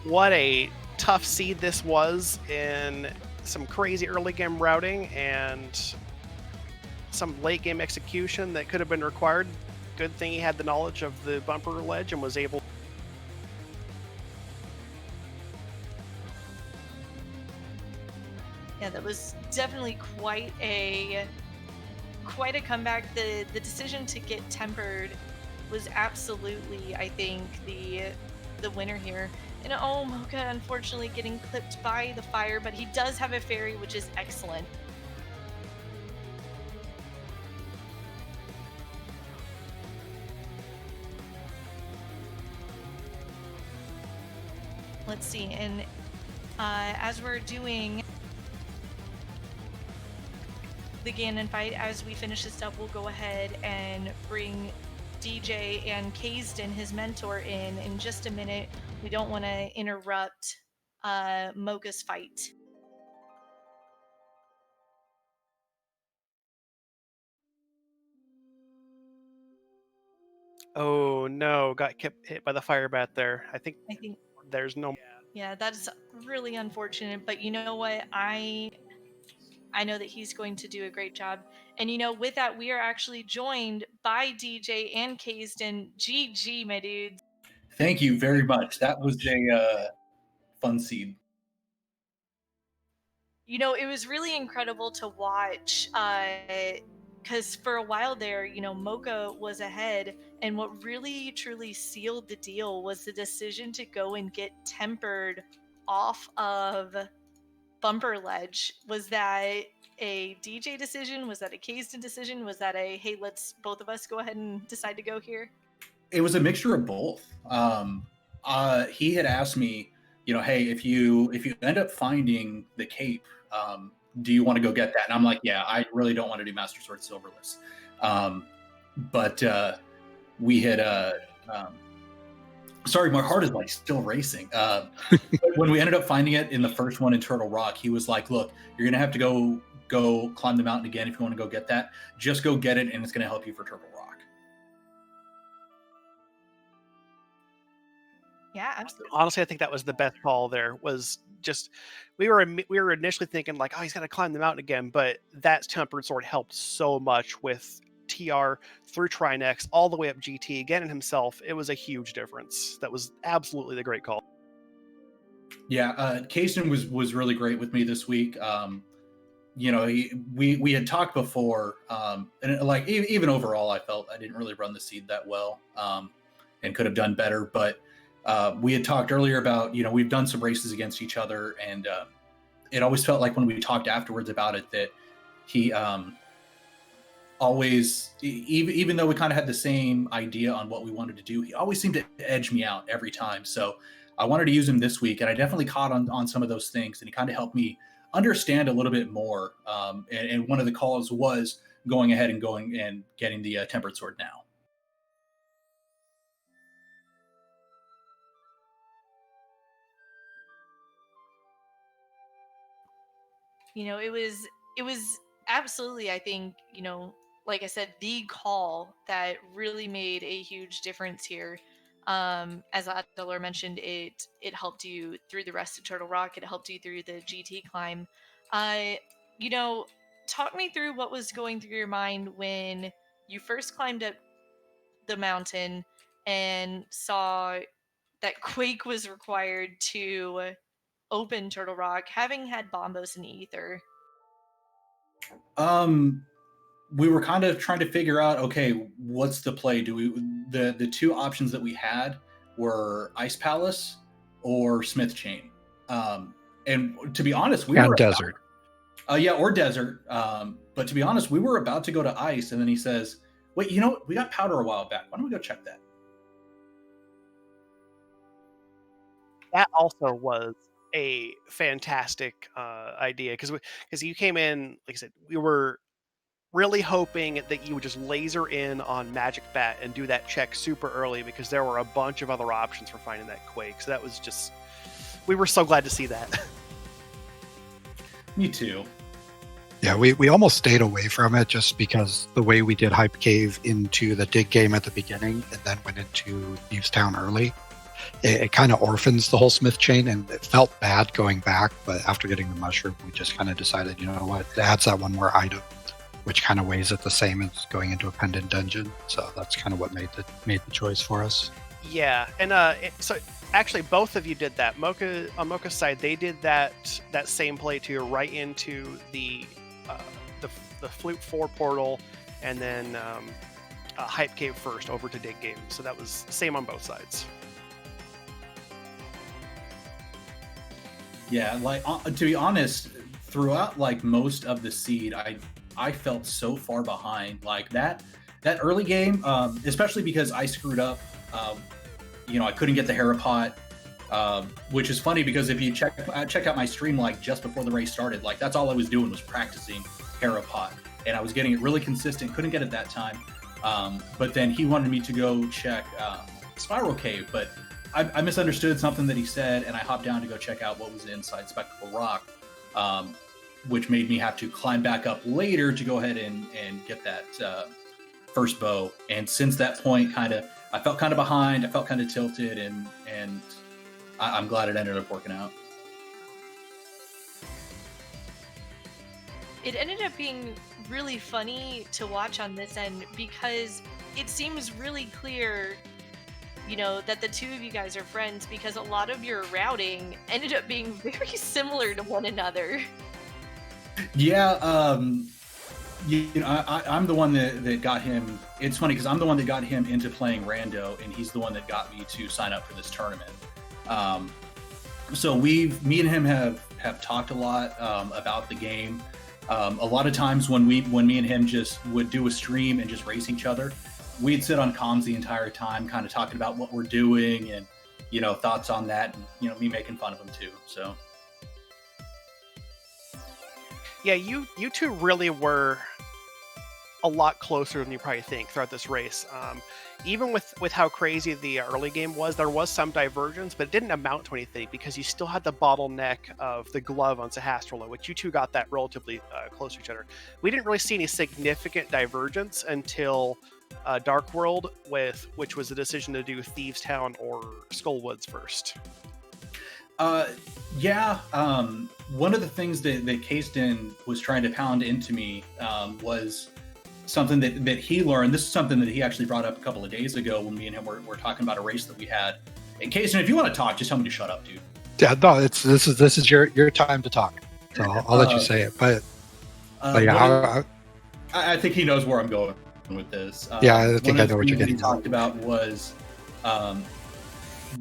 What a tough seed this was in some crazy early game routing and some late game execution that could have been required. Good thing he had the knowledge of the bumper ledge and was able. Yeah, that was definitely quite a comeback. The decision to get tempered was absolutely, I think, the winner here. And oh, Mocha unfortunately getting clipped by the fire, but he does have a fairy, which is excellent. Let's see, and as we're doing the Ganon fight, as we finish this up, we'll go ahead and bring DJ and Kaesden, his mentor, in just a minute. We don't want to interrupt Mocha's fight. Oh no, got kept hit by the firebat there. I think there's no. Yeah, that's really unfortunate. But you know what? I I know that he's going to do a great job. And with that, we are actually joined by DJ and Kaesden. GG, my dudes. Thank you very much. That was a fun seed. It was really incredible to watch because for a while there, Mocha was ahead. And what really truly sealed the deal was the decision to go and get tempered off of Bumper Ledge. Was that a DJ decision? Was that a Kaesden decision? Was that a, hey, let's both of us go ahead and decide to go here? It was a mixture of both. He had asked me, hey, if you end up finding the cape, do you want to go get that? And I'm like, yeah, I really don't want to do Master Sword Silverless. But we had, sorry, my heart is like still racing. When we ended up finding it in the first one in Turtle Rock, he was like, look, you're going to have to go climb the mountain again if you want to go get that. Just go get it, and it's going to help you for Turtle Rock. Yeah, absolutely. Honestly, I think that was the best call. There was just we were initially thinking like, oh, he's got to climb the mountain again, but that tempered sword helped so much with TR through Trinex all the way up GT again, and himself. It was a huge difference. That was absolutely the great call. Yeah, Kaesden was really great with me this week. We had talked before, and like even overall, I felt I didn't really run the seed that well, and could have done better, but. We had talked earlier about, we've done some races against each other, and it always felt like when we talked afterwards about it that he always, even though we kind of had the same idea on what we wanted to do, he always seemed to edge me out every time. So I wanted to use him this week, and I definitely caught on some of those things, and he kind of helped me understand a little bit more. And one of the calls was going ahead and getting the Tempered Sword now. It was absolutely, I think, like I said, the call that really made a huge difference here. As Adilor mentioned, it helped you through the rest of Turtle Rock. It helped you through the GT climb. Talk me through what was going through your mind when you first climbed up the mountain and saw that Quake was required to open Turtle Rock, having had Bombos and Ether. We were kind of trying to figure out, okay, what's the play? The two options that we had were Ice Palace or Smith Chain. And to be honest, we were Desert. Or Desert. But to be honest, we were about to go to Ice, and then he says, wait, we got Powder a while back. Why don't we go check that? That also was a fantastic idea because you came in, like I said, we were really hoping that you would just laser in on Magic Bat and do that check super early, because there were a bunch of other options for finding that Quake. So that was just, we were so glad to see that. Me too. Yeah, we almost stayed away from it just because the way we did Hype Cave into the dig game at the beginning and then went into Newstown early, it kind of orphans the whole Smith chain, and it felt bad going back. But after getting the mushroom, we just kind of decided, you know what, it adds that one more item, which kind of weighs it the same as going into a pendant dungeon. So that's kind of what made the choice for us. Yeah, and so actually both of you did that. Mocha, on Mocha's side, they did that same play too, right into the Flute 4 portal, and then Hype Cave first over to Dig Game. So that was same on both sides. Yeah, like to be honest, throughout like most of the seed, I felt so far behind. Like that early game, especially because I screwed up. I couldn't get the Harapot, which is funny because if you check out my stream like just before the race started, like that's all I was doing was practicing Harapot, and I was getting it really consistent. Couldn't get it that time, but then he wanted me to go check Spiral Cave, but I misunderstood something that he said, and I hopped down to go check out what was inside Spectacle Rock, which made me have to climb back up later to go ahead and get that first bow. And since that point, I felt kind of behind. I felt kind of tilted, and I'm glad it ended up working out. it ended up being really funny to watch on this end because it seems really clear, you know, that the two of you guys are friends because a lot of your routing ended up being very similar to one another. Yeah, you know, I'm the one that got him. It's funny because I'm the one that got him into playing Rando, and he's the one that got me to sign up for this tournament. So me and him have talked a lot about the game. A lot of times when me and him just would do a stream and just race each other, we'd sit on comms the entire time, kind of talking about what we're doing and, you know, thoughts on that, and, you know, me making fun of him too. So Yeah, you two really were a lot closer than you probably think throughout this race. Even with how crazy the early game was, there was some divergence, but it didn't amount to anything because you still had the bottleneck of the glove on Sahasrahla, which you two got that relatively close to each other. We didn't really see any significant divergence until Dark World, which was a decision to do Thieves Town or Skullwoods first. Yeah, one of the things that kaesden was trying to pound into me was something that he learned. This is something that he actually brought up a couple of days ago when me and him were talking about a race that we had. And kaesden, if you want to talk, just tell me to shut up, dude. Yeah, no, this is your time to talk. So I'll let you say it. But yeah, I think he knows where I'm going with this. Yeah, I think I know what you're getting. He talked about was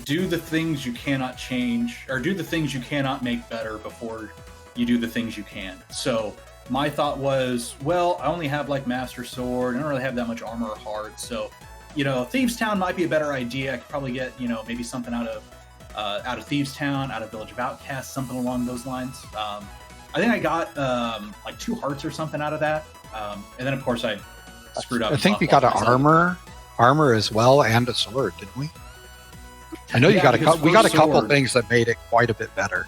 do the things you cannot change, or do the things you cannot make better before you do the things you can. So my thought was, well, I only have like Master Sword. I don't really have that much armor or heart. So, you know, Thieves Town might be a better idea. I could probably get, you know, maybe something out of Thieves Town, out of Village of Outcasts, something along those lines. I think I got like 2 hearts or something out of that. And then of course I screwed up. I think we got an armor as well, and a sword, didn't we? I know you got we got a couple things that made it quite a bit better.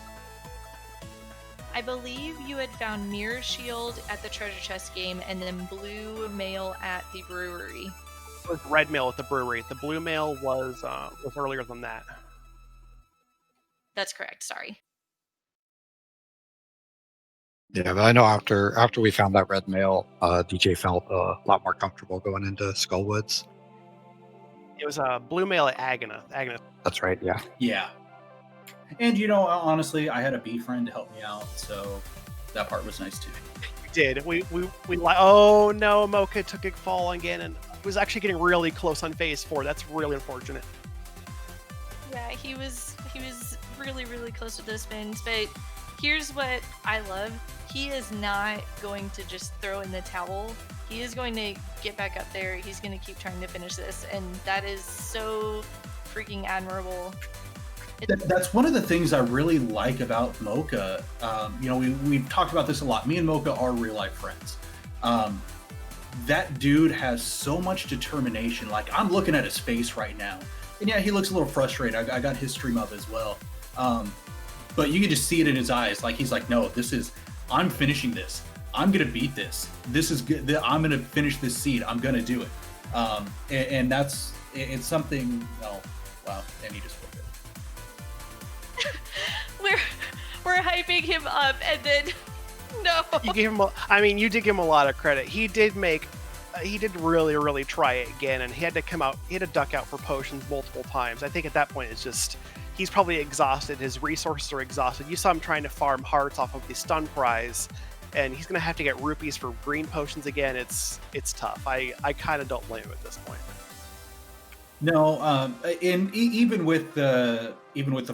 I believe you had found Mirror Shield at the treasure chest game and then blue mail at the brewery. It was red mail at the brewery. The blue mail was earlier than that. That's correct, sorry. Yeah, but I know after we found that red mail, DJ felt a lot more comfortable going into Skullwoods. It was a blue mail at Agana. That's right, yeah. Yeah. And, you know, honestly, I had a bee friend to help me out, so that part was nice too. We did. We oh no, Mocha took a fall again and was actually getting really close on phase 4. That's really unfortunate. Yeah, he was really, really close to those spins, but here's what I love. He is not going to just throw in the towel. He is going to get back up there. He's going to keep trying to finish this, and that is so freaking admirable. That's one of the things I really like about Mocha. You know, we've talked about this a lot. Me and Mocha are real life friends. That dude has so much determination. Like, I'm looking at his face right now, and yeah, he looks a little frustrated. I got his stream up as well, but you can just see it in his eyes. Like, he's like, no, I'm finishing this. I'm gonna beat this. This is good. I'm gonna finish this seed. I'm gonna do it. And it's something. Oh, wow! And he just flipped it. We're hyping him up, and then no. You gave him. You did give him a lot of credit. He did really, really try it again, and he had to come out. He had to duck out for potions multiple times. I think at that point, it's just he's probably exhausted. His resources are exhausted. You saw him trying to farm hearts off of the stun prize, and he's gonna have to get rupees for green potions again. It's tough. I kind of don't blame him at this point. No, and even with the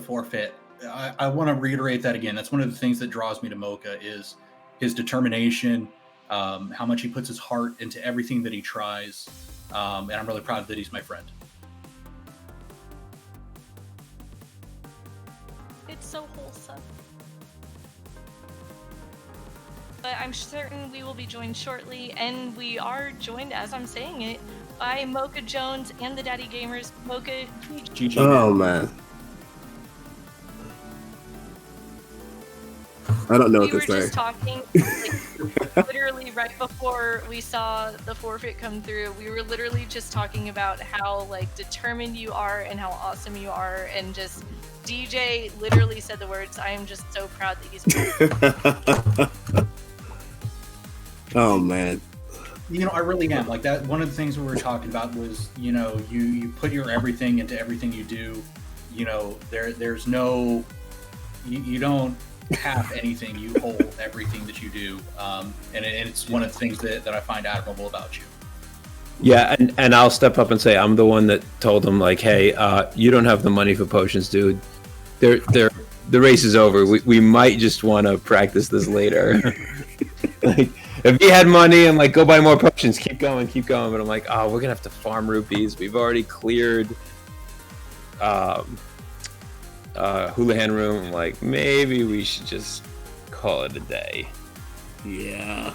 forfeit, I want to reiterate that again. That's one of the things that draws me to Mocha is his determination, how much he puts his heart into everything that he tries, and I'm really proud that he's my friend. It's so wholesome. But I'm certain we will be joined shortly, and we are joined, as I'm saying it, by mochajones and the Daddy Gamers. Mocha, GG. Oh man, I don't know what we were to say. just talking, like, literally right before we saw the forfeit come through. We were literally just talking about how like determined you are and how awesome you are, and just DJ literally said the words, "I am just so proud that he's." Oh man. I really am. Like that. One of the things we were talking about was, you put your everything into everything you do. There's no, you don't have anything. You hold everything that you do, and it's one of the things that I find admirable about you. Yeah, and I'll step up and say I'm the one that told him, like, hey, you don't have the money for potions, dude. The race is over. We might just want to practice this later. Like, if he had money, I'm like, go buy more potions. Keep going. But I'm like, oh, we're gonna have to farm rupees. We've already cleared Houlihan Room. I'm like, maybe we should just call it a day. Yeah.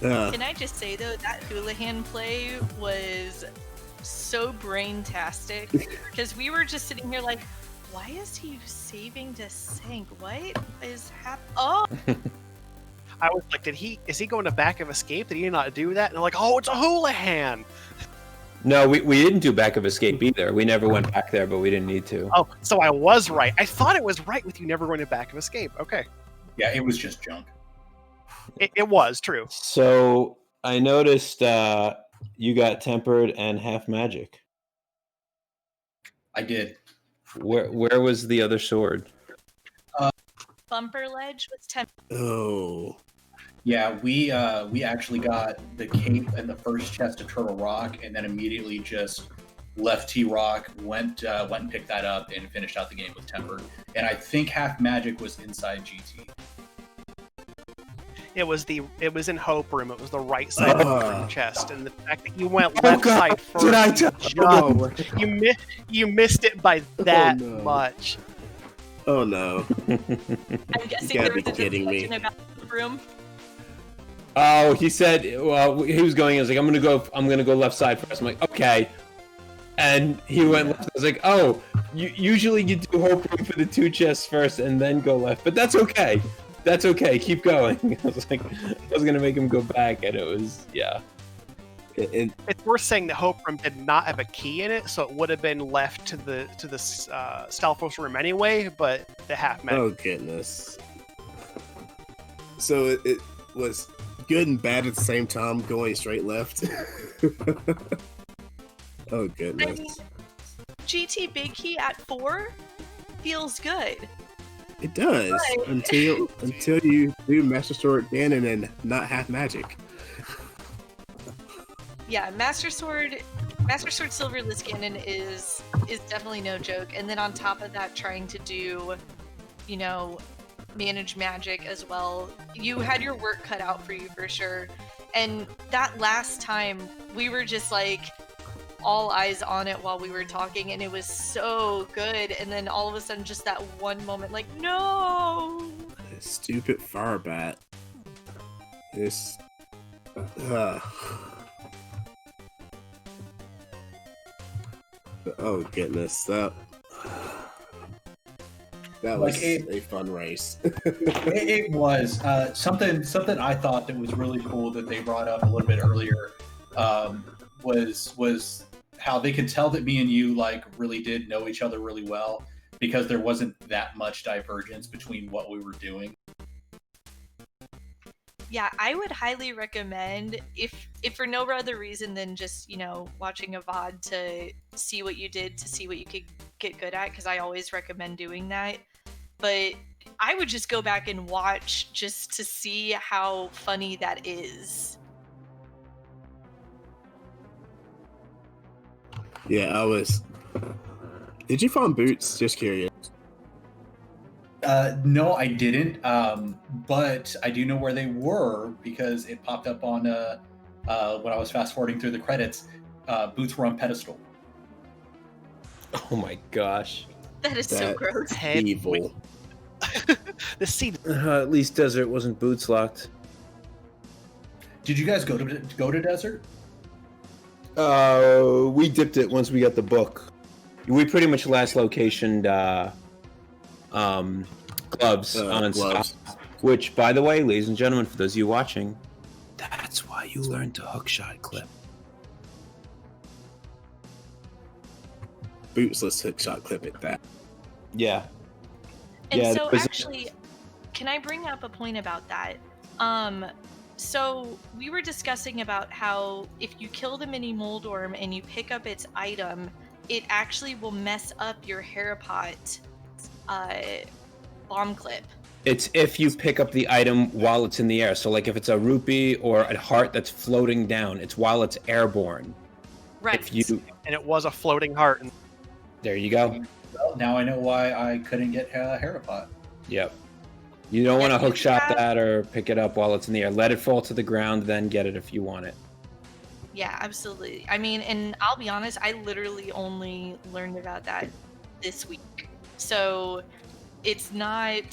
Can I just say though, that Houlihan play was so brain-tastic because we were just sitting here like, why is he saving to sink? What is happening? Oh. I was like, is he going to back of escape? Did he not do that? And they're like, oh, it's a Houlihan. No, we didn't do back of escape either. We never went back there, but we didn't need to. Oh, so I was right. I thought it was right with you never going to back of escape. Okay. Yeah, it was just junk. It was true. So I noticed you got tempered and half magic. I did. Where was the other sword? Bumper ledge was tempered. Oh. Yeah, we actually got the cape and the first chest of Turtle Rock, and then immediately just left T Rock, went and picked that up, and finished out the game with tempered. And I think half magic was inside GT. It was in Hope Room. It was the right side of the room chest, and the fact that you went left side first. Did I tell you missed it by that much. Oh no! I'm guessing You gotta there was be a kidding me. discussion about the room. Oh, he said. Well, he was going. I was like, I'm gonna go left side first. I'm like, okay. And he went left. I was like, oh, usually you do Hope Room for the two chests first and then go left, but that's okay. That's okay. Keep going. I was like, I was gonna make him go back, and it was It's worth saying that Hope Room did not have a key in it, so it would have been left to the Stalfos room anyway. But the half magic. Oh goodness! So it was good and bad at the same time, going straight left. Oh goodness! I mean, GT Big Key at 4 feels good. It does But- until you do Master Sword again and then not half magic. Yeah, Master Sword Silver Liskanen is definitely no joke. And then on top of that, trying to do, manage magic as well. You had your work cut out for you for sure. And that last time, we were just like all eyes on it while we were talking, and it was so good. And then all of a sudden, just that one moment, like, no! Stupid fire bat. This. Oh goodness, that was a fun race. It was something I thought that was really cool that they brought up a little bit earlier. Was how they could tell that me and you really did know each other really well, because there wasn't that much divergence between what we were doing. Yeah, I would highly recommend, if for no other reason than just, watching a VOD to see what you did, to see what you could get good at, because I always recommend doing that. But I would just go back and watch just to see how funny that is. Yeah, I was. Did you find boots? Just curious. No, I didn't. But I do know where they were because it popped up on when I was fast forwarding through the credits. Boots were on pedestal. Oh my gosh. That is so gross. Evil. The seed. At least Desert wasn't boots locked. Did you guys go to Desert? We dipped it once we got the book. We pretty much last locationed gloves on gloves. Stop, which, by the way, ladies and gentlemen, for those of you watching, that's why you learn to hookshot clip. Bootsless hookshot clip at that. Yeah. And Yeah, so there's- actually, can I bring up a point about that? So we were discussing about how if you kill the mini moldworm and you pick up its item, it actually will mess up your Harapot bomb clip. It's if you pick up the item while it's in the air. So like if it's a rupee or a heart that's floating down, it's while it's airborne. Right. And it was a floating heart. And there you go. Well, now I know why I couldn't get Harapot. Yep. You don't want to hook shot that or pick it up while it's in the air. Let it fall to the ground, then get it if you want it. Yeah, absolutely. I mean, and I'll be honest, I literally only learned about that this week. So it's not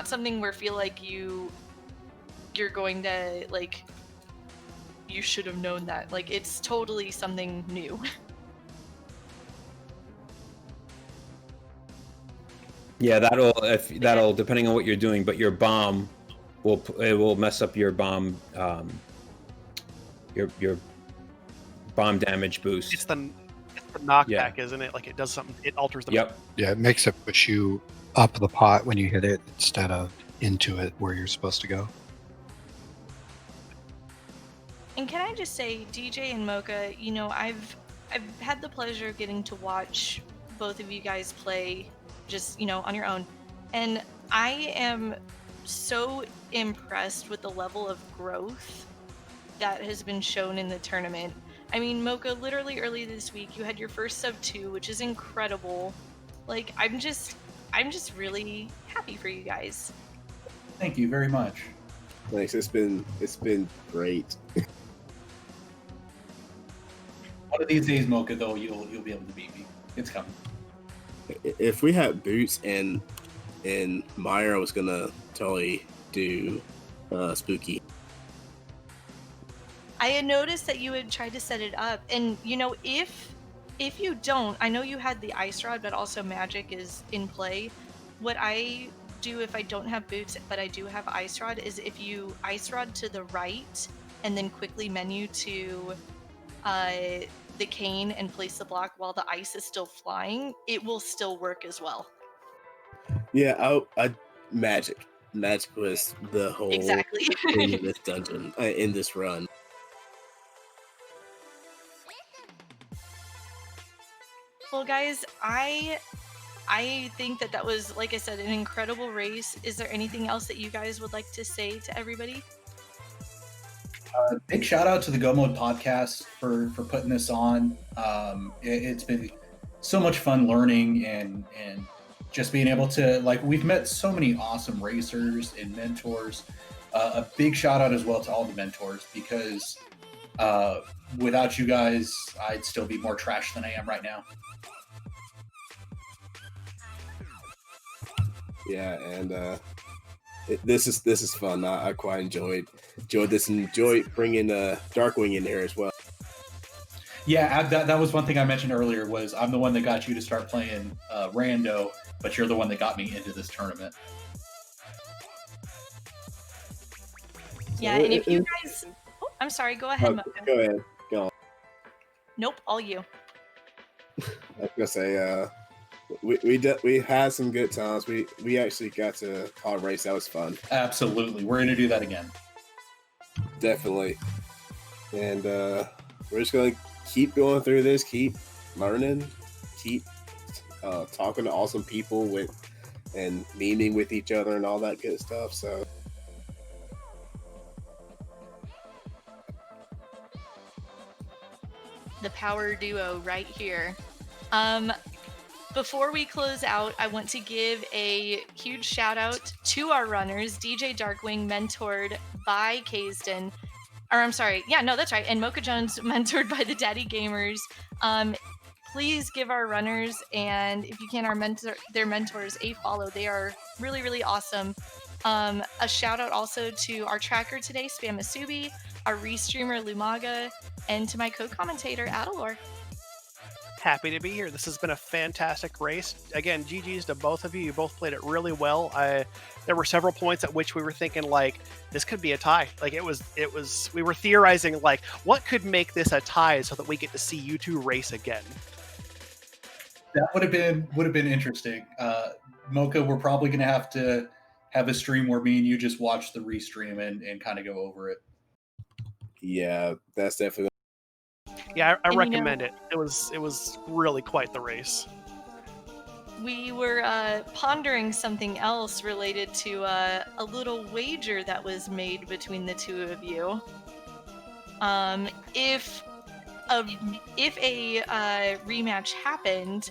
something where I feel like you're going to, like, you should have known that. Like, it's totally something new. Yeah, that'll depending on what you're doing, but your bomb will mess up your bomb your bomb damage boost. It's the knockback, isn't it? Like it does something. It alters the. Yep. Yeah, it makes it push you up the pot when you hit it instead of into it where you're supposed to go. And can I just say, DJ and Mocha, you know, I've had the pleasure of getting to watch both of you guys play just, you know, on your own. And I am so impressed with the level of growth that has been shown in the tournament. I mean, Mocha, literally early this week, you had your first sub 2, which is incredible. Like, I'm just really happy for you guys. Thank you very much. Thanks. It's been great. One of these days, Mocha, though, you'll be able to beat me. It's coming. If we had boots and Meyer, I was gonna totally do spooky. I had noticed that you had tried to set it up, and you know, if you don't, I know you had the ice rod, but also magic is in play. What I do if I don't have boots, but I do have ice rod, is if you ice rod to the right and then quickly menu to the cane and place the block while the ice is still flying, it will still work as well. Yeah, magic was the whole exactly thing in this dungeon, in this run. Well, guys, I think that was, like I said, an incredible race. Is there anything else that you guys would like to say to everybody? Big shout out to the Go Mode podcast for putting this on. It's been so much fun learning and just being able to, like, we've met so many awesome racers and mentors. A big shout out as well to all the mentors, because without you guys, I'd still be more trash than I am right now. Yeah, and this is fun. I quite enjoyed this, and enjoyed bringing Darkwing in here as well. Yeah, that was one thing I mentioned earlier, was I'm the one that got you to start playing Rando, but you're the one that got me into this tournament. Yeah, and if you guys... Oh, I'm sorry, go ahead, Mocha. Go ahead. Go on. Nope, all you. I was gonna say, we had some good times. We actually got to call a race. That was fun. Absolutely, we're gonna do that again. Definitely. And we're just gonna keep going through this, keep learning, keep talking to awesome people and memeing with each other and all that good stuff. So the power duo right here. Before we close out, I want to give a huge shout out to our runners, DJ Darkwing, mentored by Kaesden. Or I'm sorry, yeah, no, that's right. And mochajones, mentored by the DaddyGamers. Please give our runners, and if you can, their mentors, a follow. They are really, really awesome. A shout out also to our tracker today, spammusubi, our restreamer Lumaga, and to my co-commentator Adilor. Happy to be here. This has been a fantastic race. Again, GG's to both of you. You both played it really well. There were several points at which we were thinking, like, this could be a tie. Like, we were theorizing, like, what could make this a tie so that we get to see you two race again. That would have been interesting. Mocha, we're probably going to have to have a stream where me and you just watch the restream and kind of go over it. Yeah, that's definitely. Yeah, I And, recommend it. It was really quite the race. We were pondering something else related to a little wager that was made between the two of you. If a rematch happened,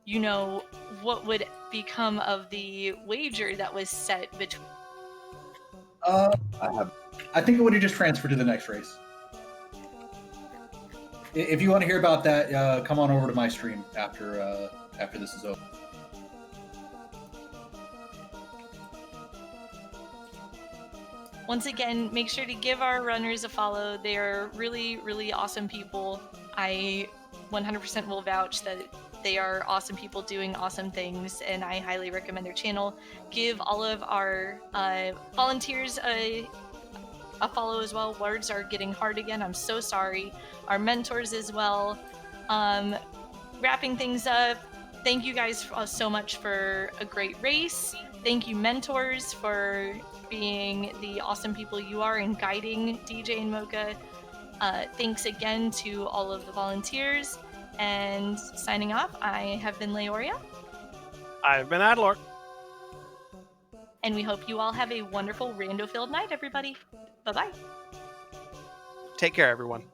you know, what would become of the wager that was set between? I think it would have just transferred to the next race. If you want to hear about that, come on over to my stream after this is over. Once again, make sure to give our runners a follow. They are really, really awesome people. I 100% will vouch that they are awesome people doing awesome things, and I highly recommend their channel. Give all of our volunteers a follow as well. Words are getting hard again. I'm so sorry. Our mentors as well. Wrapping things up, thank you guys so much for a great race. Thank you, mentors, for being the awesome people you are and guiding DJ and Mocha. Thanks again to all of the volunteers. And signing off, I have been Laoria. I've been Adilor. And we hope you all have a wonderful rando-filled night, everybody. Bye-bye. Take care, everyone.